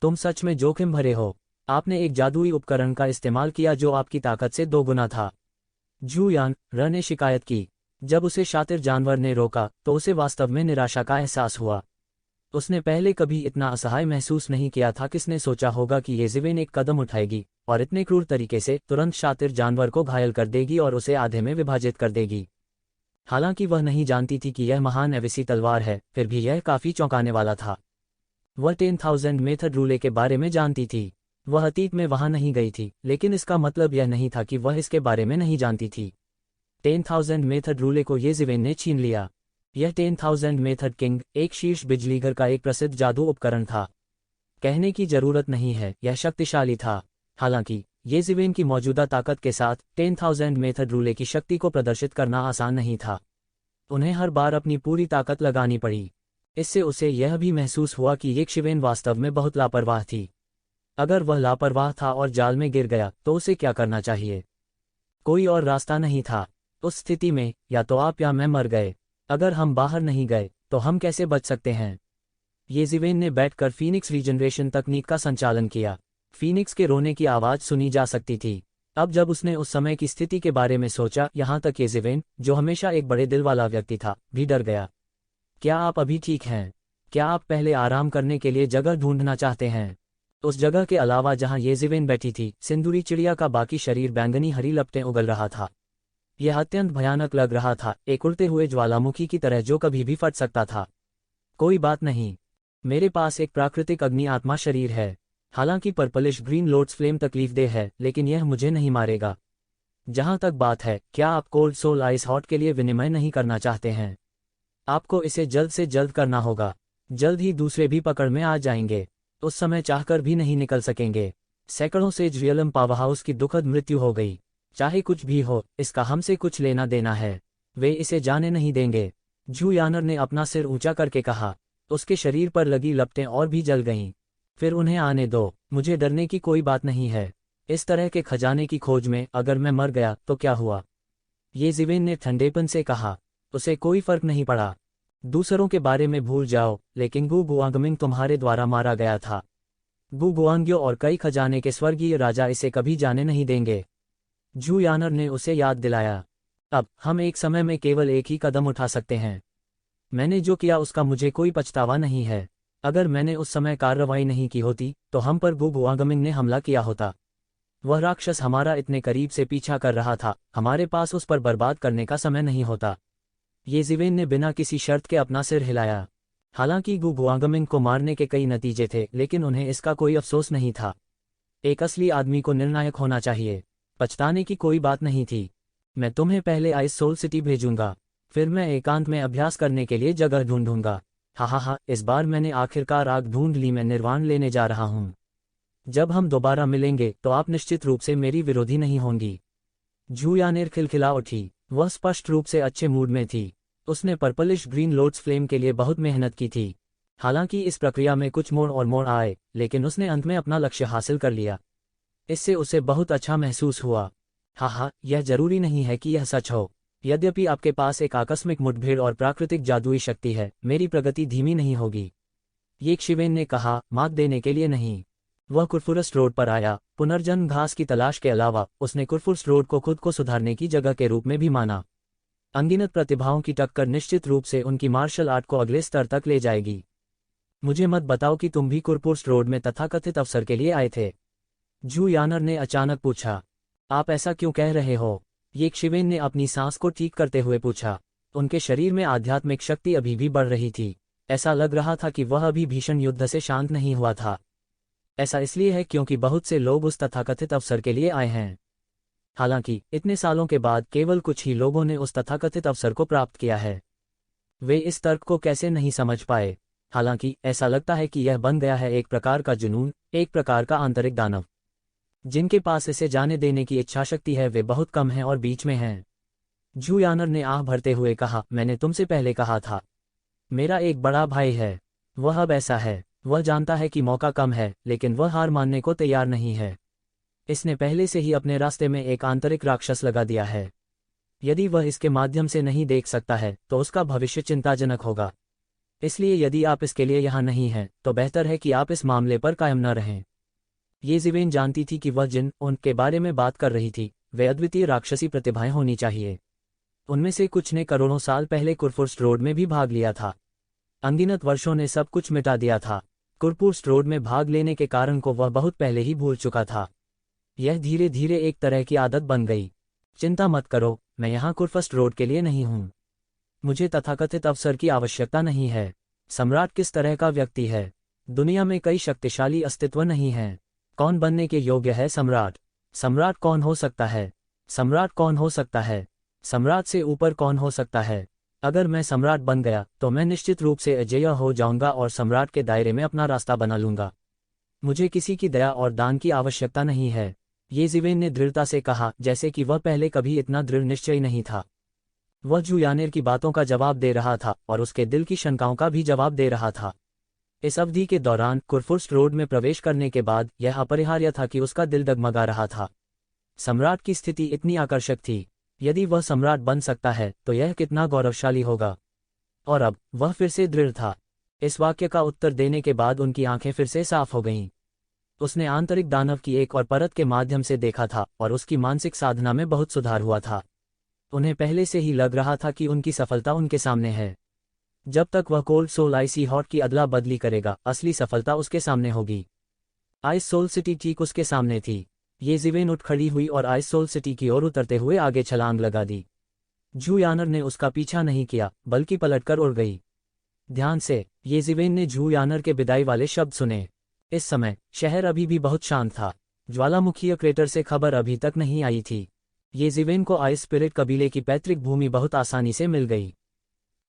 तुम सच में जोखिम भरे हो। आपने एक जादुई उपकरण का इस्तेमाल किया जो आपकी ताकत से 2 गुना था। जूयान र ने शिकायत की। जब उसे शातिर जानवर ने रोका तो उसे वास्तव में निराशा का एहसास हुआ। उसने पहले कभी इतना असहाय महसूस नहीं किया था। किसने सोचा होगा कि ये ज़िवेन एक कदम उठाएगी और इतने क्रूर तरीके से तुरंत शातिर जानवर को घायल कर देगी और उसे आधे में विभाजित कर देगी। हालांकि वह नहीं जानती थी कि यह महान एविसी तलवार है, फिर भी यह काफी चौंकाने वाला था। वह 10,000 मेथड रूले के बारे में जानती थी। वह अतीत में वहां नहीं गई थी, लेकिन इसका मतलब यह नहीं था कि वह इसके बारे में नहीं जानती थी। 10,000 मेथड रूले को ये ज़िवेन ने छीन लिया। यह 10,000 मेथड किंग एक शीर्ष बिजलीघर का एक प्रसिद्ध जादू उपकरण था। कहने की जरूरत नहीं है, यह शक्तिशाली था। हालांकि ये ज़िवेन की मौजूदा ताकत के साथ 10,000 मेथड रूले की शक्ति को प्रदर्शित करना आसान नहीं था। उन्हें हर बार अपनी पूरी ताकत लगानी पड़ी। इससे उसे यह भी महसूस हुआ कि ये ज़िवेन वास्तव में बहुत लापरवाह थी। अगर वह लापरवाह था और जाल में गिर गया तो उसे क्या करना चाहिए? कोई और रास्ता नहीं था। उस स्थिति में या तो आप या मैं मर गए। अगर हम बाहर नहीं गए तो हम कैसे बच सकते हैं? ये ज़िवेन ने बैठकर फीनिक्स रीजनरेशन तकनीक का संचालन किया। फीनिक्स के रोने की आवाज़ सुनी जा सकती थी। अब जब उसने उस समय की स्थिति के बारे में सोचा, यहाँ तक ये ज़िवेन, जो हमेशा एक बड़े दिल वाला व्यक्ति था, भी डर गया। क्या आप अभी ठीक हैं? क्या आप पहले आराम करने के लिए जगह ढूंढना चाहते हैं? उस जगह के अलावा जहाँ ये ज़िवेन बैठी थी, सिंदूरी चिड़िया का बाकी शरीर बैंगनी हरी लपटें उगल रहा था। यह अत्यंत भयानक लग रहा था, एक उड़ते हुए ज्वालामुखी की तरह जो कभी भी फट सकता था। कोई बात नहीं, मेरे पास एक प्राकृतिक अग्नि आत्मा शरीर है। हालांकि पर्पलिश ग्रीन लोर्ड्स फ्लेम तकलीफदेह है, लेकिन यह मुझे नहीं मारेगा। जहां तक बात है, क्या आप कोल्ड सोल आइस हॉट के लिए विनिमय नहीं करना चाहते हैं? आपको इसे जल्द से जल्द करना होगा। जल्द ही दूसरे भी पकड़ में आ जाएंगे। उस समय चाहकर भी नहीं निकल सकेंगे। सैकड़ों से रियलम पावरहाउस की दुखद मृत्यु हो गई। चाहे कुछ भी हो, इसका हमसे कुछ लेना देना है। वे इसे जाने नहीं देंगे। जूयानर ने अपना सिर ऊंचा करके कहा। उसके शरीर पर लगी लपटें और भी जल गईं। फिर उन्हें आने दो, मुझे डरने की कोई बात नहीं है। इस तरह के खजाने की खोज में अगर मैं मर गया तो क्या हुआ? ये ज़िवेन ने ठंडेपन से कहा। उसे कोई फर्क नहीं पड़ा। दूसरों के बारे में भूल जाओ, लेकिन गु गुआंगमिंग तुम्हारे द्वारा मारा गया था। गु गुआंग्यो और कई खजाने के स्वर्गीय राजा इसे कभी जाने नहीं देंगे। जूयानर ने उसे याद दिलाया। अब हम एक समय में केवल एक ही कदम उठा सकते हैं। मैंने जो किया उसका मुझे कोई पछतावा नहीं है। अगर मैंने उस समय कार्रवाई नहीं की होती तो हम पर गु गुआंगमिंग ने हमला किया होता। वह राक्षस हमारा इतने करीब से पीछा कर रहा था, हमारे पास उस पर बर्बाद करने का समय नहीं होता। ये ज़िवेन ने बिना किसी शर्त के अपना सिर हिलाया। हालांकि गु गुआंगमिंग को मारने के कई नतीजे थे, लेकिन उन्हें इसका कोई अफसोस नहीं था। एक असली आदमी को निर्णायक होना चाहिए। पछताने की कोई बात नहीं थी। मैं तुम्हें पहले आइस सोल सिटी भेजूंगा, फिर मैं एकांत में अभ्यास करने के लिए जगह ढूंढूंगा। हा, इस बार मैंने आखिरकार आग ढूंढ ली। मैं निर्वाण लेने जा रहा हूं। जब हम दोबारा मिलेंगे तो आप निश्चित रूप से मेरी विरोधी नहीं होंगी। झू यानेर खिलखिला उठी। वह स्पष्ट रूप से अच्छे मूड में थी। उसने पर्पलिश ग्रीन लोड्स फ्लेम के लिए बहुत मेहनत की थी। हालांकि इस प्रक्रिया में कुछ मोड़ आए, लेकिन उसने अंत में अपना लक्ष्य हासिल कर लिया। इससे उसे बहुत अच्छा महसूस हुआ। हाँ, यह जरूरी नहीं है कि यह सच हो। यद्यपि आपके पास एक आकस्मिक मुठभेड़ और प्राकृतिक जादुई शक्ति है, मेरी प्रगति धीमी नहीं होगी। ये शिवेन ने कहा, मात देने के लिए नहीं। वह कुरफुरस रोड पर आया। पुनर्जन्म घास की तलाश के अलावा उसने कुरफुरस रोड को खुद को सुधारने की जगह के रूप में भी माना। अनगिनत प्रतिभाओं की टक्कर निश्चित रूप से उनकी मार्शल आर्ट को अगले स्तर तक ले जाएगी। मुझे मत बताओ कि तुम भी कुरफुरस रोड में तथाकथित अवसर के लिए आए थे। झू यानर ने अचानक पूछा। आप ऐसा क्यों कह रहे हो? ये शिवेन ने अपनी सांस को ठीक करते हुए पूछा। उनके शरीर में आध्यात्मिक शक्ति अभी भी बढ़ रही थी। ऐसा लग रहा था कि वह अभी भीषण युद्ध से शांत नहीं हुआ था। ऐसा इसलिए है क्योंकि बहुत से लोग उस तथाकथित अवसर के लिए आए हैं। हालांकि इतने सालों के बाद केवल कुछ ही लोगों ने उस तथाकथित अवसर को प्राप्त किया है। वे इस तर्क को कैसे नहीं समझ पाए? हालांकि ऐसा लगता है कि यह बन गया है एक प्रकार का जुनून, एक प्रकार का आंतरिक दानव। जिनके पास इसे जाने देने की इच्छाशक्ति है वे बहुत कम हैं और बीच में हैं। झू यानर ने आह भरते हुए कहा, मैंने तुमसे पहले कहा था। मेरा एक बड़ा भाई है। वह अब ऐसा है। वह जानता है कि मौका कम है, लेकिन वह हार मानने को तैयार नहीं है। इसने पहले से ही अपने रास्ते में एक आंतरिक राक्षस लगा दिया है। यदि वह इसके माध्यम से नहीं देख सकता है तो उसका भविष्य चिंताजनक होगा। इसलिए यदि आप इसके लिए यहाँ नहीं हैं तो बेहतर है कि आप इस मामले पर कायम न रहें। ये ज़िवेन जानती थी कि वह जिन उनके बारे में बात कर रही थी वे अद्वितीय राक्षसी प्रतिभाएं होनी चाहिए। उनमें से कुछ ने करोड़ों साल पहले कुरफुरस रोड में भी भाग लिया था। अनगिनत वर्षों ने सब कुछ मिटा दिया था। कुरफुरस रोड में भाग लेने के कारण को वह बहुत पहले ही भूल चुका था। यह धीरे धीरे एक तरह की आदत बन गई। चिंता मत करो, मैं यहाँ कुरफुरस रोड के लिए नहीं हूँ। मुझे तथाकथित अवसर की आवश्यकता नहीं है। सम्राट किस तरह का व्यक्ति है? दुनिया में कई शक्तिशाली अस्तित्व नहीं हैं। कौन बनने के योग्य है सम्राट? सम्राट कौन हो सकता है? सम्राट कौन हो सकता है? सम्राट से ऊपर कौन हो सकता है? अगर मैं सम्राट बन गया तो मैं निश्चित रूप से अजेय हो जाऊंगा और सम्राट के दायरे में अपना रास्ता बना लूंगा। मुझे किसी की दया और दान की आवश्यकता नहीं है। ये ज़िवेन ने दृढ़ता से कहा, जैसे कि वह पहले कभी इतना दृढ़ निश्चयी नहीं था। वह झू यानेर की बातों का जवाब दे रहा था और उसके दिल की शंकाओं का भी जवाब दे रहा था। इस अवधि के दौरान कुरफुरस रोड में प्रवेश करने के बाद यह अपरिहार्य था कि उसका दिल डगमगा रहा था। सम्राट की स्थिति इतनी आकर्षक थी। यदि वह सम्राट बन सकता है तो यह कितना गौरवशाली होगा। और अब वह फिर से दृढ़ था। इस वाक्य का उत्तर देने के बाद उनकी आंखें फिर से साफ हो गईं। उसने आंतरिक दानव की एक और परत के माध्यम से देखा था और उसकी मानसिक साधना में बहुत सुधार हुआ था। उन्हें पहले से ही लग रहा था कि उनकी सफलता उनके सामने है। जब तक वह कोल्ड सोल आइसी हॉट की अदला बदली करेगा, असली सफलता उसके सामने होगी। आइस सोल सिटी ठीक उसके सामने थी। ये ज़िवेन उठ खड़ी हुई और आइस सोल सिटी की ओर उतरते हुए आगे छलांग लगा दी। झू यानर ने उसका पीछा नहीं किया, बल्कि पलटकर उड़ गई। ध्यान से, ये ज़िवेन ने झू यानर के विदाई वाले शब्द सुने। इस समय शहर अभी भी बहुत शांत था। ज्वालामुखीय क्रेटर से खबर अभी तक नहीं आई थी। ये ज़िवेन को आइस स्पिरिट कबीले की पैतृक भूमि बहुत आसानी से मिल गई।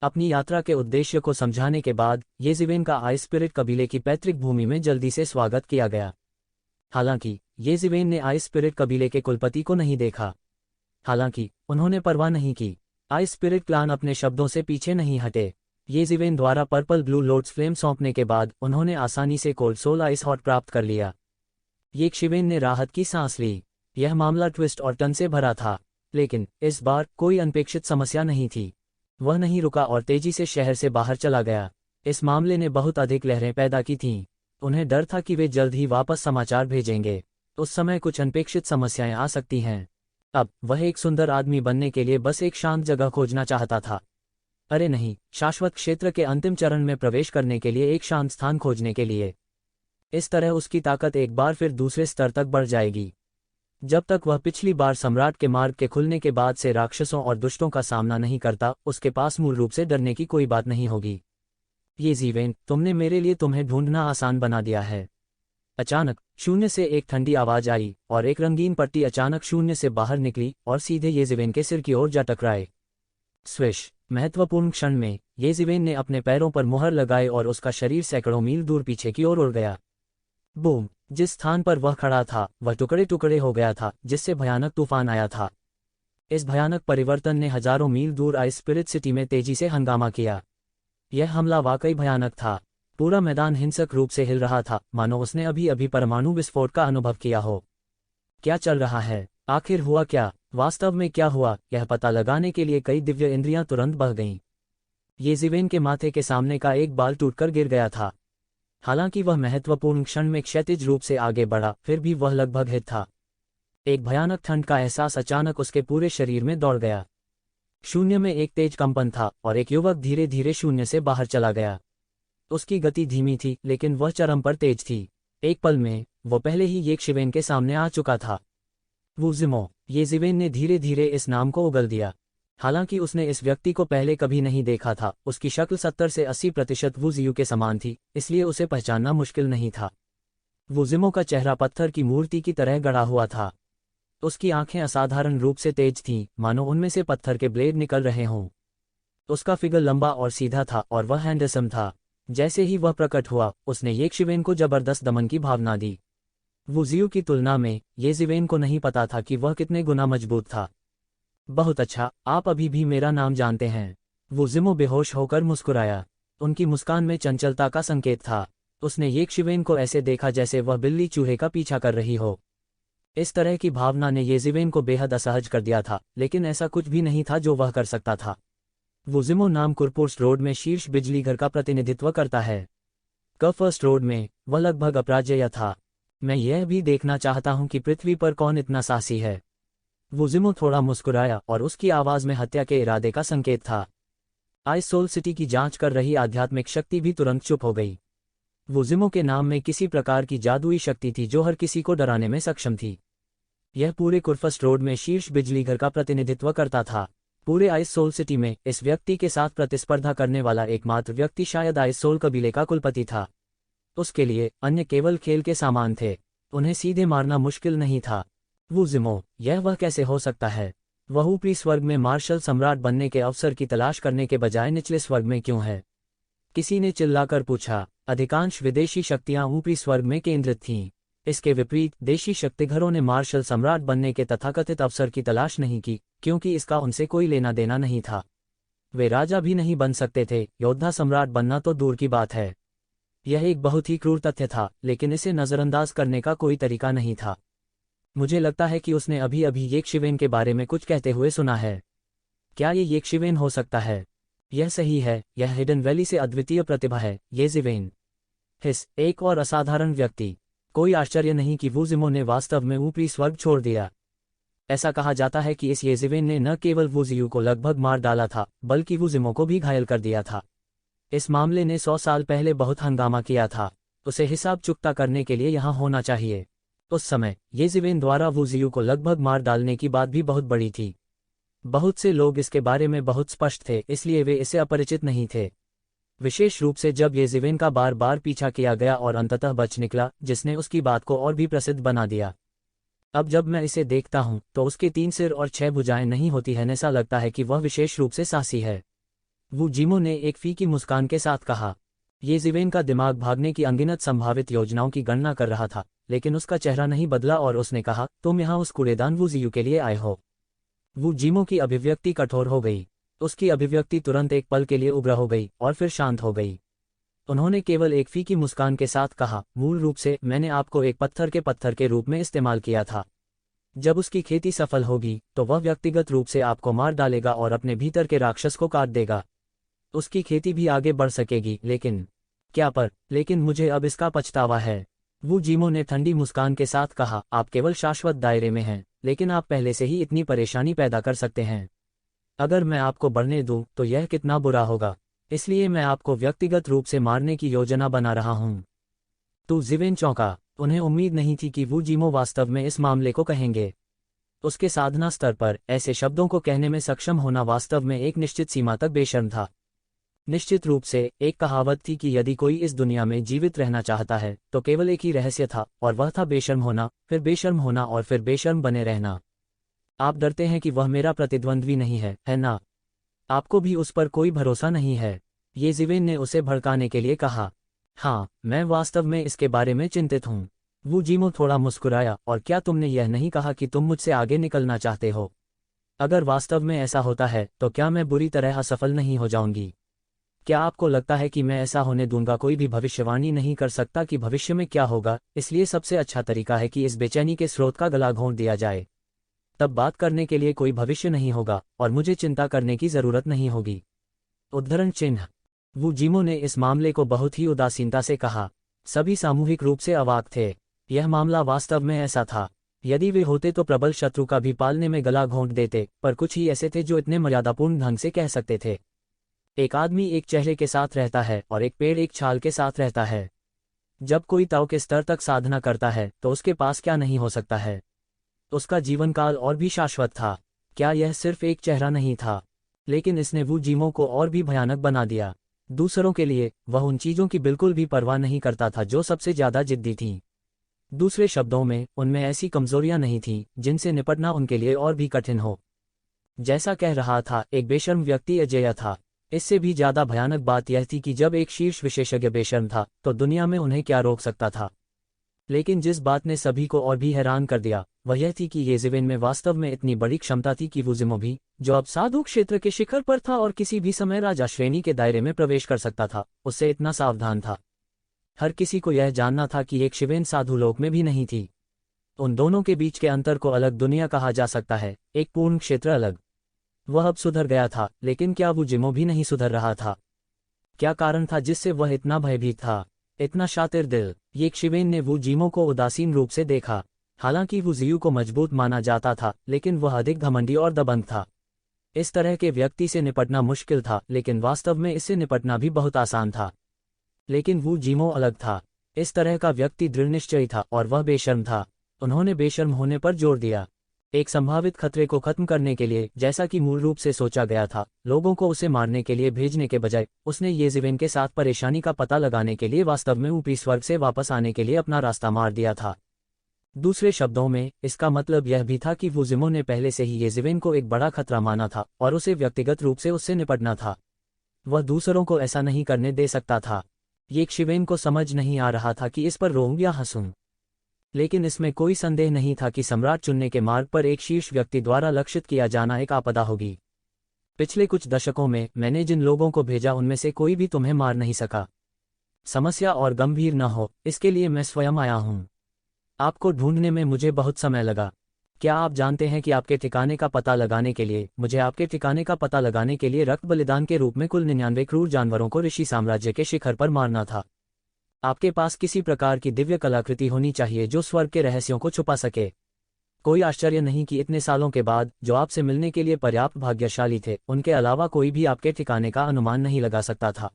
अपनी यात्रा के उद्देश्य को समझाने के बाद ये ज़िवेन का आइस स्पिरिट कबीले की पैतृक भूमि में जल्दी से स्वागत किया गया। हालांकि ये ज़िवेन ने आइस स्पिरिट कबीले के कुलपति को नहीं देखा। हालांकि उन्होंने परवाह नहीं की। आइस स्पिरिट क्लान अपने शब्दों से पीछे नहीं हटे। ये ज़िवेन द्वारा पर्पल ब्लू लोड्स फ्लेम सौंपने के बाद उन्होंने आसानी से कोल्ड सोल आइस हॉट प्राप्त कर लिया। ये शिवेन ने राहत की सांस ली। यह मामला ट्विस्ट और टर्न से भरा था, लेकिन इस बार कोई अनपेक्षित समस्या नहीं थी। वह नहीं रुका और तेजी से शहर से बाहर चला गया। इस मामले ने बहुत अधिक लहरें पैदा की थीं। उन्हें डर था कि वे जल्द ही वापस समाचार भेजेंगे। उस समय कुछ अनपेक्षित समस्याएं आ सकती हैं। अब वह एक सुंदर आदमी बनने के लिए बस एक शांत जगह खोजना चाहता था। अरे नहीं, शाश्वत क्षेत्र के अंतिम चरण में प्रवेश करने के लिए एक शांत स्थान खोजने के लिए। इस तरह उसकी ताकत एक बार फिर दूसरे स्तर तक बढ़ जाएगी। जब तक वह पिछली बार सम्राट के मार्ग के खुलने के बाद से राक्षसों और दुष्टों का सामना नहीं करता, उसके पास मूल रूप से डरने की कोई बात नहीं होगी। ये ज़िवेन, तुमने मेरे लिए तुम्हें ढूंढना आसान बना दिया है। अचानक शून्य से एक ठंडी आवाज आई और एक रंगीन पट्टी अचानक शून्य से बाहर निकली और सीधे ये ज़िवेन के सिर की ओर जा टकराए। स्विश! महत्वपूर्ण क्षण में ये ज़िवेन ने अपने पैरों पर मुहर लगाए और उसका शरीर सैकड़ों मील दूर पीछे की ओर उड़ गया। बूम! जिस स्थान पर वह खड़ा था वह टुकड़े टुकड़े हो गया था, जिससे भयानक तूफान आया था। इस भयानक परिवर्तन ने हजारों मील दूर आइस स्पिरिट सिटी में तेजी से हंगामा किया। यह हमला वाकई भयानक था। पूरा मैदान हिंसक रूप से हिल रहा था, मानो उसने अभी अभी परमाणु विस्फोट का अनुभव किया हो। क्या चल रहा है? आखिर हुआ क्या? वास्तव में क्या हुआ, यह पता लगाने के लिए कई दिव्य इंद्रियां तुरंत बह गईं। येज़िवेन के माथे के सामने का एक बाल टूटकर गिर गया था। हालांकि वह महत्वपूर्ण क्षण में क्षैतिज रूप से आगे बढ़ा, फिर भी वह लगभग हिट था। एक भयानक ठंड का एहसास अचानक उसके पूरे शरीर में दौड़ गया। शून्य में एक तेज कंपन था और एक युवक धीरे धीरे शून्य से बाहर चला गया। उसकी गति धीमी थी, लेकिन वह चरम पर तेज थी। एक पल में वो पहले ही येज़िवेन के सामने आ चुका था। वू ज़िमो। येज़िवेन ने धीरे धीरे इस नाम को उगल दिया। हालांकि उसने इस व्यक्ति को पहले कभी नहीं देखा था, उसकी शक्ल 70 से 80% वू ज़ियू के समान थी, इसलिए उसे पहचानना मुश्किल नहीं था। वू ज़िमो का चेहरा पत्थर की मूर्ति की तरह गढ़ा हुआ था। उसकी आंखें असाधारण रूप से तेज थीं, मानो उनमें से पत्थर के ब्लेड निकल रहे हों। उसका फिगर लंबा और सीधा था और वह हैंडसम था। जैसे ही वह प्रकट हुआ, उसने येज़िवेन को जबरदस्त दमन की भावना दी। वू ज़ियू की तुलना में येज़िवेन को नहीं पता था कि वह कितने गुना मजबूत था। बहुत अच्छा, आप अभी भी मेरा नाम जानते हैं। वू ज़िमो बेहोश होकर मुस्कुराया। उनकी मुस्कान में चंचलता का संकेत था। उसने येज़िवेन को ऐसे देखा जैसे वह बिल्ली चूहे का पीछा कर रही हो। इस तरह की भावना ने येज़िवेन को बेहद असहज कर दिया था, लेकिन ऐसा कुछ भी नहीं था जो वह कर सकता था। वू ज़िमो नाम कुरपुर्स रोड में शीर्ष बिजली घर का प्रतिनिधित्व करता है। फर्स्ट रोड में वह लगभग अपराजेय था। मैं यह भी देखना चाहता हूं कि पृथ्वी पर कौन इतना साहसी है। वू ज़िमो थोड़ा मुस्कुराया और उसकी आवाज में हत्या के इरादे का संकेत था। आइस सोल सिटी की जांच कर रही आध्यात्मिक शक्ति भी तुरंत चुप हो गई। वू ज़िमो के नाम में किसी प्रकार की जादुई शक्ति थी जो हर किसी को डराने में सक्षम थी। यह पूरे कुरफस्ट रोड में शीर्ष बिजली घर का प्रतिनिधित्व करता था। पूरे आइस सोल सिटी में इस व्यक्ति के साथ प्रतिस्पर्धा करने वाला एकमात्र व्यक्ति शायद आइस सोल कबीले का कुलपति था। उसके लिए अन्य केवल खेल के सामान थे, उन्हें सीधे मारना मुश्किल नहीं था। वू ज़िमो, यह वह कैसे हो सकता है? वह ऊपरी स्वर्ग में मार्शल सम्राट बनने के अवसर की तलाश करने के बजाय निचले स्वर्ग में क्यों है? किसी ने चिल्लाकर पूछा। अधिकांश विदेशी शक्तियां ऊपरी स्वर्ग में केंद्रित थीं। इसके विपरीत देशी शक्तिघरों ने मार्शल सम्राट बनने के तथाकथित अवसर की तलाश नहीं की, क्योंकि इसका उनसे कोई लेना देना नहीं था। वे राजा भी नहीं बन सकते थे, योद्धा सम्राट बनना तो दूर की बात है। यह एक बहुत ही क्रूर तथ्य था, लेकिन इसे नज़रअंदाज करने का कोई तरीका नहीं था। मुझे लगता है कि उसने अभी अभी येज़िवेन के बारे में कुछ कहते हुए सुना है। क्या ये येज़िवेन हो सकता है? यह सही है, यह हिडन वैली से अद्वितीय प्रतिभा है, येज़िवेन। एक और असाधारण व्यक्ति। कोई आश्चर्य नहीं कि वू ज़िमो ने वास्तव में ऊपरी स्वर्ग छोड़ दिया। ऐसा कहा जाता है कि इस येज़िवेन ने न केवल वू ज़ियू को लगभग मार डाला था, बल्कि वू ज़िमो को भी घायल कर दिया था। इस मामले ने 100 साल पहले बहुत हंगामा किया था। उसे हिसाब चुकता करने के लिए यहाँ होना चाहिए। उस समय येज़िवेन द्वारा वू ज़ियू को लगभग मार डालने की बात भी बहुत बड़ी थी। बहुत से लोग इसके बारे में बहुत स्पष्ट थे, इसलिए वे इसे अपरिचित नहीं थे। विशेष रूप से जब येज़िवेन का बार बार पीछा किया गया और अंततः बच निकला, जिसने उसकी बात को और भी प्रसिद्ध बना दिया। अब जब मैं इसे देखता हूं, तो उसके 3 सिर और 6 भुजाएं नहीं होती हैं। ऐसा लगता है कि वह विशेष रूप से साहसी है। वू ज़िमो ने एक फीकी मुस्कान के साथ कहा। येज़िवेन का दिमाग भागने की अनगिनत संभावित योजनाओं की गणना कर रहा था, लेकिन उसका चेहरा नहीं बदला और उसने कहा, तुम यहाँ उस कूड़ेदान वू ज़ियू के लिए आए हो? वू ज़िमो की अभिव्यक्ति कठोर हो गई। उसकी अभिव्यक्ति तुरंत एक पल के लिए उग्र हो गई और फिर शांत हो गई। उन्होंने केवल एक फीकी मुस्कान के साथ कहा, मूल रूप से मैंने आपको एक पत्थर के रूप में इस्तेमाल किया था। जब उसकी खेती सफल होगी, तो वह व्यक्तिगत रूप से आपको मार डालेगा और अपने भीतर के राक्षस को काट देगा। उसकी खेती भी आगे बढ़ सकेगी, लेकिन मुझे अब इसका पछतावा है। वू ज़िमो ने ठंडी मुस्कान के साथ कहा, आप केवल शाश्वत दायरे में हैं, लेकिन आप पहले से ही इतनी परेशानी पैदा कर सकते हैं। अगर मैं आपको बढ़ने दूं, तो यह कितना बुरा होगा। इसलिए मैं आपको व्यक्तिगत रूप से मारने की योजना बना रहा हूं। तो ज़िवेन चौंका। उन्हें उम्मीद नहीं थी कि वू ज़िमो वास्तव में इस मामले को कहेंगे। उसके साधना स्तर पर ऐसे शब्दों को कहने में सक्षम होना वास्तव में एक निश्चित सीमा तक बेशर्म था। निश्चित रूप से एक कहावत थी कि यदि कोई इस दुनिया में जीवित रहना चाहता है, तो केवल एक ही रहस्य था, और वह था बेशर्म होना, फिर बेशर्म होना और फिर बेशर्म बने रहना। आप डरते हैं कि वह मेरा प्रतिद्वंद्वी नहीं है ना? आपको भी उस पर कोई भरोसा नहीं है? येज़िवेन ने उसे भड़काने के लिए कहा। हाँ, मैं वास्तव में इसके बारे में चिंतित हूँ। वू जीमो थोड़ा मुस्कुराया, और क्या तुमने यह नहीं कहा कि तुम मुझसे आगे निकलना चाहते हो? अगर वास्तव में ऐसा होता है तो क्या मैं बुरी तरह असफल नहीं हो जाऊंगी? क्या आपको लगता है कि मैं ऐसा होने दूंगा? कोई भी भविष्यवाणी नहीं कर सकता कि भविष्य में क्या होगा, इसलिए सबसे अच्छा तरीका है कि इस बेचैनी के स्रोत का गला घोंट दिया जाए। तब बात करने के लिए कोई भविष्य नहीं होगा और मुझे चिंता करने की जरूरत नहीं होगी। उद्धरण चिन्ह। वू जीमो ने इस मामले को बहुत ही उदासीनता से कहा। सभी सामूहिक रूप से अवाक थे। यह मामला वास्तव में ऐसा था। यदि वे होते तो प्रबल शत्रु का भी पालने में गला घोंट देते, पर कुछ ही ऐसे थे जो इतने मर्यादापूर्ण ढंग से कह सकते थे। एक आदमी एक चेहरे के साथ रहता है और एक पेड़ एक छाल के साथ रहता है। जब कोई ताओ के स्तर तक साधना करता है तो उसके पास क्या नहीं हो सकता है? उसका जीवनकाल और भी शाश्वत था। क्या यह सिर्फ एक चेहरा नहीं था? लेकिन इसने वू जीमो को और भी भयानक बना दिया। दूसरों के लिए वह उन चीजों की बिल्कुल भी परवाह नहीं करता था जो सबसे ज्यादा जिद्दी थीं। दूसरे शब्दों में, उनमें ऐसी कमजोरियां नहीं थीं जिनसे निपटना उनके लिए और भी कठिन हो। जैसा कह रहा था, एक बेशर्म व्यक्ति अजेय था। इससे भी ज्यादा भयानक बात यह थी कि जब एक शीर्ष विशेषज्ञ बेशर्म था तो दुनिया में उन्हें क्या रोक सकता था? लेकिन जिस बात ने सभी को और भी हैरान कर दिया वह यह थी कि येज़ेवेन में वास्तव में इतनी बड़ी क्षमता थी कि वू जीमो भी, जो अब साधु क्षेत्र के शिखर पर था और किसी भी समय राजा श्रेणी के दायरे में प्रवेश कर सकता था, उससे इतना सावधान था। हर किसी को यह जानना था कि एक शिवेन साधु लोक में भी नहीं थी। उन दोनों के बीच के अंतर को अलग दुनिया कहा जा सकता है, एक पूर्ण क्षेत्र अलग। वह अब सुधर गया था, लेकिन क्या वू जीमो भी नहीं सुधर रहा था? क्या कारण था जिससे वह इतना भयभीत था, इतना शातिर दिल? ये शिवेन ने वू जीमो को उदासीन रूप से देखा। हालांकि वू जियू को मजबूत माना जाता था, लेकिन वह अधिक घमंडी और दबंग था। इस तरह के व्यक्ति से निपटना मुश्किल था, लेकिन वास्तव में इससे निपटना भी बहुत आसान था। लेकिन वू जीमो अलग था। इस तरह का व्यक्ति दृढ़निश्चयी था और वह बेशर्म था। उन्होंने बेशर्म होने पर जोर दिया। एक संभावित खतरे को खत्म करने के लिए, जैसा कि मूल रूप से सोचा गया था, लोगों को उसे मारने के लिए भेजने के बजाय उसने येज़ेवेन के साथ परेशानी का पता लगाने के लिए वास्तव में ऊपरी स्वर्ग से वापस आने के लिए अपना रास्ता मार दिया था। दूसरे शब्दों में, इसका मतलब यह भी था कि वू जीमो ने पहले से ही येज़ेवेन को एक बड़ा खतरा माना था और उसे व्यक्तिगत रूप से उससे निपटना था। वह दूसरों को ऐसा नहीं करने दे सकता था। ये शिवेन को समझ नहीं आ रहा था कि इस पर रोऊं या हंसूं। लेकिन इसमें कोई संदेह नहीं था कि सम्राट चुनने के मार्ग पर एक शीर्ष व्यक्ति द्वारा लक्षित किया जाना एक आपदा होगी। पिछले कुछ दशकों में मैंने जिन लोगों को भेजा उनमें से कोई भी तुम्हें मार नहीं सका। समस्या और गंभीर न हो, इसके लिए मैं स्वयं आया हूं। आपको ढूंढने में मुझे बहुत समय लगा। क्या आप जानते हैं कि आपके ठिकाने का पता लगाने के लिए, मुझे आपके ठिकाने का पता लगाने के लिए रक्त बलिदान के रूप में कुल 99 क्रूर जानवरों को ऋषि साम्राज्य के शिखर पर मारना था? आपके पास किसी प्रकार की दिव्य कलाकृति होनी चाहिए जो स्वर्ग के रहस्यों को छुपा सके। कोई आश्चर्य नहीं कि इतने सालों के बाद, जो आपसे मिलने के लिए पर्याप्त भाग्यशाली थे, उनके अलावा कोई भी आपके ठिकाने का अनुमान नहीं लगा सकता था।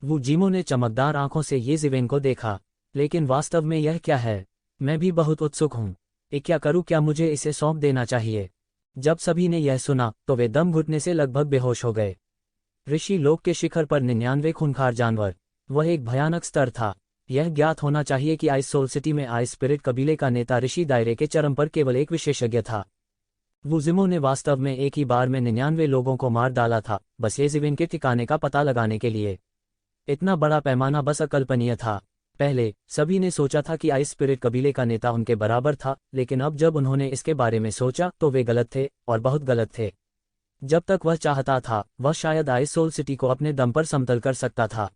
वू जीमो ने चमकदार आंखों से येज़ेवेन को देखा। लेकिन वास्तव में यह क्या है? मैं भी बहुत उत्सुक हूं। क्या करूं? क्या मुझे इसे सौंप देना चाहिए? जब सभी ने यह सुना तो वे दम घुटने से लगभग बेहोश हो गए। ऋषि लोक के शिखर पर 99 खूंखार जानवर, वह एक भयानक स्तर था। यह ज्ञात होना चाहिए कि आइस सोल सिटी में आइस स्पिरिट कबीले का नेता ऋषि दायरे के चरम पर केवल एक विशेषज्ञ था। वू जीमो ने वास्तव में एक ही बार में 99 लोगों को मार डाला था, बस येज़ेवेन के ठिकाने का पता लगाने के लिए। इतना बड़ा पैमाना बस अकल्पनीय था। पहले सभी ने सोचा था कि आइस स्पिरिट कबीले का नेता उनके बराबर था, लेकिन अब जब उन्होंने इसके बारे में सोचा तो वे गलत थे, और बहुत गलत थे। जब तक वह चाहता था, वह शायद आइस सोल सिटी को अपने दम पर समतल कर सकता था।